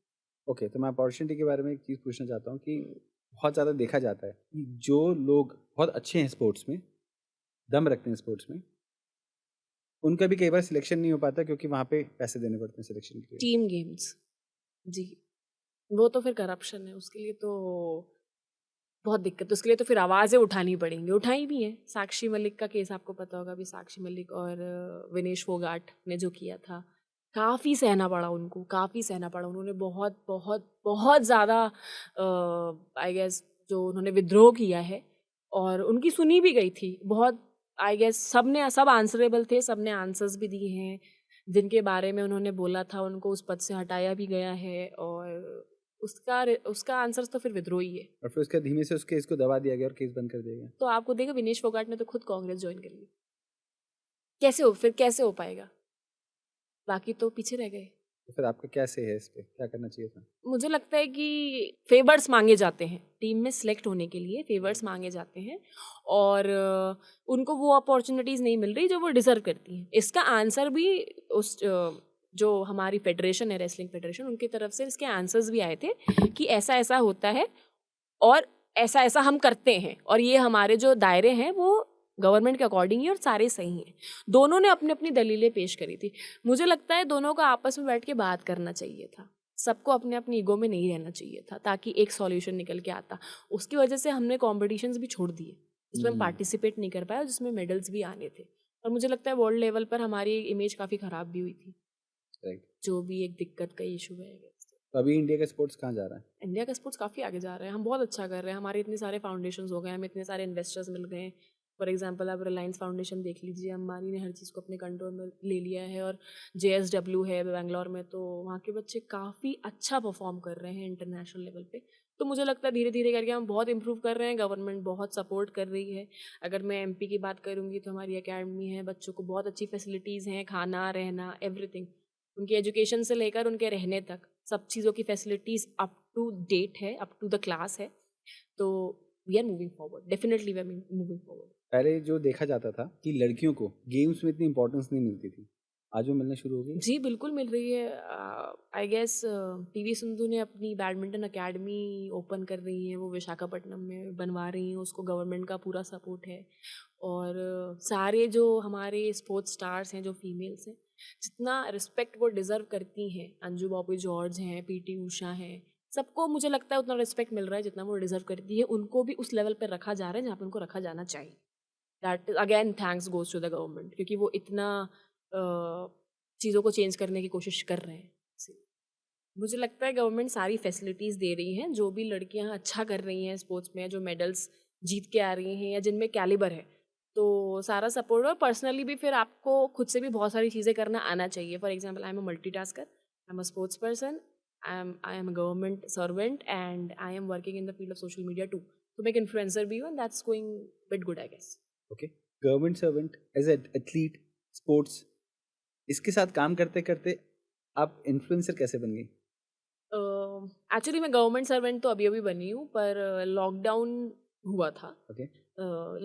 ओके, तो मैं अपॉर्चुनिटी के बारे में एक चीज़ पूछना चाहता हूँ कि बहुत ज़्यादा देखा जाता है कि जो लोग बहुत अच्छे हैं स्पोर्ट्स में, दम रखते हैं स्पोर्ट्स में, उनका भी कई बार सिलेक्शन नहीं हो पाता क्योंकि वहाँ पे पैसे देने पड़ते हैं सिलेक्शन के लिए। टीम गेम्स, जी। वो तो फिर करप्शन है, उसके लिए तो बहुत दिक्कत है, उसके लिए तो फिर आवाज़ें उठानी पड़ेंगी, उठाई भी हैं। साक्षी मलिक का केस आपको पता होगा, अभी साक्षी मलिक और विनेश फोगाट ने जो किया था, काफ़ी सहना पड़ा उनको, काफ़ी सहना पड़ा। उन्होंने बहुत बहुत बहुत ज़्यादा आई गेस जो उन्होंने विद्रोह किया है, और उनकी सुनी भी गई थी बहुत। आई गेस सब आंसरेबल थे, सब ने आंसर्स भी दिए हैं, जिनके बारे में उन्होंने बोला था उनको उस पद से हटाया भी गया है, और उसका आंसर तो फिर विद्रोही है। और फिर उसके धीमे से उस केस को दबा दिया गया और केस बंद कर दिया गया। तो आपको देखा विनेश फोगाट ने तो खुद कांग्रेस ज्वाइन कर ली। कैसे हो पाएगा? बाकी तो पीछे रह गए। तो फिर आपका क्या से है इस पे, क्या करना चाहिए था? मुझे लगता है कि फेवर्स मांगे जाते हैं टीम में सिलेक्ट होने के लिए, फेवर्स मांगे जाते हैं और उनको वो अपॉर्चुनिटीज़ नहीं मिल रही जो वो डिज़र्व करती हैं। इसका आंसर भी उस जो हमारी फेडरेशन है, रेसलिंग फेडरेशन, उनकी तरफ से इसके आंसर्स भी आए थे कि ऐसा ऐसा होता है और ऐसा ऐसा हम करते हैं और ये हमारे जो दायरे हैं वो गवर्नमेंट के अकॉर्डिंग ही और सारे सही हैं। दोनों ने अपनी अपनी दलीलें पेश करी थी। मुझे लगता है दोनों को आपस में बैठ के बात करना चाहिए था। सबको अपने अपनी ईगो में नहीं रहना चाहिए था ताकि एक सॉल्यूशन निकल के आता। उसकी वजह से हमने कॉम्पिटिशन्स भी छोड़ दिए जिसमें हम पार्टिसिपेट नहीं कर पाए और जिसमें मेडल्स भी आने थे। और मुझे लगता है वर्ल्ड लेवल पर हमारी इमेज काफ़ी ख़राब भी हुई थी। राइट। जो भी एक दिक्कत का इशू है। तो अभी इंडिया का स्पोर्ट्स कहाँ जा रहा है? इंडिया का स्पोर्ट्स काफ़ी आगे जा रहा है। हम बहुत अच्छा कर रहे हैं। हमारे इतने सारे फाउंडेशंस हो गए, हमें इतने सारे इन्वेस्टर्स मिल गए हैं। फॉर एग्जांपल आप रिलायंस फाउंडेशन देख लीजिए, अंबानी ने हर चीज़ को अपने कंट्रोल में ले लिया है। और JSW है बेंगलोर में, तो वहाँ के बच्चे काफ़ी अच्छा परफॉर्म कर रहे हैं इंटरनेशनल लेवल पे। तो मुझे लगता है धीरे धीरे करके हम बहुत इम्प्रूव कर रहे हैं। गवर्नमेंट बहुत सपोर्ट कर रही है। अगर मैं MP की बात करूँगी तो हमारी अकेडमी है, बच्चों को बहुत अच्छी फैसिलिटीज़ हैं, खाना रहना एवरीथिंग, उनकी एजुकेशन से लेकर उनके रहने तक सब चीज़ों की फैसिलिटीज़ अप टू डेट है, अप टू द क्लास है। तो we are moving forward, definitely we are moving forward. पहले जो देखा जाता था कि लड़कियों को गेम्स में इतनी इंपॉर्टेंस नहीं मिलती थी, आज वो मिलना शुरू हो गई। जी बिल्कुल मिल रही है। आई गेस PV सिंधु ने अपनी बैडमिंटन अकेडमी ओपन कर रही है, वो विशाखापट्टनम में बनवा रही हैं, उसको गवर्नमेंट का पूरा सपोर्ट है। और सारे जो हमारे स्पोर्ट्स स्टार्स हैं, जो फीमेल्स हैं, जितना रिस्पेक्ट वो डिज़र्व करती हैं, अंजू बॉबी जॉर्ज हैं, PT ऊषा हैं, सबको मुझे लगता है उतना रिस्पेक्ट मिल रहा है जितना वो डिज़र्व करती है। उनको भी उस लेवल पर रखा जा रहा है जहाँ पे उनको रखा जाना चाहिए। That again thanks goes to the government, क्योंकि वो इतना चीज़ों को चेंज करने की कोशिश कर रहे हैं। मुझे लगता है गवर्नमेंट सारी फैसिलिटीज़ दे रही हैं। जो भी लड़कियां अच्छा कर रही हैं स्पोर्ट्स में, जो मेडल्स जीत के आ रही हैं या जिनमें कैलिबर है, तो सारा सपोर्ट। और पर्सनली भी फिर आपको खुद से भी बहुत सारी चीज़ें करना आना चाहिए। For example, I am a multitasker, I am a sports person, I am a government servant and I am working in the field of social media too. तो मैं एक इन्फ्लुएंसर भी हूँ and that's going bit good I guess. Okay, government servant, as a athlete, sports, इसके साथ काम करते करते आप इन्फ्लुएंसर कैसे बन गई? एक्चुअली मैं गवर्नमेंट सर्वेंट तो अभी अभी बनी हूँ, पर लॉकडाउन हुआ था। ओके।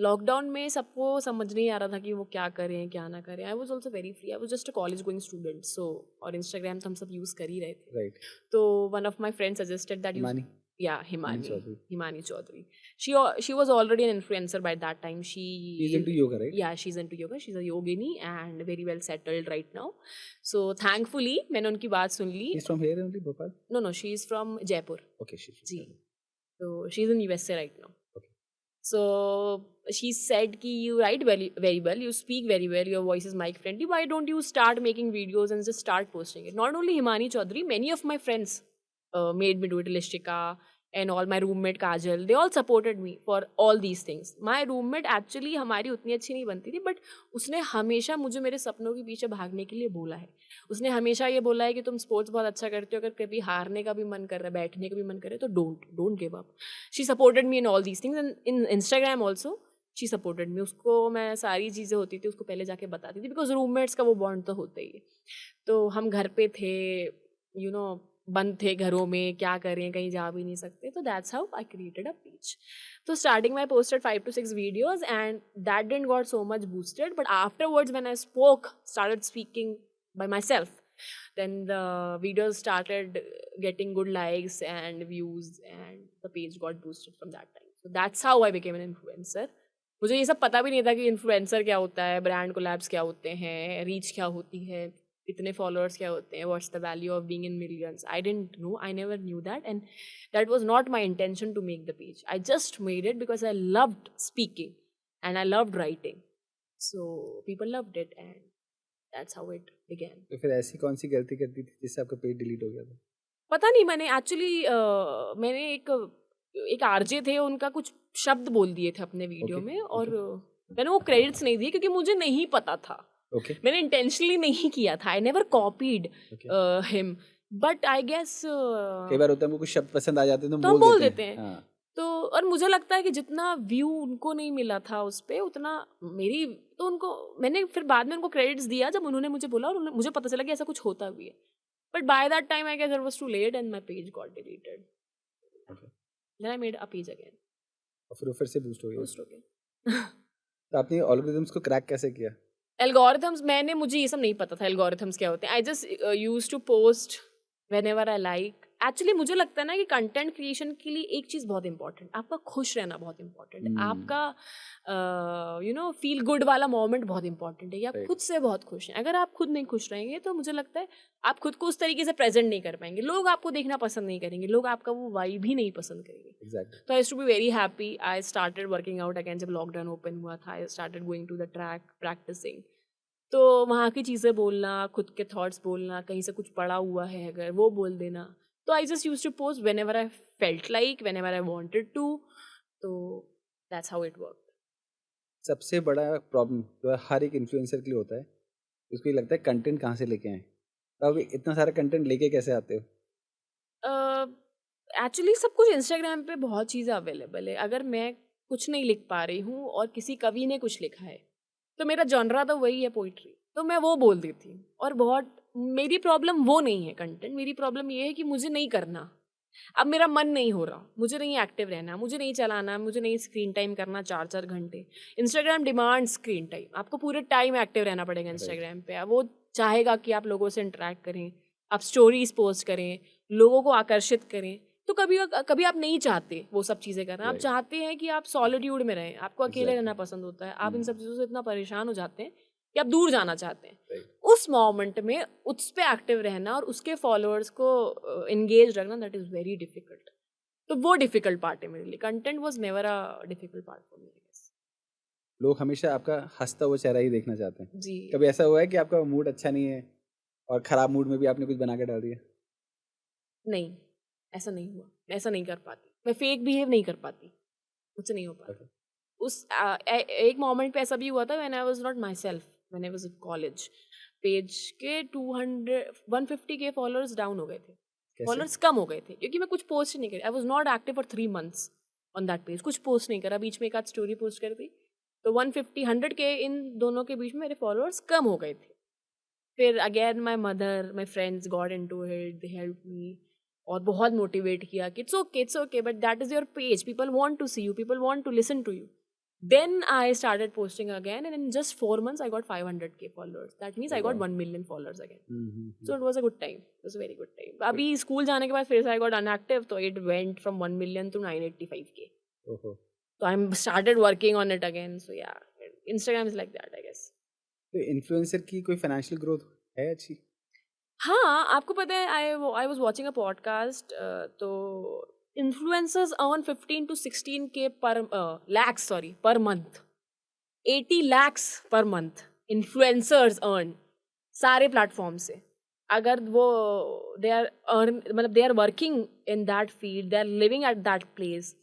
लॉकडाउन में सबको समझ नहीं आ रहा था कि वो क्या करें क्या ना करें। I was also very free, I was just a college going student, so और इंस्टाग्राम तो हम सब यूज़ कर ही रहे थे। राइट। तो one of my friend suggested that Himani? Himani Chaudhary. She was already an influencer by that time. She's into yoga, right? Yeah, she's into yoga. She's a yogini and very well settled right now. So thankfully मैंने उनकी बात सुन ली. She's from here only, Bhopal? No, she's from Jaipur. Okay, she's from ji. Jaipur. So she's in USA right now. Okay. So she said कि you write very, very well, you speak very well, your voice is mic friendly. Why don't you start making videos and just start posting it? Not only Himani Chaudhary, many of my friends made me do it. Lishika and all, my roommate Kajal, they all supported me for all these things. My roommate actually हमारी उतनी अच्छी नहीं बनती थी, बट उसने हमेशा मुझे मेरे सपनों के पीछे भागने के लिए बोला है। उसने हमेशा ये बोला है कि तुम स्पोर्ट्स बहुत अच्छा करते हो, अगर कभी हारने का भी मन कर रहा है, बैठने का भी मन कर रहा है, तो don't give up. She supported me in all these things and in Instagram also she supported me. उसको मैं सारी चीज़ें होती थी उसको पहले जाके बताती थी, बिकॉज रूममेट्स का वो बॉन्ड तो होता ही है। तो हम घर पे थे, यू नो, बंद थे घरों में, क्या करें, कहीं जा भी नहीं सकते, तो that's how I created a page. तो स्टार्टिंग में I posted 5 to 6 videos and that didn't got so much boosted, but afterwards when I started speaking by myself, then the videos started getting good likes and views and the page got boosted from that time. So that's how I became an influencer. मुझे ये सब पता भी नहीं था कि इन्फ्लुएंसर क्या होता है, ब्रांड कोलैब्स क्या होते हैं, रीच क्या होती है, इतने फॉलोअर्स क्या होते हैं, what's the value of being in millions. I didn't know, I never knew that and that was not my intention to make the page. I just made it because I loved speaking and I loved writing, so people loved it and that's how it began. तो फिर ऐसी कौन सी गलती कर दी थी जिससे आपका पेज डिलीट हो गया था? पता नहीं, मैंने एक्चुअली मैंने एक RJ थे, उनका कुछ शब्द बोल दिए थे अपने वीडियो में, और मैंने वो क्रेडिट्स नहीं दिए क्योंकि मुझे नहीं पता था। Okay. मैंने इंटेंशनली नहीं किया था। I never copied him. But I guess कई बार होता है हमको कुछ शब्द पसंद आ जाते हैं तो हम तो बोल देते हैं। हाँ तो और मुझे लगता है कि जितना व्यू उनको नहीं मिला था उस पे, उतना मेरी, तो उनको मैंने फिर बाद में उनको क्रेडिट्स दिया जब उन्होंने मुझे बोला और मुझे पता चला कि ऐसा कुछ होता भी है। But by that time I guess it was too late and my page got deleted. okay. Then I made a page again. और फिर वो फिर से बूस्ट हो गया। पोस्ट हो गया। तो आपने एल्गोरिथम्स को क्रैक कैसे किया? एल्गोरिथम्स, मुझे ये सब नहीं पता था एल्गोरिथम्स क्या होते हैं। I just used to post whenever I like. Actually मुझे लगता है ना कि कंटेंट क्रिएशन के लिए एक चीज़ बहुत इंपॉर्टेंट, आपका खुश रहना बहुत इंपॉर्टेंट है, आपका फील गुड वाला मोमेंट बहुत इंपॉर्टेंट है, कि आप Right. खुद से बहुत खुश हैं। अगर आप खुद नहीं खुश रहेंगे तो मुझे लगता है आप खुद को उस तरीके से प्रेजेंट नहीं कर पाएंगे, लोग आपको देखना पसंद नहीं करेंगे, लोग आपका वो वाइब भी नहीं पसंद करेंगे। एग्जैक्टली। तो I used to be very happy. I started working out again जब लॉकडाउन ओपन हुआ था। I started going to the track, practicing. तो वहाँ की चीज़ें बोलना, खुद के थॉट्स बोलना, कहीं से कुछ पढ़ा हुआ है अगर वो बोल देना। तो I just used to post whenever I felt like, whenever I wanted to. तो दैट्स हाउ इट वर्क। सबसे बड़ा प्रॉब्लम जो हर एक इन्फ्लुएंसर के लिए होता है, उसको ये लगता है कंटेंट कहाँ से लेके आए। तो अब इतना सारा कंटेंट लेके कैसे आते हो? एक्चुअली सब कुछ इंस्टाग्राम पे बहुत चीज़ें अवेलेबल है। अगर मैं कुछ नहीं लिख पा रही हूँ और किसी कवि ने कुछ लिखा है, तो मेरा जॉनरा तो वही है, पोइट्री, तो मैं वो बोल देती हूँ। और बहुत, मेरी प्रॉब्लम वो नहीं है कंटेंट, मेरी प्रॉब्लम ये है कि मुझे नहीं करना। अब मेरा मन नहीं हो रहा, मुझे नहीं एक्टिव रहना, मुझे नहीं चलाना, मुझे नहीं स्क्रीन टाइम करना 4-4 घंटे। इंस्टाग्राम डिमांड स्क्रीन टाइम, आपको पूरे टाइम एक्टिव रहना पड़ेगा इंस्टाग्राम पे। वो चाहेगा कि आप लोगों से इंटरेक्ट करें, आप स्टोरीज पोस्ट करें, लोगों को आकर्षित करें। तो कभी कभी आप नहीं चाहते वो सब चीज़ें करना, आप Right. चाहते हैं कि आप सॉलिट्यूड में रहें, आपको अकेले Exactly. रहना पसंद होता है, आप इन सब चीज़ों से इतना परेशान हो जाते हैं कि आप दूर जाना चाहते हैं। Right. उस मोमेंट में उस पे एक्टिव रहना और उसके फॉलोअर्स को एंगेज रखना, दैट इज़ वेरी डिफिकल्ट। तो वो डिफिकल्ट पार्ट है मेरे लिए। Content was never a difficult part for me, I guess. लोग हमेशा आपका हंसता हुआ चेहरा ही देखना चाहते हैं। जी। कभी ऐसा हुआ है कि आपका मूड अच्छा नहीं है और खराब मूड में भी आपने कुछ बना के डाल दिया? नहीं, ऐसा नहीं हुआ। मैं ऐसा नहीं कर पाती, मैं फेक बिहेव नहीं कर पाती, मुझसे नहीं हो पाता। Okay. एक मोमेंट पे ऐसा भी हुआ था when I was not my self, when I was in college. Page के 150 के फॉलोअर्स डाउन हो गए थे, कैसे? फॉलोअर्स कम हो गए थे, क्योंकि मैं कुछ पोस्ट ही नहीं करी। I was not active for 3 months on that page, कुछ पोस्ट नहीं करा, बीच में एक आध स्टोरी पोस्ट कर दी। तो 150 के इन दोनों के बीच में मेरे फॉलोअर्स कम हो गए थे। फिर again my mother, my friends got into it, they help me और बहुत मोटिवेट किया कि it's okay, but that is your page, people want to see you, people want to listen to you. Then I started posting again, and in just 4 months I got 500K followers. That means I got 1 million followers again. So it was a good time. It was a very good time. अभी स्कूल जाने के बाद फिर से I got unactive, तो it went from 1 million to 985K. ओहो। So I started working on it again. So yeah, Instagram is like that, I guess. तो इन्फ्लुएंसर की कोई फाइनेंशियल ग्रोथ है अच्छी? हाँ, आपको पता है, I was watching a podcast, तो influencers earn 15 to 16K per month. 80 lakhs per month influencers earn सारे प्लेटफॉर्म से। अगर वो they are working in that field, they are living at that place.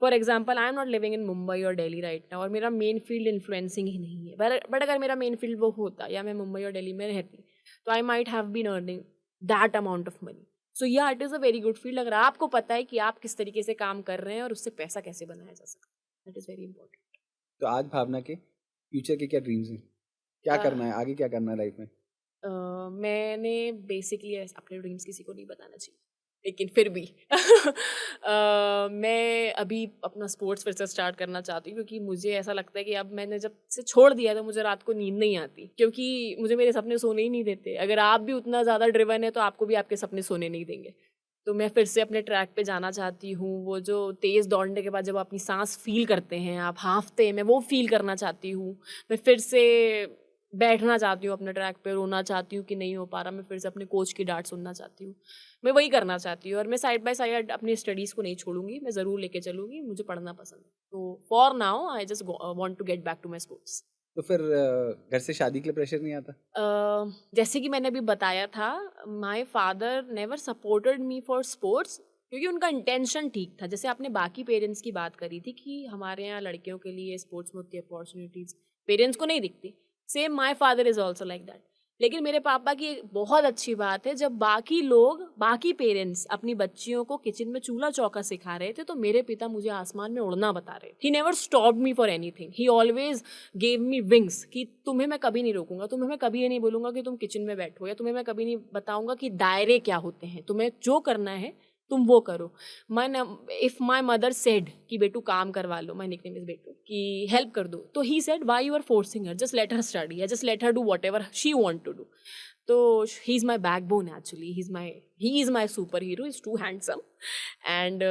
For example, I am not living in Mumbai और दिल्ली राइट नाउ, और मेरा मेन फील्ड इन्फ्लुएंसिंग ही नहीं है। बट अगर मेरा मेन फील्ड वो होता या मैं मुंबई और दिल्ली में रहती, तो I might have been earning that amount of money. So yeah, it is a very good field अगर आपको पता है कि आप किस तरीके से काम कर रहे हैं और उससे पैसा कैसे बनाया जा सकता है। That is very important. तो आज भावना के फ्यूचर के क्या ड्रीम्स हैं? क्या करना है आगे, क्या करना है लाइफ में? मैंने बेसिकली अपने ड्रीम्स किसी को नहीं बताना चाहिए, लेकिन फिर भी मैं अभी अपना स्पोर्ट्स फिर से स्टार्ट करना चाहती हूँ, क्योंकि मुझे ऐसा लगता है कि अब मैंने जब से छोड़ दिया तो मुझे रात को नींद नहीं आती, क्योंकि मुझे मेरे सपने सोने ही नहीं देते। अगर आप भी उतना ज़्यादा ड्रिवन है तो आपको भी आपके सपने सोने नहीं देंगे। तो मैं फिर से अपने ट्रैक पे जाना चाहती हूँ। वो जो तेज़ दौड़ने के बाद जब आप अपनी सांस फील करते हैं, आप हाँफते हैं, मैं वो फील करना चाहती हूँ। मैं फिर से बैठना चाहती हूँ अपने ट्रैक पे, रोना चाहती हूँ कि नहीं हो पा रहा, मैं फिर से अपने कोच की डांट सुनना चाहती हूँ। मैं वही करना चाहती हूँ, और मैं साइड बाय साइड अपनी स्टडीज़ को नहीं छोड़ूंगी, मैं ज़रूर लेके चलूँगी, मुझे पढ़ना पसंद है। तो for now I just want to get back to my sports. तो फिर घर से शादी के लिए प्रेशर नहीं आता? जैसे कि मैंने अभी बताया था, my father never supported me for sports, क्योंकि उनका इंटेंशन ठीक था। जैसे आपने बाकी पेरेंट्स की बात करी थी कि हमारे यहाँ लड़कियों के लिए स्पोर्ट्स में होती है अपॉर्चुनिटीज़, पेरेंट्स को नहीं दिखती। Same my father is also like that. लेकिन मेरे पापा की एक बहुत अच्छी बात है, जब बाकी लोग, बाकी पेरेंट्स अपनी बच्चियों को किचन में चूल्हा चौका सिखा रहे थे, तो मेरे पिता मुझे आसमान में उड़ना बता रहे थे. He never stopped me for anything. He always gave me wings कि तुम्हें मैं कभी नहीं रोकूंगा, तुम्हें मैं कभी ये नहीं बोलूंगा कि तुम किचन में बैठो, या तुम्हें मैं कभी नहीं बताऊंगा कि दायरे क्या होते हैं. तुम्हें जो करना है तुम वो करो. इफ माई मदर सेड कि बेटू काम करवा लो, माई निकनेम इज बेटू, कि हेल्प कर दो, तो he said why you are forcing her, just let her study, या just let her do whatever she want to do. तो he is my backbone actually, he is my superhero, is too handsome. And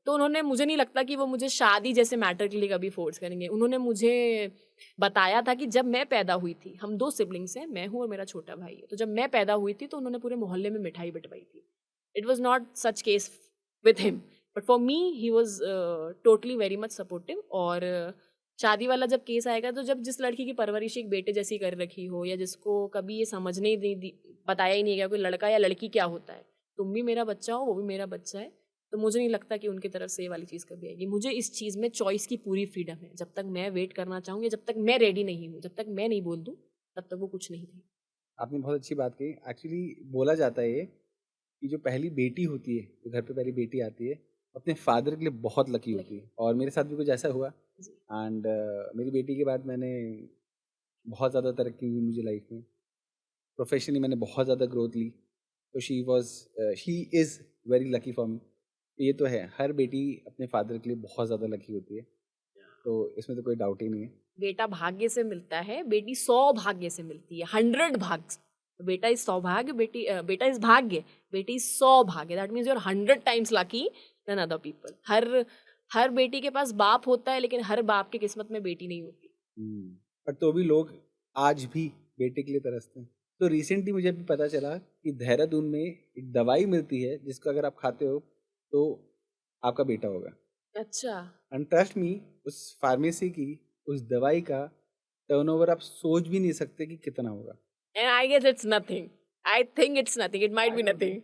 तो उन्होंने, मुझे नहीं लगता कि वो मुझे शादी जैसे मैटर के लिए कभी फोर्स करेंगे. उन्होंने मुझे बताया था कि जब मैं पैदा हुई थी, हम 2 सिबलिंग्स हैं, मैं हूँ और मेरा छोटा भाई है, तो जब मैं पैदा हुई थी तो उन्होंने पूरे मोहल्ले में मिठाई बंटवाई थी. It was not such case with him, but for me he was totally very much supportive. और शादी वाला जब केस आएगा, तो जब जिस लड़की की परवरिश एक बेटे जैसी कर रखी हो, या जिसको कभी ये समझने ही नहीं बताया ही नहीं गया कोई लड़का या लड़की क्या होता है, तुम भी मेरा बच्चा हो, वो भी मेरा बच्चा है, तो मुझे नहीं लगता कि उनकी तरफ से ये वाली चीज़ कभी आएगी. मुझे इस चीज़ में चॉइस की पूरी फ्रीडम है. जब तक मैं वेट करना चाहूँ, या जब तक मैं रेडी नहीं हूँ, जब तक मैं नहीं बोल दूँ, तब तक वो कुछ नहीं थी. आपने बहुत अच्छी बात कही. एक्चुअली बोला जाता है ये कि जो पहली बेटी होती है, जो घर पे पहली बेटी आती है, अपने फादर के लिए बहुत लकी होती है. और मेरे साथ भी कुछ ऐसा हुआ. एंड मेरी बेटी के बाद मैंने बहुत ज़्यादा तरक्की हुई मुझे लाइफ में. प्रोफेशनली मैंने बहुत ज़्यादा ग्रोथ ली. तो she is very lucky for मी. ये तो है, हर बेटी अपने फादर के लिए बहुत ज़्यादा लकी होती है, तो इसमें तो कोई डाउट ही नहीं है. बेटा भाग्य से मिलता है, बेटी सौभाग्य से मिलती है, 100 भाग्य. बेटा इज सौभाग्य, बेटा इज भाग्य, बेटी इज सौभाग्य. That means you are 100 times lucky than other people. हर बेटी के पास बाप होता है, लेकिन हर बाप की किस्मत में बेटी नहीं होती. पर तो भी लोग आज भी बेटे के लिए तरसते हैं. तो रिसेंटली मुझे अभी पता चला कि देहरादून में एक दवाई मिलती है जिसको अगर आप खाते हो तो आपका बेटा होगा. अच्छा. एंड ट्रस्ट मी, उस फार्मेसी की उस दवाई का टर्नओवर आप सोच भी नहीं सकते कि कितना होगा. And I guess it's nothing. I think it's nothing. It might be nothing.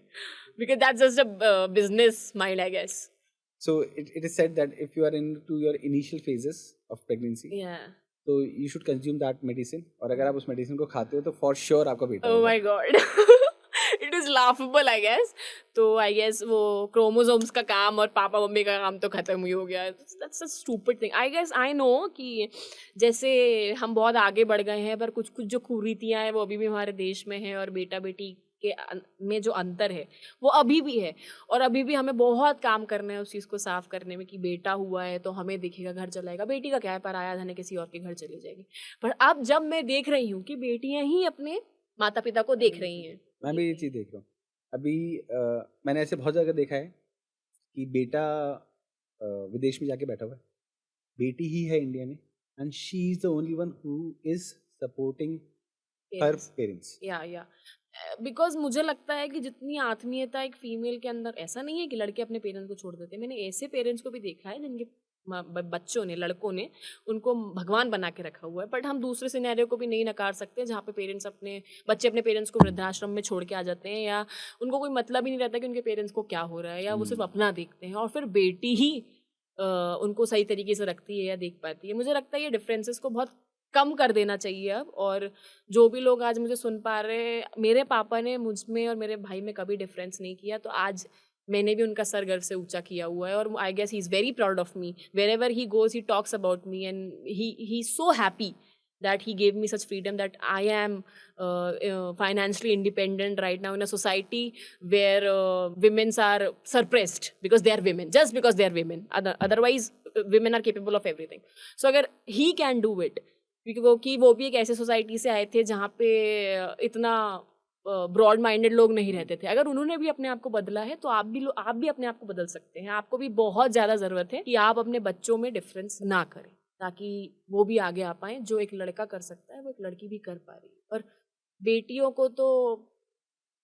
Because that's just a business mind, I guess. So it is said that if you are into your initial phases of pregnancy, Yeah. तो you should consume that medicine. और अगर आप उस मेडिसिन को खाते हो तो for sure आपका बेटा Oh होगा. my God. It is laughable, I guess. तो I guess वो chromosomes का काम और पापा मम्मी का काम तो खत्म ही हो गया. That's a stupid thing. I guess I know कि जैसे हम बहुत आगे बढ़ गए हैं, पर कुछ कुछ जो कुरीतियाँ हैं वो अभी भी हमारे देश में हैं, और बेटा बेटी के में जो अंतर है वो अभी भी है. और अभी भी हमें बहुत काम करना है उस चीज़ को साफ करने में, कि बेटा हुआ है तो हमें दिखेगा घर चलाएगा, बेटी का क्या है, पराया धन है, किसी और के घर चली जाएगी. पर अब जब मैं देख रही हूँ कि बेटियां ही अपने माता पिता को देख रही हैं. मैं भी ये चीज़ देख रहा हूँ. अभी मैंने ऐसे बहुत जगह देखा है कि बेटा विदेश में जाके बैठा हुआ है, बेटी ही है इंडिया में, and she is the only one who is supporting her parents. या बिकॉज मुझे लगता है कि जितनी आत्मीयता एक फीमेल के अंदर, ऐसा नहीं है कि लड़के अपने पेरेंट्स को छोड़ देते. मैंने ऐसे पेरेंट्स को भी देखा है जिनके बच्चों ने, लड़कों ने उनको भगवान बना के रखा हुआ है. बट हम दूसरे सिनेरियो को भी नहीं नकार सकते जहाँ पे पेरेंट्स बच्चे अपने पेरेंट्स को वृद्धाश्रम में छोड़ के आ जाते हैं, या उनको कोई मतलब ही नहीं रहता कि उनके पेरेंट्स को क्या हो रहा है, या वो सिर्फ अपना देखते हैं, और फिर बेटी ही उनको सही तरीके से रखती है या देख पाती है. मुझे लगता है ये डिफरेंसेस को बहुत कम कर देना चाहिए अब. और जो भी लोग आज मुझे सुन पा रहे हैं, मेरे पापा ने मुझ में और मेरे भाई में कभी डिफरेंस नहीं किया, तो आज मैंने भी उनका सर गर्व से ऊंचा किया हुआ है. और I guess he is very proud of me. Wherever he goes he talks about me, and he so happy that he gave me such freedom that I am financially independent right now in a society where women are suppressed because they are women, just because they are women. Otherwise women are capable of everything. So अगर he can do it, क्योंकि वो भी एक ऐसे सोसाइटी से आए थे जहाँ पे इतना ब्रॉड माइंडेड लोग नहीं रहते थे. अगर उन्होंने भी अपने आप को बदला है, तो आप भी अपने आप को बदल सकते हैं. आपको भी बहुत ज़्यादा ज़रूरत है कि आप अपने बच्चों में डिफरेंस ना करें, ताकि वो भी आगे आ पाएँ. जो एक लड़का कर सकता है वो एक लड़की भी कर पा रही है, और बेटियों को तो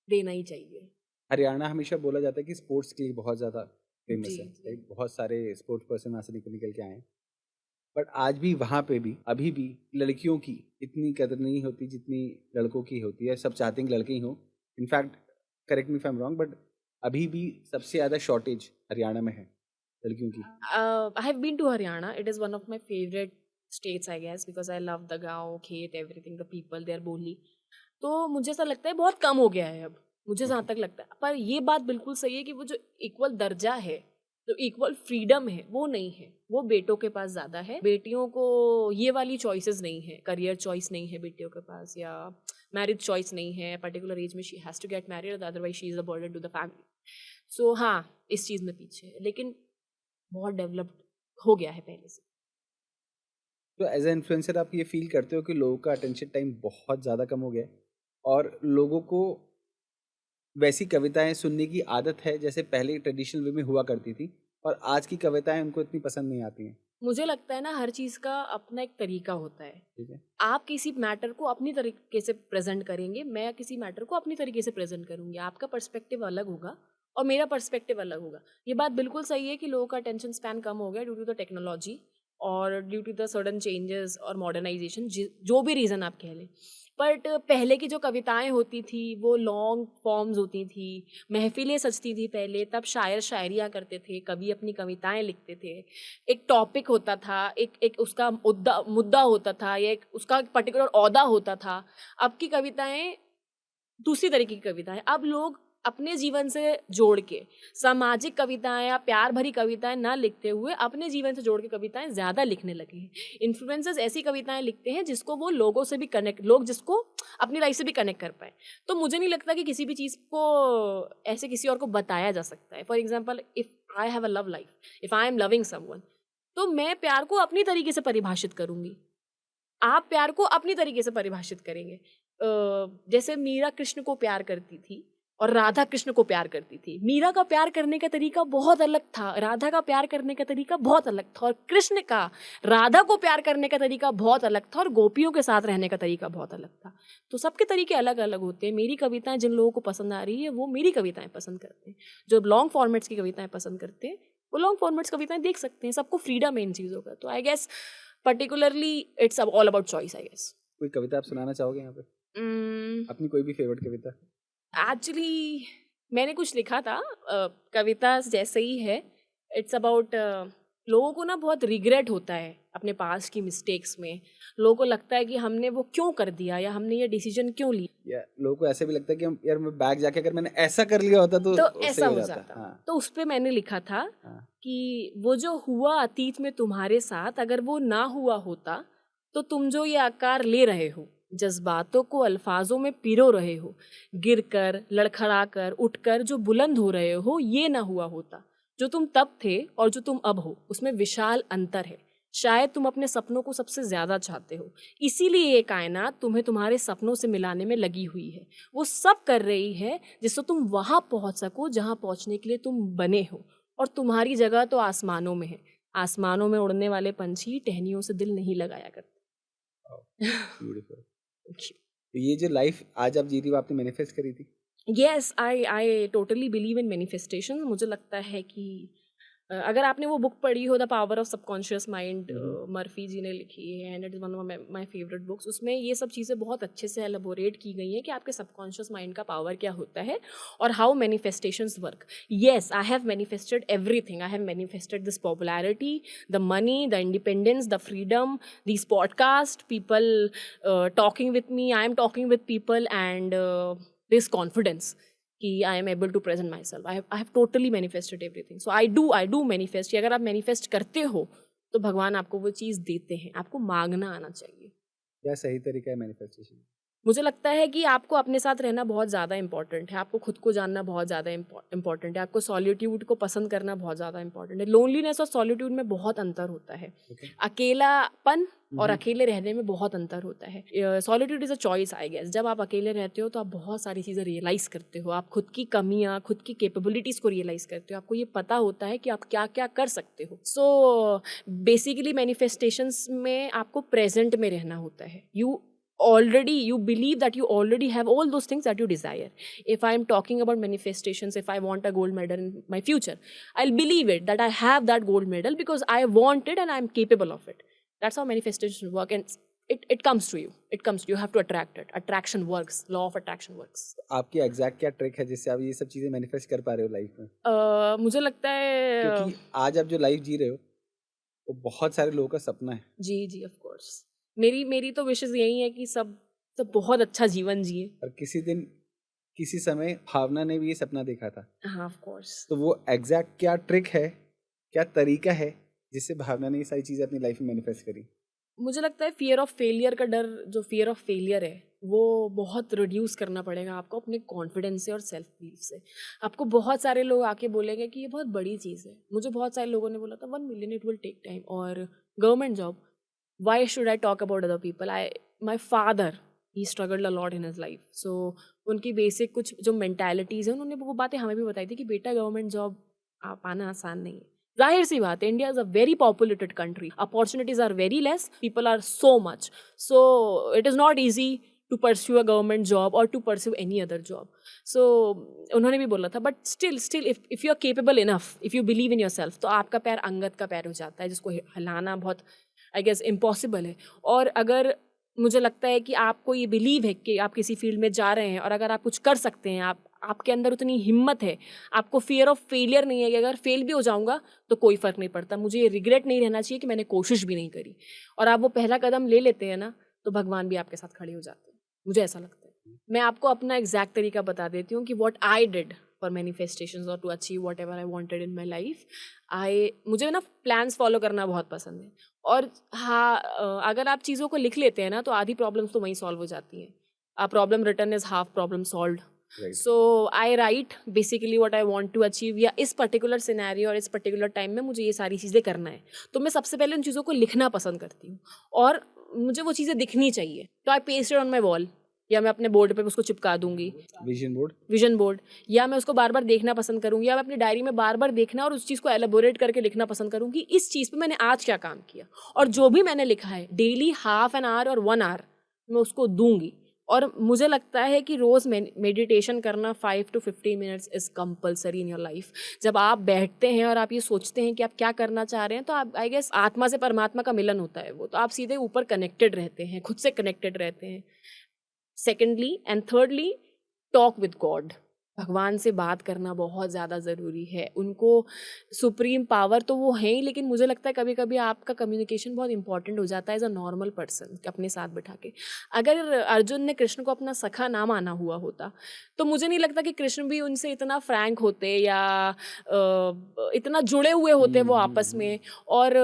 देना ही चाहिए. हरियाणा हमेशा बोला जाता है कि स्पोर्ट्स के लिए बहुत ज़्यादा फेमस जी, है. जी. लाइक बहुत सारे स्पोर्ट्स पर्सन वहाँ से निकल के आए हैं. बट आज भी वहाँ पे भी अभी भी लड़कियों की इतनी कदर नहीं होती जितनी लड़कों की होती है. सब चाहते हैं कि लड़के ही हों. In fact correct me if I am wrong, but अभी भी सबसे ज़्यादा शॉर्टेज हरियाणा में है लड़कियों की. I have been to Haryana. It is one of my favorite states, I guess, because I love the gaon, khet, everything, the people, their boli. तो मुझे ऐसा लगता है बहुत कम हो गया है अब, मुझे जहाँ तक लगता है। पर ये बात बिल्कुल सही है कि वो जो इक्वल दर्जा है, जो इक्वल फ्रीडम है, वो नहीं है, वो बेटों के पास ज़्यादा है। बेटियों को ये वाली चॉइसेस नहीं है, करियर चॉइस नहीं है बेटियों के पास, या मैरिज चॉइस नहीं है, पर्टिकुलर एज में she has to get married, otherwise she is a burden to the family. So हाँ, इस चीज़ में पीछे है, लेकिन बहुत डेवलप्ड हो गया है पहले से। तो एज ए इन्फ्लुएंसर आप ये फील करते हो कि लोगों का अटेंशन टाइम बहुत ज़्यादा कम हो गया है और लोगों को वैसी कविताएं सुनने की आदत है जैसे पहले ट्रेडिशनल वे में हुआ करती थी और आज की कविताएं उनको इतनी पसंद नहीं आती हैं? मुझे लगता है ना, हर चीज़ का अपना एक तरीका होता है। ठीक है। आप किसी मैटर को अपनी तरीके से प्रेजेंट करेंगे, मैं किसी मैटर को अपनी तरीके से प्रेजेंट करूंगी। आपका पर्सपेक्टिव अलग होगा और मेरा पर्सपेक्टिव अलग होगा। ये बात बिल्कुल सही है कि लोगों का अटेंशन स्पैन कम हो गया ड्यू टू द टेक्नोलॉजी और due to the sudden changes और मॉडर्नाइजेशन, जो भी रीज़न आप कह लें। बट पहले की जो कविताएं होती थी वो लॉन्ग फॉर्म्स होती थी, महफिलें सजती थी पहले, तब शायर शायरियाँ करते थे, कवि अपनी कविताएं लिखते थे। एक टॉपिक होता था, एक उसका मुद्दा होता था, या एक उसका पर्टिकुलर ओहदा होता था। अब की कविताएं दूसरी तरीके की कविताएं, अब लोग अपने जीवन से जोड़ के सामाजिक कविताएं या प्यार भरी कविताएं ना लिखते हुए अपने जीवन से जोड़ के कविताएं ज़्यादा लिखने लगे हैं। इन्फ्लुएंसर्स ऐसी कविताएं लिखते हैं जिसको वो लोगों से भी कनेक्ट, लोग जिसको अपनी लाइफ से भी कनेक्ट कर पाए। तो मुझे नहीं लगता कि किसी भी चीज़ को ऐसे किसी और को बताया जा सकता है। For example, if I have a love life, if I am loving someone, तो मैं प्यार को अपनी तरीके से परिभाषित करूंगी, आप प्यार को अपनी तरीके से परिभाषित करेंगे। जैसे मीरा कृष्ण को प्यार करती थी और राधा कृष्ण को प्यार करती थी। मीरा का प्यार करने का तरीका बहुत अलग था, राधा का प्यार करने का तरीका बहुत अलग था, और कृष्ण का राधा को प्यार करने का तरीका बहुत अलग था, और गोपियों के साथ रहने का तरीका बहुत अलग था। तो सबके तरीके अलग अलग होते हैं। मेरी कविताएं जिन लोगों को पसंद आ रही है वो मेरी कविताएं पसंद करते हैं, जो लॉन्ग फॉर्मेट्स की कविताएं पसंद करते हैं वो लॉन्ग फॉर्मेट्स कविताएं देख सकते हैं। सबको फ्रीडम है इन चीज़ों का। तो I guess particularly it's all about choice, I guess. कोई कविता आप सुनाना चाहोगे यहाँ पे? अपनी कोई भी फेवरेट कविता? एक्चुअली मैंने कुछ लिखा था, कविता जैसे ही है। इट्स अबाउट लोगों को ना बहुत रिग्रेट होता है अपने पास की मिस्टेक्स में। लोगों को लगता है कि हमने वो क्यों कर दिया, या हमने ये डिसीजन क्यों ली, या लोगों को ऐसे भी लगता है कि यार मैं बैग जाके अगर मैंने ऐसा कर लिया होता तो तो सही ऐसा हो जाता। जाता। हाँ। तो उस पर मैंने लिखा था हाँ। कि वो जो हुआ अतीत में तुम्हारे साथ, अगर वो ना हुआ होता तो तुम जो ये आकार ले रहे हो, जज्बातों को अल्फाजों में पिरो रहे हो, गिरकर, लड़खड़ाकर, उठकर जो बुलंद हो रहे हो, ये ना हुआ होता। जो तुम तब थे और जो तुम अब हो, उसमें विशाल अंतर है। शायद तुम अपने सपनों को सबसे ज़्यादा चाहते हो, इसीलिए ये कायनात तुम्हें तुम्हारे सपनों से मिलाने में लगी हुई है। वो सब कर रही है जिससे तुम वहाँ पहुँच सको जहाँ पहुँचने के लिए तुम बने हो, और तुम्हारी जगह तो आसमानों में है। आसमानों में उड़ने वाले पंछी टहनियों से दिल नहीं लगाया करते। ब्यूटीफुल। तो ये जो लाइफ आज आप जी रही हो आपने मैनिफेस्ट करी थी? Yes, I totally believe in manifestation. मुझे लगता है कि अगर आपने वो बुक पढ़ी हो, the power of subconscious mind, Murphy ji ने लिखी है, and it is one of my favourite books. उसमें ये सब चीज़ें बहुत अच्छे से एलेबोरेट की गई हैं कि आपके सबकॉन्शियस माइंड का पावर क्या होता है और how manifestations work. Yes, I have manifested everything. I have manifested this popularity, the money, the independence, the freedom, this podcast, people talking with me, I am talking with people, and this confidence कि I am able to present myself. I have totally manifested everything. So I do manifest. कि अगर आप मैनिफेस्ट करते हो तो भगवान आपको वो चीज़ देते हैं, आपको मांगना आना चाहिए। क्या सही तरीका है मैनिफेस्टेशन? मुझे लगता है कि आपको अपने साथ रहना बहुत ज़्यादा इंपॉर्टेंट है, आपको खुद को जानना बहुत ज़्यादा इंपॉर्टेंट है, आपको सॉलिट्यूड को पसंद करना बहुत ज़्यादा इंपॉर्टेंट है। लोनलीनेस और सॉलिट्यूड में बहुत अंतर होता है। अकेलापन और अकेले रहने में बहुत अंतर होता है। Solitude is a choice, I guess. जब आप अकेले रहते हो तो आप बहुत सारी चीज़ें रियलाइज़ करते हो, आप खुद की कमियाँ, खुद की कैपेबिलिटीज़ को रियलाइज़ करते हो, आपको ये पता होता है कि आप क्या क्या कर सकते हो। सो बेसिकली मैनिफेस्टेशंस में आपको प्रेजेंट में रहना होता है। You believe that you already have all those things that you desire. If I am talking about manifestations, if I want a gold medal in my future, I'll believe it that I have that gold medal because I want it and I'm capable of it. That's how manifestations work, and it comes to you. It comes to you. You have to attract it. Attraction works. Law of attraction works. आपकी एग्जैक्ट क्या ट्रिक है जिससे आप ये सब चीजें मैनिफेस्ट कर पा रहे हो लाइफ में? मुझे लगता है क्योंकि आज आप जो लाइफ जी रहे हो वो बहुत सारे लोगों का सपना है। जी ऑफ कोर्स। मेरी तो विशेष यही है कि सब तो बहुत अच्छा जीवन जिए। और किसी दिन किसी समय भावना ने भी ये सपना देखा था, हाँ ऑफ कोर्स। तो वो एग्जैक्ट क्या ट्रिक है, क्या तरीका है जिससे भावना ने ये सारी चीजें अपनी लाइफ में मैनिफेस्ट करी? मुझे लगता है फियर ऑफ फेलियर का डर, जो फियर ऑफ फेलियर है वो बहुत रिड्यूस करना पड़ेगा आपको अपने कॉन्फिडेंस से और सेल्फ बिलीफ से। आपको बहुत सारे लोग आके बोलेंगे कि ये बहुत बड़ी चीज़ है। मुझे बहुत सारे लोगों ने बोला था 1 million it will take time, और government job, why should I talk about other people. My father he struggled a lot in his life, so उनकी बेसिक कुछ जो मेंटालिटीज़ है उन्होंने वो बातें हमें भी बताई थी कि बेटा गवर्नमेंट जॉब पाना आसान नहीं है। जाहिर सी बात है, India is a very populated country, opportunities are very less, people are so much, so it is not easy to pursue a government job और to pursue any other job. So उन्होंने भी बोला था, but still if you are capable enough, if you believe in yourself, तो आपका पैर अंगद का पैर हो जाता है, जिसको हिलाना बहुत आई गेस इम्पॉसिबल है। और अगर मुझे लगता है कि आपको ये बिलीव है कि आप किसी फील्ड में जा रहे हैं और अगर आप कुछ कर सकते हैं, आपके अंदर उतनी हिम्मत है, आपको फियर ऑफ फेलियर नहीं है कि अगर फेल भी हो जाऊंगा तो कोई फ़र्क नहीं पड़ता, मुझे ये रिग्रेट नहीं रहना चाहिए कि मैंने कोशिश भी नहीं करी, और आप वो पहला कदम ले लेते हैं ना, तो भगवान भी आपके साथ खड़े हो जाते हैं। मुझे ऐसा लगता है। मैं आपको अपना एग्जैक्ट तरीका बता देती हूँ कि what I did for manifestations और to achieve whatever I wanted in my life. मुझे ना प्लान्स फॉलो करना बहुत पसंद है, और हाँ अगर आप चीज़ों को लिख लेते हैं ना तो आधी प्रॉब्लम्स तो वहीं सॉल्व हो जाती हैं। A problem written is half problem solved. So I write basically what I want to achieve, या इस पर्टिकुलर सिनेरियो और इस पर्टिकुलर टाइम में मुझे ये सारी चीज़ें करना है, तो मैं सबसे पहले उन चीज़ों को लिखना पसंद करती हूँ, और मुझे वो चीज़ें दिखनी चाहिए, तो I paste it on my wall, या मैं अपने बोर्ड पे उसको चिपका दूंगी, विजन बोर्ड, या मैं उसको बार बार देखना पसंद करूंगी, या मैं अपनी डायरी में बार बार देखना और उस चीज़ को एलेबोरेट करके लिखना पसंद करूंगी, इस चीज़ पे मैंने आज क्या काम किया, और जो भी मैंने लिखा है डेली हाफ एन आवर और 1 आवर मैं उसको दूंगी। और मुझे लगता है कि रोज़ मेडिटेशन करना 5 to 15 minutes is compulsory in your life. जब आप बैठते हैं और आप ये सोचते हैं कि आप क्या करना चाह रहे हैं, तो आप आई गेस आत्मा से परमात्मा का मिलन होता है वो, तो आप सीधे ऊपर कनेक्टेड रहते हैं, खुद से कनेक्टेड रहते हैं। Secondly and thirdly, talk with God. भगवान से बात करना बहुत ज़्यादा ज़रूरी है। उनको सुप्रीम पावर तो वो हैं ही, लेकिन मुझे लगता है कभी कभी आपका कम्युनिकेशन बहुत इंपॉर्टेंट हो जाता है एज अ नॉर्मल पर्सन अपने साथ बिठा के। अगर अर्जुन ने कृष्ण को अपना सखा ना माना हुआ होता तो मुझे नहीं लगता कि कृष्ण भी उनसे इतना फ्रैंक होते या इतना जुड़े हुए होते वो आपस में, और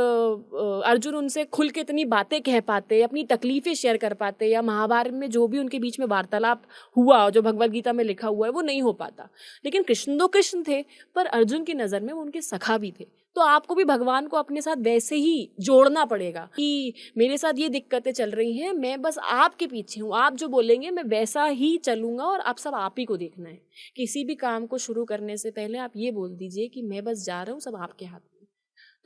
अर्जुन उनसे खुल के इतनी बातें कह पाते, अपनी तकलीफ़ें शेयर कर पाते, या महाभारत में जो भी उनके बीच में वार्तालाप हुआ जो भगवद गीता में लिखा हुआ है वो नहीं हो पाता। लेकिन कृष्ण तो कृष्ण थे, पर अर्जुन की नज़र में वो उनके सखा भी थे। तो आपको भी भगवान को अपने साथ वैसे ही जोड़ना पड़ेगा कि मेरे साथ ये दिक्कतें चल रही हैं, मैं बस आपके पीछे हूँ, आप जो बोलेंगे मैं वैसा ही चलूँगा, और आप सब आप ही को देखना है। किसी भी काम को शुरू करने से पहले आप ये बोल दीजिए कि मैं बस जा रहा हूँ, सब आपके हाथ में।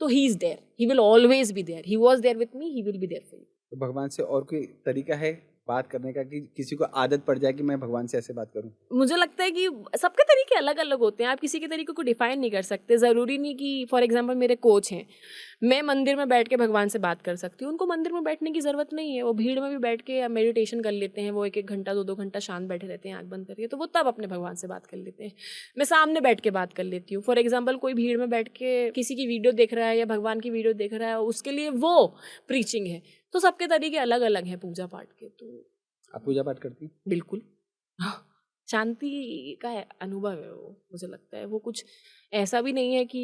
तो he is there, he will always be there, he was there with me, he will be there for you. तो भगवान से और कोई तरीका है बात करने का कि किसी को आदत पड़ जाए कि मैं भगवान से ऐसे बात करूं? मुझे लगता है कि सबके तरीके अलग अलग होते हैं, आप किसी के तरीके को डिफाइन नहीं कर सकते। ज़रूरी नहीं कि फॉर एग्जांपल मेरे कोच हैं, मैं मंदिर में बैठ के भगवान से बात कर सकती हूँ, उनको मंदिर में बैठने की ज़रूरत नहीं है, वो भीड़ में भी बैठ के मेडिटेशन कर लेते हैं, वो 1-1 घंटा 2-2 घंटा शांत बैठे रहते हैं आँख बंद करके, तो वो तब अपने भगवान से बात कर लेते हैं। मैं सामने बैठ के बात कर लेती हूँ। फॉर एग्जाम्पल कोई भीड़ में बैठ के किसी की वीडियो देख रहा है या भगवान की वीडियो देख रहा है, उसके लिए वो प्रीचिंग है। तो सबके तरीके अलग अलग हैं पूजा पाठ के। तो आप पूजा पाठ करती हैं? बिल्कुल। हाँ, शांति का अनुभव है वो, मुझे लगता है वो कुछ ऐसा भी नहीं है कि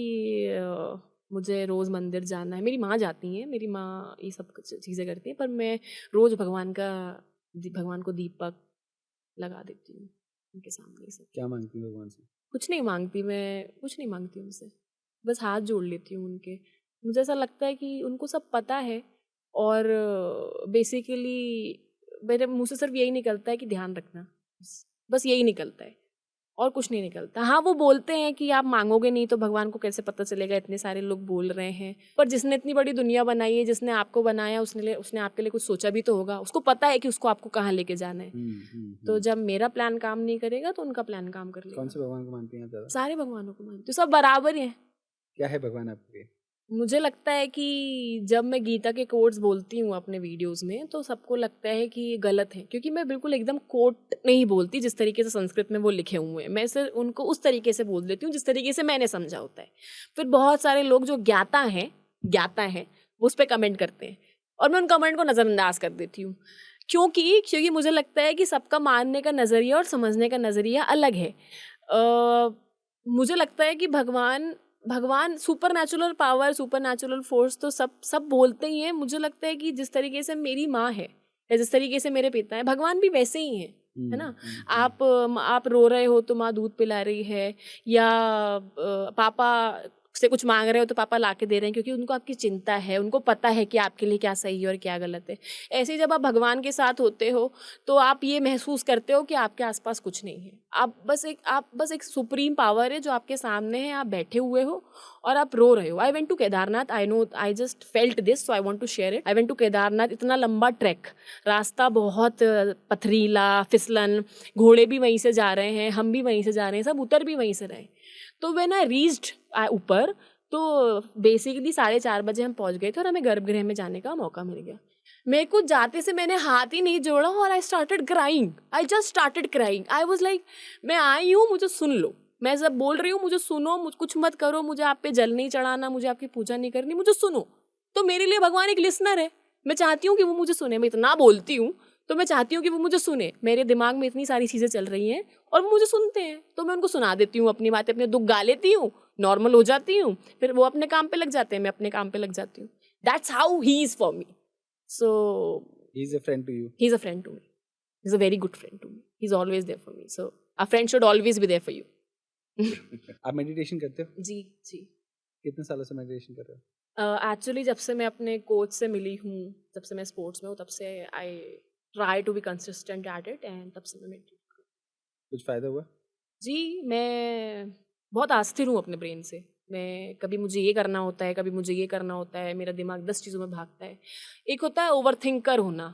मुझे रोज़ मंदिर जाना है। मेरी माँ जाती हैं, मेरी माँ ये सब कुछ चीज़ें करती हैं, पर मैं रोज़ भगवान को दीपक लगा देती हूँ उनके सामने। सब क्या मांगती हैं भगवान से? कुछ नहीं मांगती, मैं कुछ नहीं मांगती उनसे, बस हाथ जोड़ लेती हूँ उनके। मुझे ऐसा लगता है कि उनको सब पता है, और बेसिकली मेरे मुँह से सिर्फ यही निकलता है कि ध्यान रखना, बस यही निकलता है और कुछ नहीं निकलता। हाँ, वो बोलते हैं कि आप मांगोगे नहीं तो भगवान को कैसे पता चलेगा, इतने सारे लोग बोल रहे हैं, पर जिसने इतनी बड़ी दुनिया बनाई है, जिसने आपको बनाया, उसने आपके लिए कुछ सोचा भी तो होगा, उसको पता है कि उसको आपको कहाँ लेके जाना है। तो जब मेरा प्लान काम नहीं करेगा तो उनका प्लान काम कर लेगा। कौन से भगवान को मानती हैं आप ज़्यादा? सारे भगवानों को मानती हूँ, सब बराबर ही हैं। क्या है भगवान आपके लिए? मुझे लगता है कि जब मैं गीता के कोट्स बोलती हूँ अपने वीडियोस में, तो सबको लगता है कि ये गलत है, क्योंकि मैं बिल्कुल एकदम कोट नहीं बोलती जिस तरीके से संस्कृत में वो लिखे हुए हैं। मैं सिर्फ उनको उस तरीके से बोल देती हूँ जिस तरीके से मैंने समझा होता है। फिर बहुत सारे लोग जो ज्ञाता हैं वो उस पर कमेंट करते हैं, और मैं उन कमेंट को नज़रअंदाज कर देती हूँ, क्योंकि मुझे लगता है कि सबका मानने का नज़रिया और समझने का नज़रिया अलग है। मुझे लगता है कि भगवान super natural power, super natural force तो सब बोलते ही हैं। मुझे लगता है कि जिस तरीके से मेरी माँ है या जिस तरीके से मेरे पिता हैं, भगवान भी वैसे ही हैं, है ना। आप रो रहे हो तो माँ दूध पिला रही है, या पापा से कुछ मांग रहे हो तो पापा ला के दे रहे हैं, क्योंकि उनको आपकी चिंता है, उनको पता है कि आपके लिए क्या सही है और क्या गलत है। ऐसे ही जब आप भगवान के साथ होते हो तो आप ये महसूस करते हो कि आपके आसपास कुछ नहीं है, आप बस एक सुप्रीम पावर है जो आपके सामने है, आप बैठे हुए हो और आप रो रहे हो। I went to Kedarnath, I know, I just felt this, so I want to share it. I went to Kedarnath, इतना लंबा ट्रैक, रास्ता बहुत पथरीला, फिसलन, घोड़े भी वहीं से जा रहे हैं, हम भी वहीं से जा रहे हैं, सब उतर भी वहीं से रहे। तो व्हेन आई रीच्ड ऊपर, तो बेसिकली 4:30 बजे हम पहुंच गए थे और हमें गर्भगृह में जाने का मौका मिल गया। मेरे को जाते से मैंने हाथ ही नहीं जोड़ा और I started crying, I just started crying. I was like, मैं आई हूँ, मुझे सुन लो, मैं सब बोल रही हूँ, मुझे सुनो, कुछ मत करो, मुझे आप पे जल नहीं चढ़ाना, मुझे आपकी पूजा नहीं करनी, मुझे सुनो। तो मेरे लिए भगवान एक लिसनर है, मैं चाहती हूँ कि वो मुझे सुने। मैं इतना बोलती हूँ तो मैं चाहती हूँ कि वो मुझे सुने। मेरे दिमाग में इतनी सारी चीज़ें चल रही हैं और वो मुझे सुनते हैं, तो मैं उनको सुना देती हूँ अपनी बातें, अपने दुख गा लेती हूँ, नॉर्मल हो जाती हूँ, फिर वो अपने काम पे लग जाते हैं, मैं अपने काम पे लग जाती हूँ। That's how he is for me. So he is a friend to you. He is a friend to me, he is a very good friend to me, he is always there for me. So a friend should always be there for you. आप मेडिटेशन करते हो? जी जी। कितने सालों से मेडिटेशन कर रहे हो? एक्चुअली जब से मैं अपने कोच से मिली हूँ, जब से मैं स्पोर्ट्स में हूँ, तब से I try to be consistent at it, and तब से मैं मेडिटेट। कुछ फायदा हुआ? जी, मैं बहुत आस्थिर हूँ अपने ब्रेन से। मैं कभी मुझे ये करना होता है, कभी मुझे ये करना होता है, मेरा दिमाग 10 चीज़ों में भागता है। एक होता है ओवरथिंकर होना,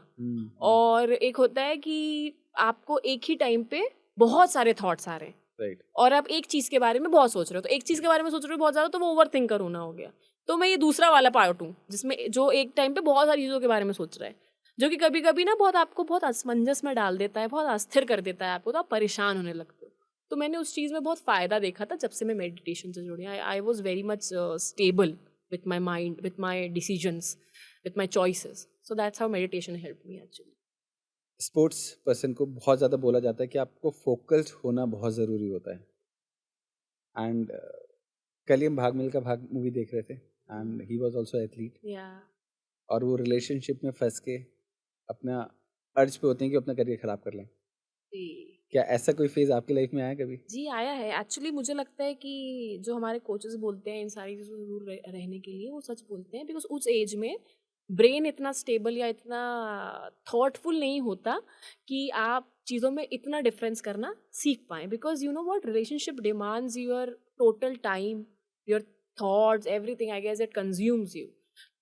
और एक होता है कि आपको एक ही टाइम पे बहुत सारे थॉट्स आ रहे हैं, राइट। और आप एक चीज़ के बारे में बहुत सोच रहे हो। तो एक चीज़ के बारे में सोच रहे हो बहुत ज़्यादा, तो वो ओवरथिंकर होना हो गया। तो मैं ये दूसरा वाला पार्ट हूँ, जिसमें जो एक टाइम पे बहुत सारी चीज़ों के बारे में सोच रहा है, जो कि कभी-कभी ना आपको बहुत असमंजस में डाल देता है, बहुत अस्थिर कर देता है आपको, तो आप परेशान होने लगते हो। तो मैंने उस चीज़ में बहुत फ़ायदा देखा था जब से मैं मेडिटेशन से जुड़ी। I was very much stable with my mind, with my decisions, with my choices. So that's how meditation helped me actually. Sports person को बहुत ज़्यादा बोला जाता है कि आपको फोकस्ड होना बहुत ज़रूरी होता है। एंड कल ही हम भाग मिल्खा भाग मूवी देख रहे थे, and he was also athlete, या और वो रिलेशनशिप में फंस के अपना अर्ज पे होते हैं कि अपना करियर ख़राब कर लें। जी। क्या ऐसा कोई फेज़ आपकी लाइफ में आया कभी? जी, आया है। एक्चुअली मुझे लगता है कि जो हमारे कोचेस बोलते हैं इन सारी चीज़ों से दूर रहने के लिए, वो सच बोलते हैं, बिकॉज़ उस एज में ब्रेन इतना स्टेबल या इतना थॉटफुल नहीं होता कि आप चीज़ों में इतना डिफरेंस करना सीख पाएँ। Because you know what, relationship demands your total time, your thoughts, everything, I guess it consumes you.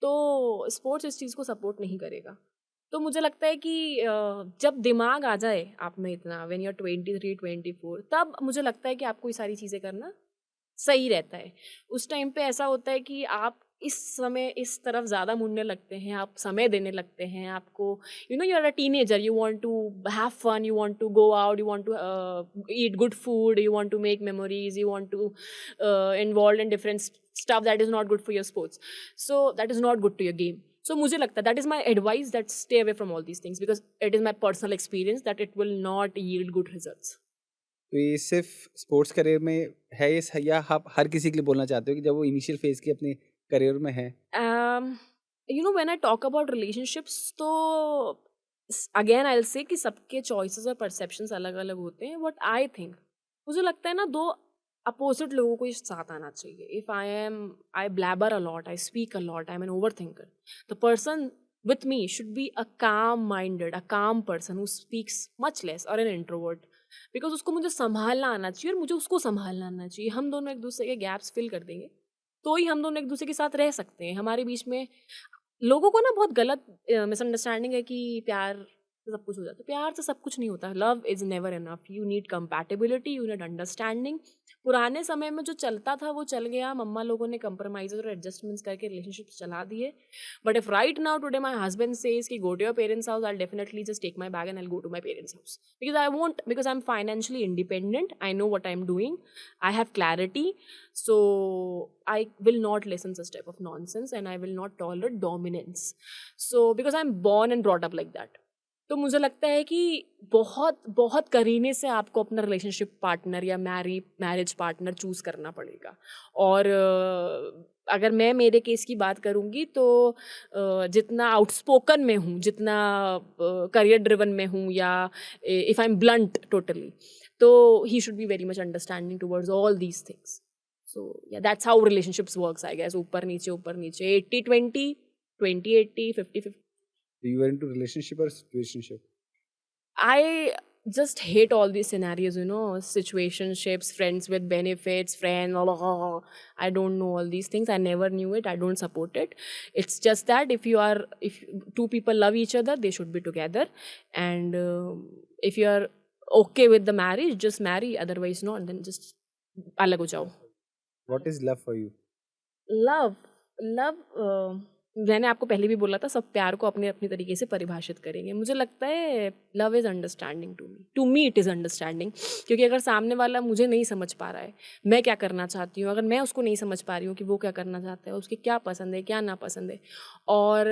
तो स्पोर्ट्स इस चीज़ को सपोर्ट नहीं करेगा। तो मुझे लगता है कि जब दिमाग आ जाए आप में इतना, व्हेन यू आर 23-24, तब मुझे लगता है कि आपको ये सारी चीज़ें करना सही रहता है। उस टाइम पे ऐसा होता है कि आप इस समय इस तरफ ज़्यादा मुड़ने लगते हैं, आप समय देने लगते हैं, आपको you know you are a teenager, you want to have fun, you want to go out, you want to eat good food, you want to make memories, you want to involved in different stuff that is not good for your sports, so that is not good to your game. So मुझे लगता है that is my advice, that stay away from all these things, because it is my personal experience that it will not yield good results. तो ये सिर्फ स्पोर्ट्स करियर में है ये, या आप हर किसी के लिए बोलना चाहते हो कि जब वो इनिशियल फेज़ की अपने करियर में है? You know, when I talk about relationships, तो again I'll say कि सबके choices और perceptions अलग-अलग होते हैं. What I think, मुझे लगता है ना, दो अपोजिट लोगों को साथ आना चाहिए. If I blabber a lot, I speak a lot, I'm an overthinker. The person with me should be a calm-minded, a calm person who speaks much less, or an introvert. Because उसको मुझे संभालना आना चाहिए और मुझे उसको संभालना आना चाहिए. हम दोनों एक दूसरे के गैप्स फिल कर देंगे तो ही हम दोनों एक दूसरे के साथ रह सकते हैं. हमारे बीच में लोगों को ना बहुत गलत मिसअंडरस्टैंडिंग है कि प्यार से सब कुछ हो जाता है. प्यार से सब कुछ नहीं होता. Love is never enough. You need compatibility, you need understanding. पुराने समय में जो चलता था वो चल गया. मम्मा लोगों ने कंप्रोमाइज और एडजस्टमेंट्स करके रिलेशनशिप चला दिए. But if right now today my husband says कि go to your parents house, I definitely just take my bag and I go to my parents house. Because I am financially independent. I know what I am doing. I have clarity. So I will not listen to such type of nonsense, and I will not tolerate dominance. So because I'm born and brought up like that. तो मुझे लगता है कि बहुत बहुत करीने से आपको अपना रिलेशनशिप पार्टनर या मैरिज पार्टनर चूज़ करना पड़ेगा। और अगर मैं मेरे केस की बात करूँगी तो जितना आउटस्पोकन में हूँ, जितना करियर ड्रिवन में हूँ, या if I am blunt totally, तो he should be very much understanding towards all these things. So yeah that's how relationships works I guess, ऊपर नीचे 80-20, 20-80, 50-50। You were into relationship or situationship? I just hate all these scenarios, situationships, friends with benefits, I don't know all these things. I never knew it. I don't support it. It's just that if two people love each other, they should be together. And if you are okay with the marriage, just marry. Otherwise, not. Then just alag ho jao. What is love for you? Love मैंने आपको पहले भी बोला था, सब प्यार को अपने अपनी तरीके से परिभाषित करेंगे। मुझे लगता है love is understanding to me it is understanding. क्योंकि अगर सामने वाला मुझे नहीं समझ पा रहा है, मैं क्या करना चाहती हूँ, अगर मैं उसको नहीं समझ पा रही हूँ कि वो क्या करना चाहता है, उसकी क्या पसंद है क्या नापसंद है, और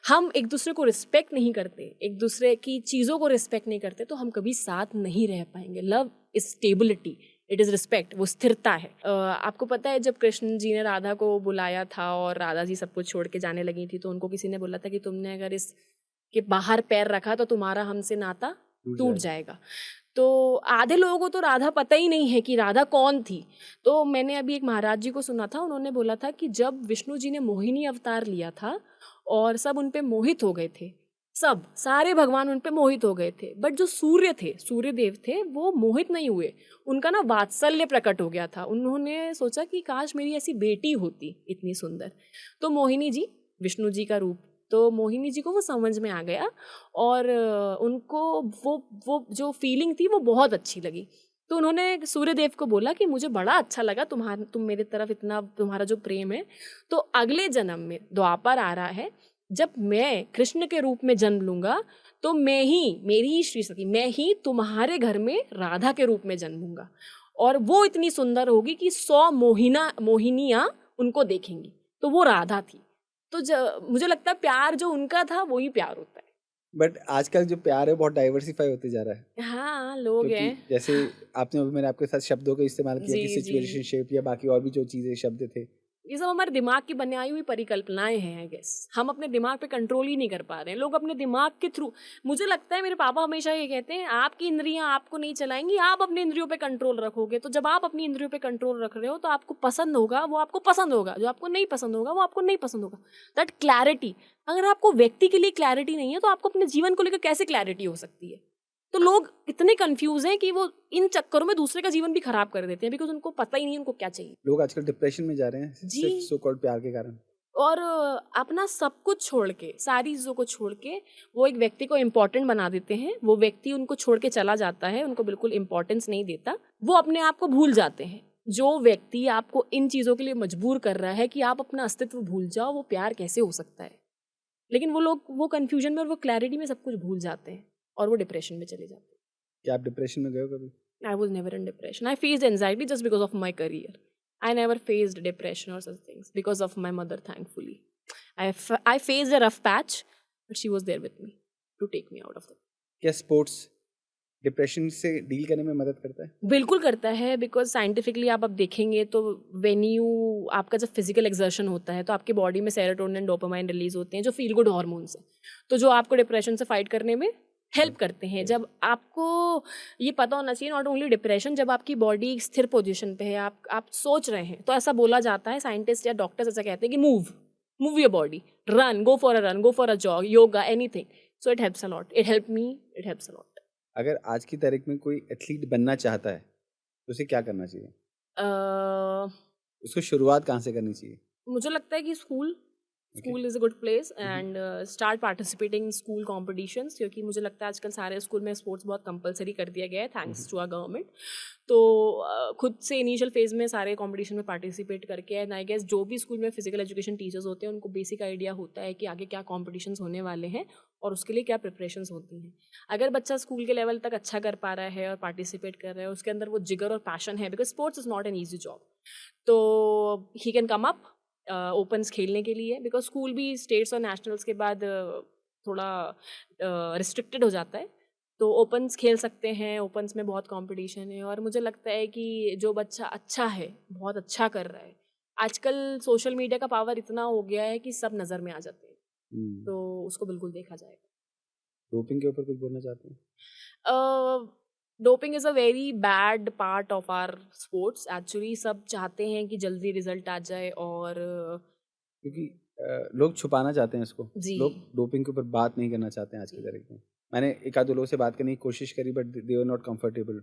हम एक दूसरे को रिस्पेक्ट नहीं करते, एक दूसरे की चीज़ों को रिस्पेक्ट नहीं करते, तो हम कभी साथ नहीं रह पाएंगे। Love is stability, it is respect, वो स्थिरता है। आपको पता है जब कृष्ण जी ने राधा को बुलाया था और राधा जी सब कुछ छोड़ के जाने लगी थी, तो उनको किसी ने बोला था कि तुमने अगर इसके बाहर पैर रखा तो तुम्हारा हमसे नाता टूट जाएगा। तो आधे लोगों को तो राधा पता ही नहीं है कि राधा कौन थी। तो मैंने अभी एक महाराज जी को सुना था, उन्होंने बोला था कि जब विष्णु जी ने मोहिनी अवतार लिया था और सब उन पे मोहित हो गए थे, सारे भगवान उन पे मोहित हो गए थे, बट जो सूर्य देव थे, वो मोहित नहीं हुए। उनका ना वात्सल्य प्रकट हो गया था। उन्होंने सोचा कि काश मेरी ऐसी बेटी होती इतनी सुंदर। तो मोहिनी जी, विष्णु जी का रूप, तो मोहिनी जी को वो समझ में आ गया और उनको वो जो फीलिंग थी वो बहुत अच्छी लगी। तो उन्होंने सूर्यदेव को बोला कि मुझे बड़ा अच्छा लगा तुम मेरे तरफ इतना, तुम्हारा जो प्रेम है, तो अगले जन्म में द्वापर आ रहा है, जब मैं कृष्ण के रूप में जन्म लूंगा तो मेरी ही श्री सती, मैं ही तुम्हारे घर में राधा के रूप में जन्म लूंगा, और वो इतनी सुंदर होगी कि 100 मोहिनियाँ उनको देखेंगी। तो वो राधा थी। तो मुझे लगता है प्यार जो उनका था वही प्यार होता है। बट आजकल जो प्यार है बहुत डाइवर्सिफाई होते जा रहा है। हाँ, लोग क्योंकि हैं। जैसे मैंने आपके साथ शब्दों का इस्तेमाल किया कि जी, जी। सिचुएशनशिप या बाकी और भी जो चीजें शब्द थे, ये सब हमारे दिमाग की बनाई हुई परिकल्पनाएं हैं आई गेस। हम अपने दिमाग पे कंट्रोल ही नहीं कर पा रहे हैं। लोग अपने दिमाग के थ्रू, मुझे लगता है मेरे पापा हमेशा ये कहते हैं, आपकी इंद्रियां आपको नहीं चलाएंगी, आप अपनी इंद्रियों पे कंट्रोल रखोगे। तो जब आप अपनी इंद्रियों पे कंट्रोल रख रहे हो तो आपको पसंद होगा वो आपको पसंद होगा, जो आपको नहीं पसंद होगा वो आपको नहीं पसंद होगा। दैट क्लैरिटी, अगर आपको व्यक्ति के लिए क्लैरिटी नहीं है तो आपको अपने जीवन को लेकर कैसे क्लैरिटी हो सकती है? तो लोग इतने कंफ्यूज हैं कि वो इन चक्करों में दूसरे का जीवन भी खराब कर देते हैं, बिकॉज उनको पता ही नहीं उनको क्या चाहिए। लोग आजकल डिप्रेशन में जा रहे हैं जी। सिर्फ सो कॉल्ड प्यार के कारण। और अपना सब कुछ छोड़ के, सारी चीज़ों को छोड़ के वो एक व्यक्ति को इम्पोर्टेंट बना देते हैं। वो व्यक्ति उनको छोड़ के चला जाता है, उनको बिल्कुल इम्पोर्टेंस नहीं देता, वो अपने आप को भूल जाते हैं। जो व्यक्ति आपको इन चीज़ों के लिए मजबूर कर रहा है कि आप अपना अस्तित्व भूल जाओ, वो प्यार कैसे हो सकता है? लेकिन वो लोग वो कन्फ्यूजन में और वो क्लैरिटी में सब कुछ भूल जाते हैं और वो डिप्रेशन में चले जाते हैं। क्या आप डिप्रेशन में गए हो कभी? I was never in depression. I faced anxiety just because of my career. I never faced depression or such things because of my mother, thankfully. I faced a rough patch, but she was there with me to take me out of it. क्या स्पोर्ट्स डिप्रेशन से डील करने में मदद करता है? बिल्कुल करता है, बिकॉज साइंटिफिकली आप अब देखेंगे तो आपका जब फिजिकल एक्सर्शन होता है तो आपकी बॉडी में सेरोटोनिन, डोपामाइन रिलीज होते हैं जो फील गुड हार्मोन्स हैं, तो जो आपको डिप्रेशन से फाइट करने में हेल्प करते हैं। जब आपको ये पता होना चाहिए, नॉट ओनली डिप्रेशन, जब आपकी बॉडी स्थिर पोजीशन पे है, आप सोच रहे हैं, तो ऐसा बोला जाता है, साइंटिस्ट या डॉक्टर्स ऐसा कहते हैं कि move your body, run, go for a jog, yoga, anything. So it helps a lot, it helps a lot. अगर आज की तारीख में कोई एथलीट बनना चाहता है तो उसे क्या करना चाहिए? उसको शुरुआत कहाँ से करनी चाहिए? मुझे लगता है कि school is a good place and start participating in school competitions, क्योंकि मुझे लगता है आजकल सारे स्कूल में स्पोर्ट्स बहुत कंपलसरी कर दिया गया है थैंक्स टू आवर गवर्नमेंट। तो खुद से इनिशियल फेज में सारे कॉम्पिटिशन में पार्टिसिपेट करके, एंड आई गेस जो भी स्कूल में फिजिकल एजुकेशन टीचर्स होते हैं उनको बेसिक आइडिया होता है कि आगे क्या कॉम्पिटिशन्स होने वाले हैं और उसके लिए क्या प्रिपरेशंस होती हैं। अगर बच्चा स्कूल के लेवल तक अच्छा कर पा रहा है और पार्टिसिपेट कर रहा है, उसके अंदर वो जिगर और पैशन है, because sports is not an easy job, तो he can come up opens खेलने के लिए, बिकॉज स्कूल भी स्टेट्स और नेशनल्स के बाद थोड़ा रिस्ट्रिक्टेड हो जाता है। तो ओपन्स खेल सकते हैं, ओपन्स में बहुत कंपटीशन है और मुझे लगता है कि जो बच्चा अच्छा है, बहुत अच्छा कर रहा है, आजकल सोशल मीडिया का पावर इतना हो गया है कि सब नज़र में आ जाते हैं, हम्म। तो उसको बिल्कुल देखा जाएगा। डोपिंग के ऊपर कुछ बोलना चाहते हैं? Doping is a very bad part of our sports. Actually सब चाहते हैं कि जल्दी रिजल्ट आ जाए और क्योंकि लोग छुपाना चाहते हैं इसको। जी लोग डोपिंग के ऊपर बात नहीं करना चाहते हैं आज के जी तारीख में। मैंने एक आध दो लोगों से बात करने की कोशिश करी but they are not comfortable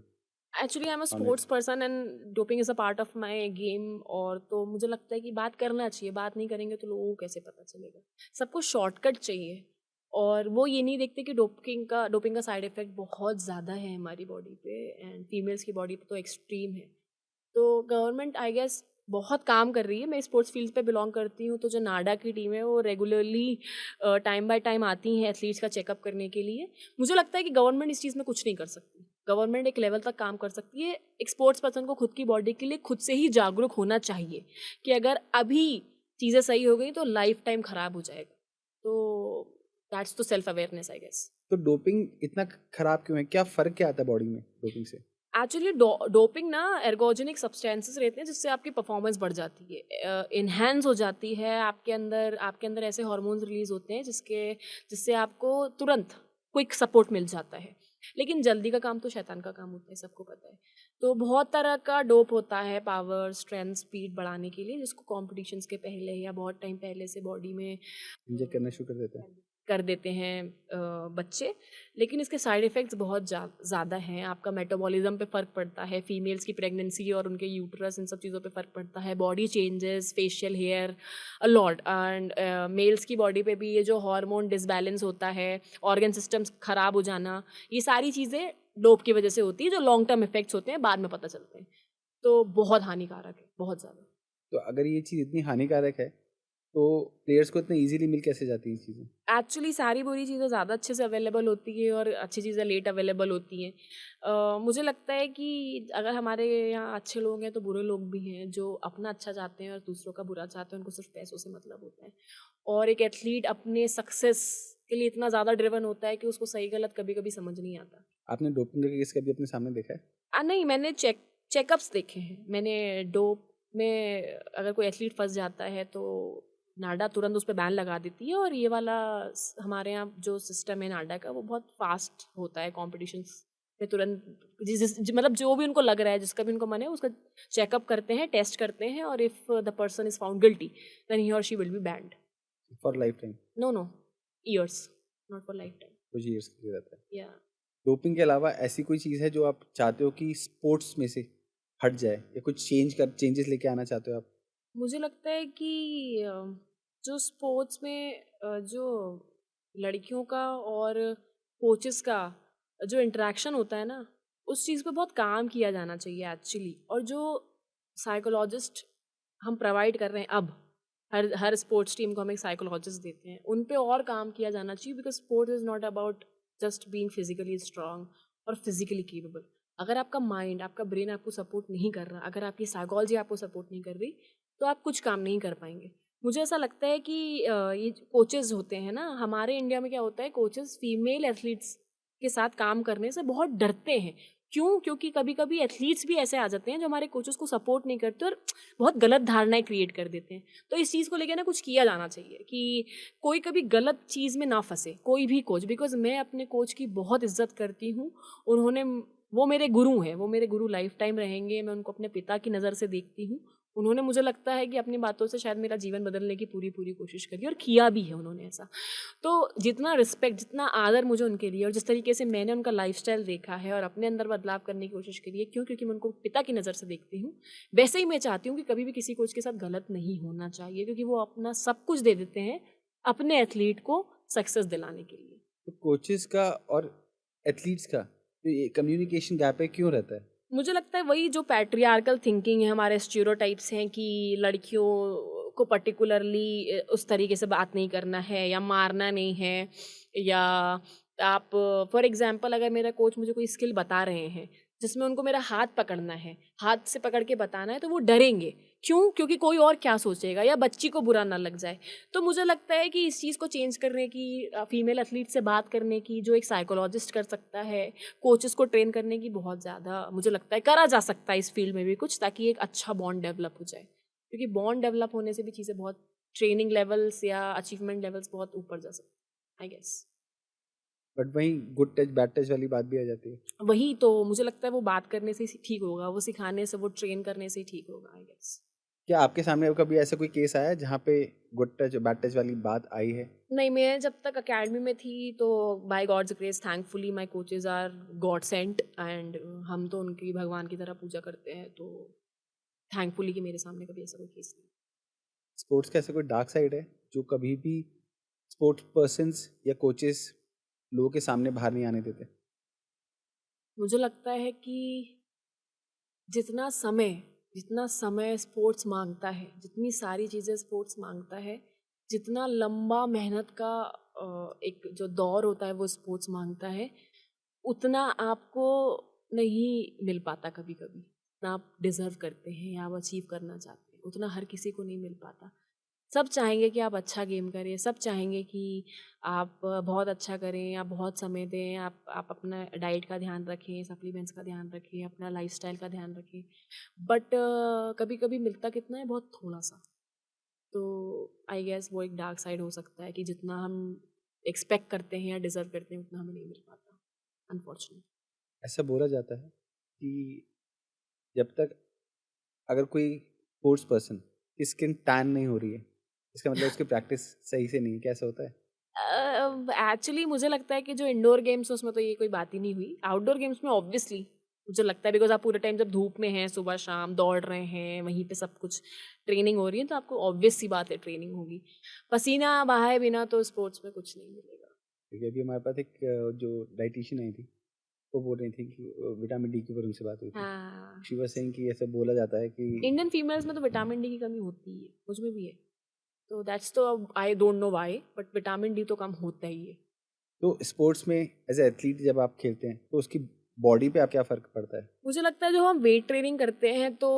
actually I am a on it. Sports person and doping is a part of my game. और तो मुझे लगता है कि बात करना चाहिए, बात नहीं करेंगे तो लोगों को कैसे पता चलेगा। सबको शॉर्टकट चाहिए और वो ये नहीं देखते कि डोपिंग का साइड इफेक्ट बहुत ज़्यादा है हमारी बॉडी पे एंड फीमेल्स की बॉडी पे तो एक्सट्रीम है। तो गवर्नमेंट आई गेस बहुत काम कर रही है। मैं स्पोर्ट्स फील्ड पे बिलोंग करती हूँ, तो जो नाडा की टीम है वो रेगुलरली टाइम बाय टाइम आती हैं एथलीट्स का चेकअप करने के लिए। मुझे लगता है कि गवर्नमेंट इस चीज़ में कुछ नहीं कर सकती। गवर्नमेंट एक लेवल तक काम कर सकती है। एक स्पोर्ट्स पर्सन को खुद की बॉडी के लिए खुद से ही जागरूक होना चाहिए कि अगर अभी चीज़ें सही हो गई तो लाइफ टाइम ख़राब हो जाएगा। तो दैट्स तो सेल्फ अवेयरनेस आई गेस। तो डोपिंग इतना खराब क्यों है? क्या फ़र्क क्या आता है बॉडी में डोपिंग से? एक्चुअली डोपिंग ना एर्गोजेनिक सब्सटेंसेस रहते हैं जिससे आपकी परफॉर्मेंस बढ़ जाती है, इन्हेंस हो जाती है। आपके अंदर ऐसे हार्मोन्स रिलीज होते हैं जिससे आपको तुरंत क्विक सपोर्ट मिल जाता है। लेकिन जल्दी का काम तो शैतान का काम होता है, सबको पता है। तो बहुत तरह का डोप होता है पावर, स्ट्रेंथ, स्पीड बढ़ाने के लिए, जिसको कॉम्पिटिशन्स के पहले या बहुत टाइम पहले से बॉडी में इंजेक्ट करना शुरू कर देते हैं? कर देते हैं बच्चे। लेकिन इसके साइड इफ़ेक्ट्स बहुत ज़्यादा हैं। आपका मेटाबॉलिज्म पे फ़र्क पड़ता है, फीमेल्स की प्रेगनेंसी और उनके यूट्रस, इन सब चीज़ों पे फ़र्क पड़ता है, body changes, facial hair, a lot. And males की बॉडी पे भी ये जो हार्मोन डिसबैलेंस होता है, ऑर्गन सिस्टम्स ख़राब हो जाना, ये सारी चीज़ें डोप की वजह से होती है, जो लॉन्ग टर्म इफ़ेक्ट्स होते हैं बाद में पता चलते हैं। तो बहुत हानिकारक है, बहुत ज़्यादा। तो अगर ये चीज़ इतनी हानिकारक है तो प्लेयर्स को इतना ईज़िली मिल कैसे जाती है ये चीज़ें? एक्चुअली सारी बुरी चीज़ें ज़्यादा अच्छे से अवेलेबल होती है और अच्छी चीज़ें लेट अवेलेबल होती हैं। मुझे लगता है कि अगर हमारे यहाँ अच्छे लोग हैं तो बुरे लोग भी हैं जो अपना अच्छा चाहते हैं और दूसरों का बुरा चाहते हैं। उनको सिर्फ पैसों से मतलब होता है और एक एथलीट अपने सक्सेस के लिए इतना ज़्यादा ड्रिवन होता है कि उसको सही गलत कभी कभी समझ नहीं आता। आपने डोपिंग का केस कभी अपने सामने देखा है? नहीं, मैंने चेकअप्स देखे हैं। मैंने डोप में अगर कोई एथलीट फंस जाता है तो नाडा तुरंत उस पे बैन लगा देती है। और ये वाला हमारे यहाँ जो सिस्टम है नाडा का वो बहुत फास्ट होता है कॉम्पिटिशन्स में। तुरंत मतलब जो भी उनको लग रहा है, जिसका भी उनको मन है, उसका चेकअप करते हैं, टेस्ट करते हैं और if the person is found guilty then he और she will be banned. For lifetime? No no, years, not for lifetime. कुछ ईयर्स के लिए रहता है। या डोपिंग के अलावा ऐसी कोई चीज़ है जो आप चाहते हो कि स्पोर्ट्स में से हट जाए या कुछ चेंजेस लेके आना चाहते हो आप? मुझे लगता है कि जो स्पोर्ट्स में जो लड़कियों का और कोचेस का जो इंटरेक्शन होता है ना, उस चीज़ पे बहुत काम किया जाना चाहिए एक्चुअली। और जो साइकोलॉजिस्ट हम प्रोवाइड कर रहे हैं अब, हर हर स्पोर्ट्स टीम को हम एक साइकोलॉजिस्ट देते हैं, उन पे और काम किया जाना चाहिए। Because sports is not about just being physically strong और फिजिकली केपेबल। अगर आपका माइंड, आपका ब्रेन आपको सपोर्ट नहीं कर रहा, अगर आपकी साइकोलॉजी आपको सपोर्ट नहीं कर रही, तो आप कुछ काम नहीं कर पाएंगे। मुझे ऐसा लगता है कि ये कोचेस होते हैं ना, हमारे इंडिया में क्या होता है, कोचेस फीमेल एथलीट्स के साथ काम करने से बहुत डरते हैं। क्यों? क्योंकि कभी कभी एथलीट्स भी ऐसे आ जाते हैं जो हमारे कोचेस को सपोर्ट नहीं करते और बहुत गलत धारणाएं क्रिएट कर देते हैं। तो इस चीज़ को लेकर ना कुछ किया जाना चाहिए कि कोई कभी गलत चीज़ में ना फंसे, कोई भी कोच। बिकॉज मैं अपने कोच की बहुत इज्जत करती हूँ। उन्होंने वो मेरे गुरु हैं, वो मेरे गुरु लाइफ टाइम रहेंगे। मैं उनको अपने पिता की नज़र से देखती हूँ। उन्होंने, मुझे लगता है कि अपनी बातों से शायद मेरा जीवन बदलने की पूरी पूरी कोशिश करी और किया भी है उन्होंने ऐसा। तो जितना रिस्पेक्ट, जितना आदर मुझे उनके लिए और जिस तरीके से मैंने उनका लाइफस्टाइल देखा है और अपने अंदर बदलाव करने की कोशिश करी है, क्योंकि मैं उनको पिता की नज़र से देखती हूँ, वैसे ही मैं चाहती हूँ कि कभी भी किसी कोच के साथ गलत नहीं होना चाहिए। क्योंकि वो अपना सब कुछ दे देते हैं अपने एथलीट को सक्सेस दिलाने के लिए। तो कोचेस का और एथलीट्स का जो ये कम्युनिकेशन गैप है क्यों रहता है? मुझे लगता है वही जो पैट्रियार्कल थिंकिंग है, हमारे स्टीरियोटाइप्स हैं कि लड़कियों को पर्टिकुलरली उस तरीके से बात नहीं करना है या मारना नहीं है। या आप, फॉर एग्जांपल, अगर मेरा कोच मुझे कोई स्किल बता रहे हैं जिसमें उनको मेरा हाथ पकड़ना है, हाथ से पकड़ के बताना है, तो वो डरेंगे क्यों? क्योंकि कोई और क्या सोचेगा या बच्ची को बुरा ना लग जाए। तो मुझे लगता है कि इस चीज़ को चेंज करने की, फीमेल एथलीट से बात करने की, जो एक साइकोलॉजिस्ट कर सकता है, कोचेस को ट्रेन करने की बहुत ज़्यादा मुझे लगता है करा जा सकता है इस फील्ड में भी कुछ, ताकि एक अच्छा बॉन्ड डेवलप हो जाए। क्योंकि बॉन्ड डेवलप होने से भी चीज़ें बहुत, ट्रेनिंग लेवल्स या अचीवमेंट लेवल्स बहुत ऊपर जा सकते हैं, आई गेस। बट वहीं गुड टच बैड टच वाली बात भी आ जाती है। वही तो मुझे लगता है वो बात करने से ही ठीक होगा, वो सिखाने से, वो ट्रेन करने से ही ठीक होगा, आई गेस। क्या आपके सामने कभी ऐसा कोई केस आया है जहाँ पे गुड टच बैड टच वाली बात आई है? नहीं, मैं जब तक अकेडमी में थी तो by God's grace thankfully my coaches are God sent, and हम तो उनकी भगवान की तरह पूजा करते हैं, तो थैंकफुली कि मेरे सामने कभी ऐसा कोई केस नहीं। स्पोर्ट्स का ऐसा कोई डार्क साइड है जो कभी भी स्पोर्ट्स पर्सन्स या कोचेस लोगों के सामने बाहर नहीं आने देते? मुझे लगता है कि जितना समय जितना समय स्पोर्ट्स मांगता है, जितनी सारी चीज़ें स्पोर्ट्स मांगता है, जितना लंबा मेहनत का एक जो दौर होता है वो स्पोर्ट्स मांगता है, उतना आपको नहीं मिल पाता कभी-कभी। जितना आप डिज़र्व करते हैं या आप अचीव करना चाहते हैं, उतना हर किसी को नहीं मिल पाता। सब चाहेंगे कि आप अच्छा गेम करें, सब चाहेंगे कि आप बहुत अच्छा करें, आप बहुत समय दें, आप अपना डाइट का ध्यान रखें, सप्लीमेंट्स का ध्यान रखें, अपना लाइफ़स्टाइल का ध्यान रखें। बट कभी-कभी मिलता कितना है, बहुत थोड़ा-सा। तो आई गेस वो एक डार्क साइड हो सकता है कि जितना हम एक्सपेक्ट करते हैं या डिज़र्व करते हैं, उतना हमें नहीं मिल पाता, अनफॉर्चुनेटली। ऐसा बोला जाता है कि जब तक अगर कोई स्पोर्ट्स पर्सन की स्किन टैन नहीं हो रही है, इसका मतलब उसकी प्रैक्टिस सही से नहीं है, क्या ऐसा होता है? एक्चुअली मुझे लगता है कि जो इंडोर गेम्स है उसमें तो ये कोई बात ही नहीं हुई। आउटडोर गेम्स में ऑब्वियसली मुझे लगता है, बिकॉज़ आप पूरे टाइम जब धूप में हैं, सुबह शाम दौड़ रहे हैं, वहीं पे सब कुछ ट्रेनिंग हो रही है, तो आपको ऑब्वियस सी बात है ट्रेनिंग होगी। पसीना बहाए बिना तो स्पोर्ट्स में कुछ नहीं मिलेगा। क्योंकि अभी हमारे पास एक जो डाइटिशियन आई थी, वो बोल रही थी कि विटामिन डी के ऊपर उनसे बात हुई थी। हाँ, शी वाज़ सेइंग कि ऐसा बोला जाता है कि इंडियन फीमेल्स में तो विटामिन डी की कमी होती ही है, मुझ में भी है। तो दैट्स तो, आई don't know why, but vitamin D तो कम होता ही है। तो स्पोर्ट्स में एज़ अ एथलीट जब आप खेलते हैं, तो उसकी बॉडी पे आप क्या फ़र्क पड़ता है? मुझे लगता है जो हम वेट ट्रेनिंग करते हैं तो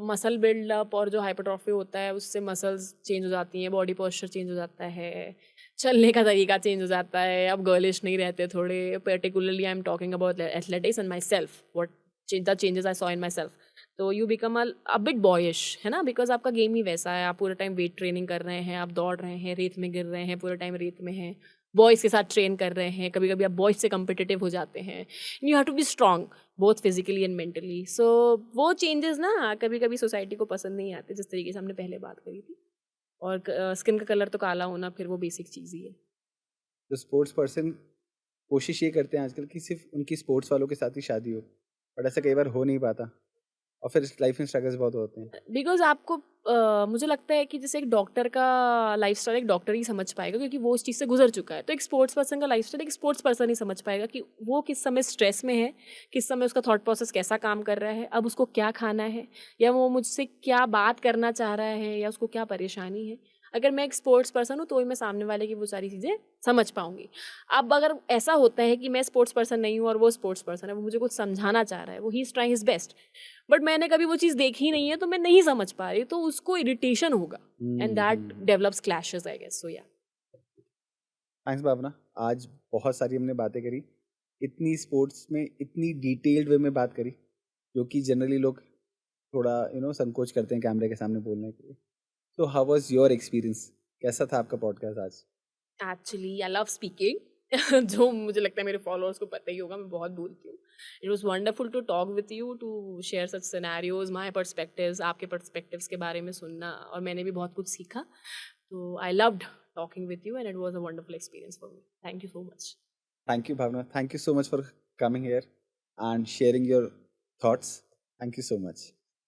मसल बिल्डअप और जो हाइपरट्रॉफी होता है उससे मसल्स चेंज हो जाती हैं, बॉडी पोस्चर चेंज हो जाता है, चलने का तरीका चेंज हो जाता है, अब गर्लिश नहीं रहते थोड़े, particularly I am talking about athletics and my self, what the changes I saw in my self. तो यू बिकम अ बिट बॉयिश, है ना, बिकॉज आपका गेम ही वैसा है, आप पूरे टाइम वेट ट्रेनिंग कर रहे हैं, आप दौड़ रहे हैं, रेत में गिर रहे हैं, पूरे टाइम रेत में हैं, बॉयज़ के साथ ट्रेन कर रहे हैं, कभी कभी आप बॉयज़ से कम्पिटिटिव हो जाते हैं, you have to be strong both physically and mentally. So वो चेंजेस ना कभी कभी सोसाइटी को पसंद नहीं आते, जिस तरीके से हमने पहले बात करी थी। और स्किन का कलर तो काला होना फिर वो बेसिक चीज़ ही है। तो स्पोर्ट्स पर्सन कोशिश ये करते हैं आजकल कि सिर्फ़ उनकी स्पोर्ट्स वालों के साथ ही शादी हो, बट ऐसा कई बार हो नहीं पाता और फिर लाइफ़ में स्ट्रगल्स बहुत होते हैं। बिकॉज़ आपको मुझे लगता है कि जैसे एक डॉक्टर का लाइफ़स्टाइल एक डॉक्टर ही समझ पाएगा, क्योंकि वो उस चीज़ से गुज़र चुका है। तो एक स्पोर्ट्स पर्सन का लाइफ़स्टाइल एक स्पोर्ट्स पर्सन ही समझ पाएगा कि वो किस समय स्ट्रेस में है, किस समय उसका थॉट प्रोसेस कैसा काम कर रहा है, अब उसको क्या खाना है, या वो मुझसे क्या बात करना चाह रहा है, या उसको क्या परेशानी है। अगर मैं एक स्पोर्ट्स पर्सन हूँ तो ही मैं सामने वाले की वो सारी चीज़ें समझ पाऊँगी। अब अगर ऐसा होता है कि मैं स्पोर्ट्स पर्सन नहीं हूँ और वो स्पोर्ट्स पर्सन है, वो मुझे कुछ समझाना चाह रहा है, वो he is trying his best, but मैंने कभी वो चीज़ देखी नहीं है तो मैं नहीं समझ पा रही, तो उसको इरिटेशन होगा, एंड दैट हुँ। Develops clashes, I guess. So yeah thanks भावना, आज बहुत सारी हमने बातें करी। इतनी स्पोर्ट्स में इतनी डिटेल्ड वे में बात करी, जो कि जनरली लोग थोड़ा संकोच करते हैं कैमरे के सामने बोलने के लिए। तो हाउ वाज़ योर एक्सपीरियंस? कैसा था आपका पॉडकास्ट आज? एक्चुअली आई लव स्पीकिंग जो मुझे लगता है मेरे फॉलोअर्स को पता ही होगा, मैं बहुत बोलती हूँ। It was wonderful to talk with you, to share such scenarios, my perspectives, आपके पर्सपेक्टिव्स के बारे में सुनना, और मैंने भी बहुत कुछ सीखा। तो I loved talking with you and it was a wonderful experience for me. Thank you so much. Thank you, Bhavna. Thank you so much for coming here and sharing your thoughts. Thank you so much.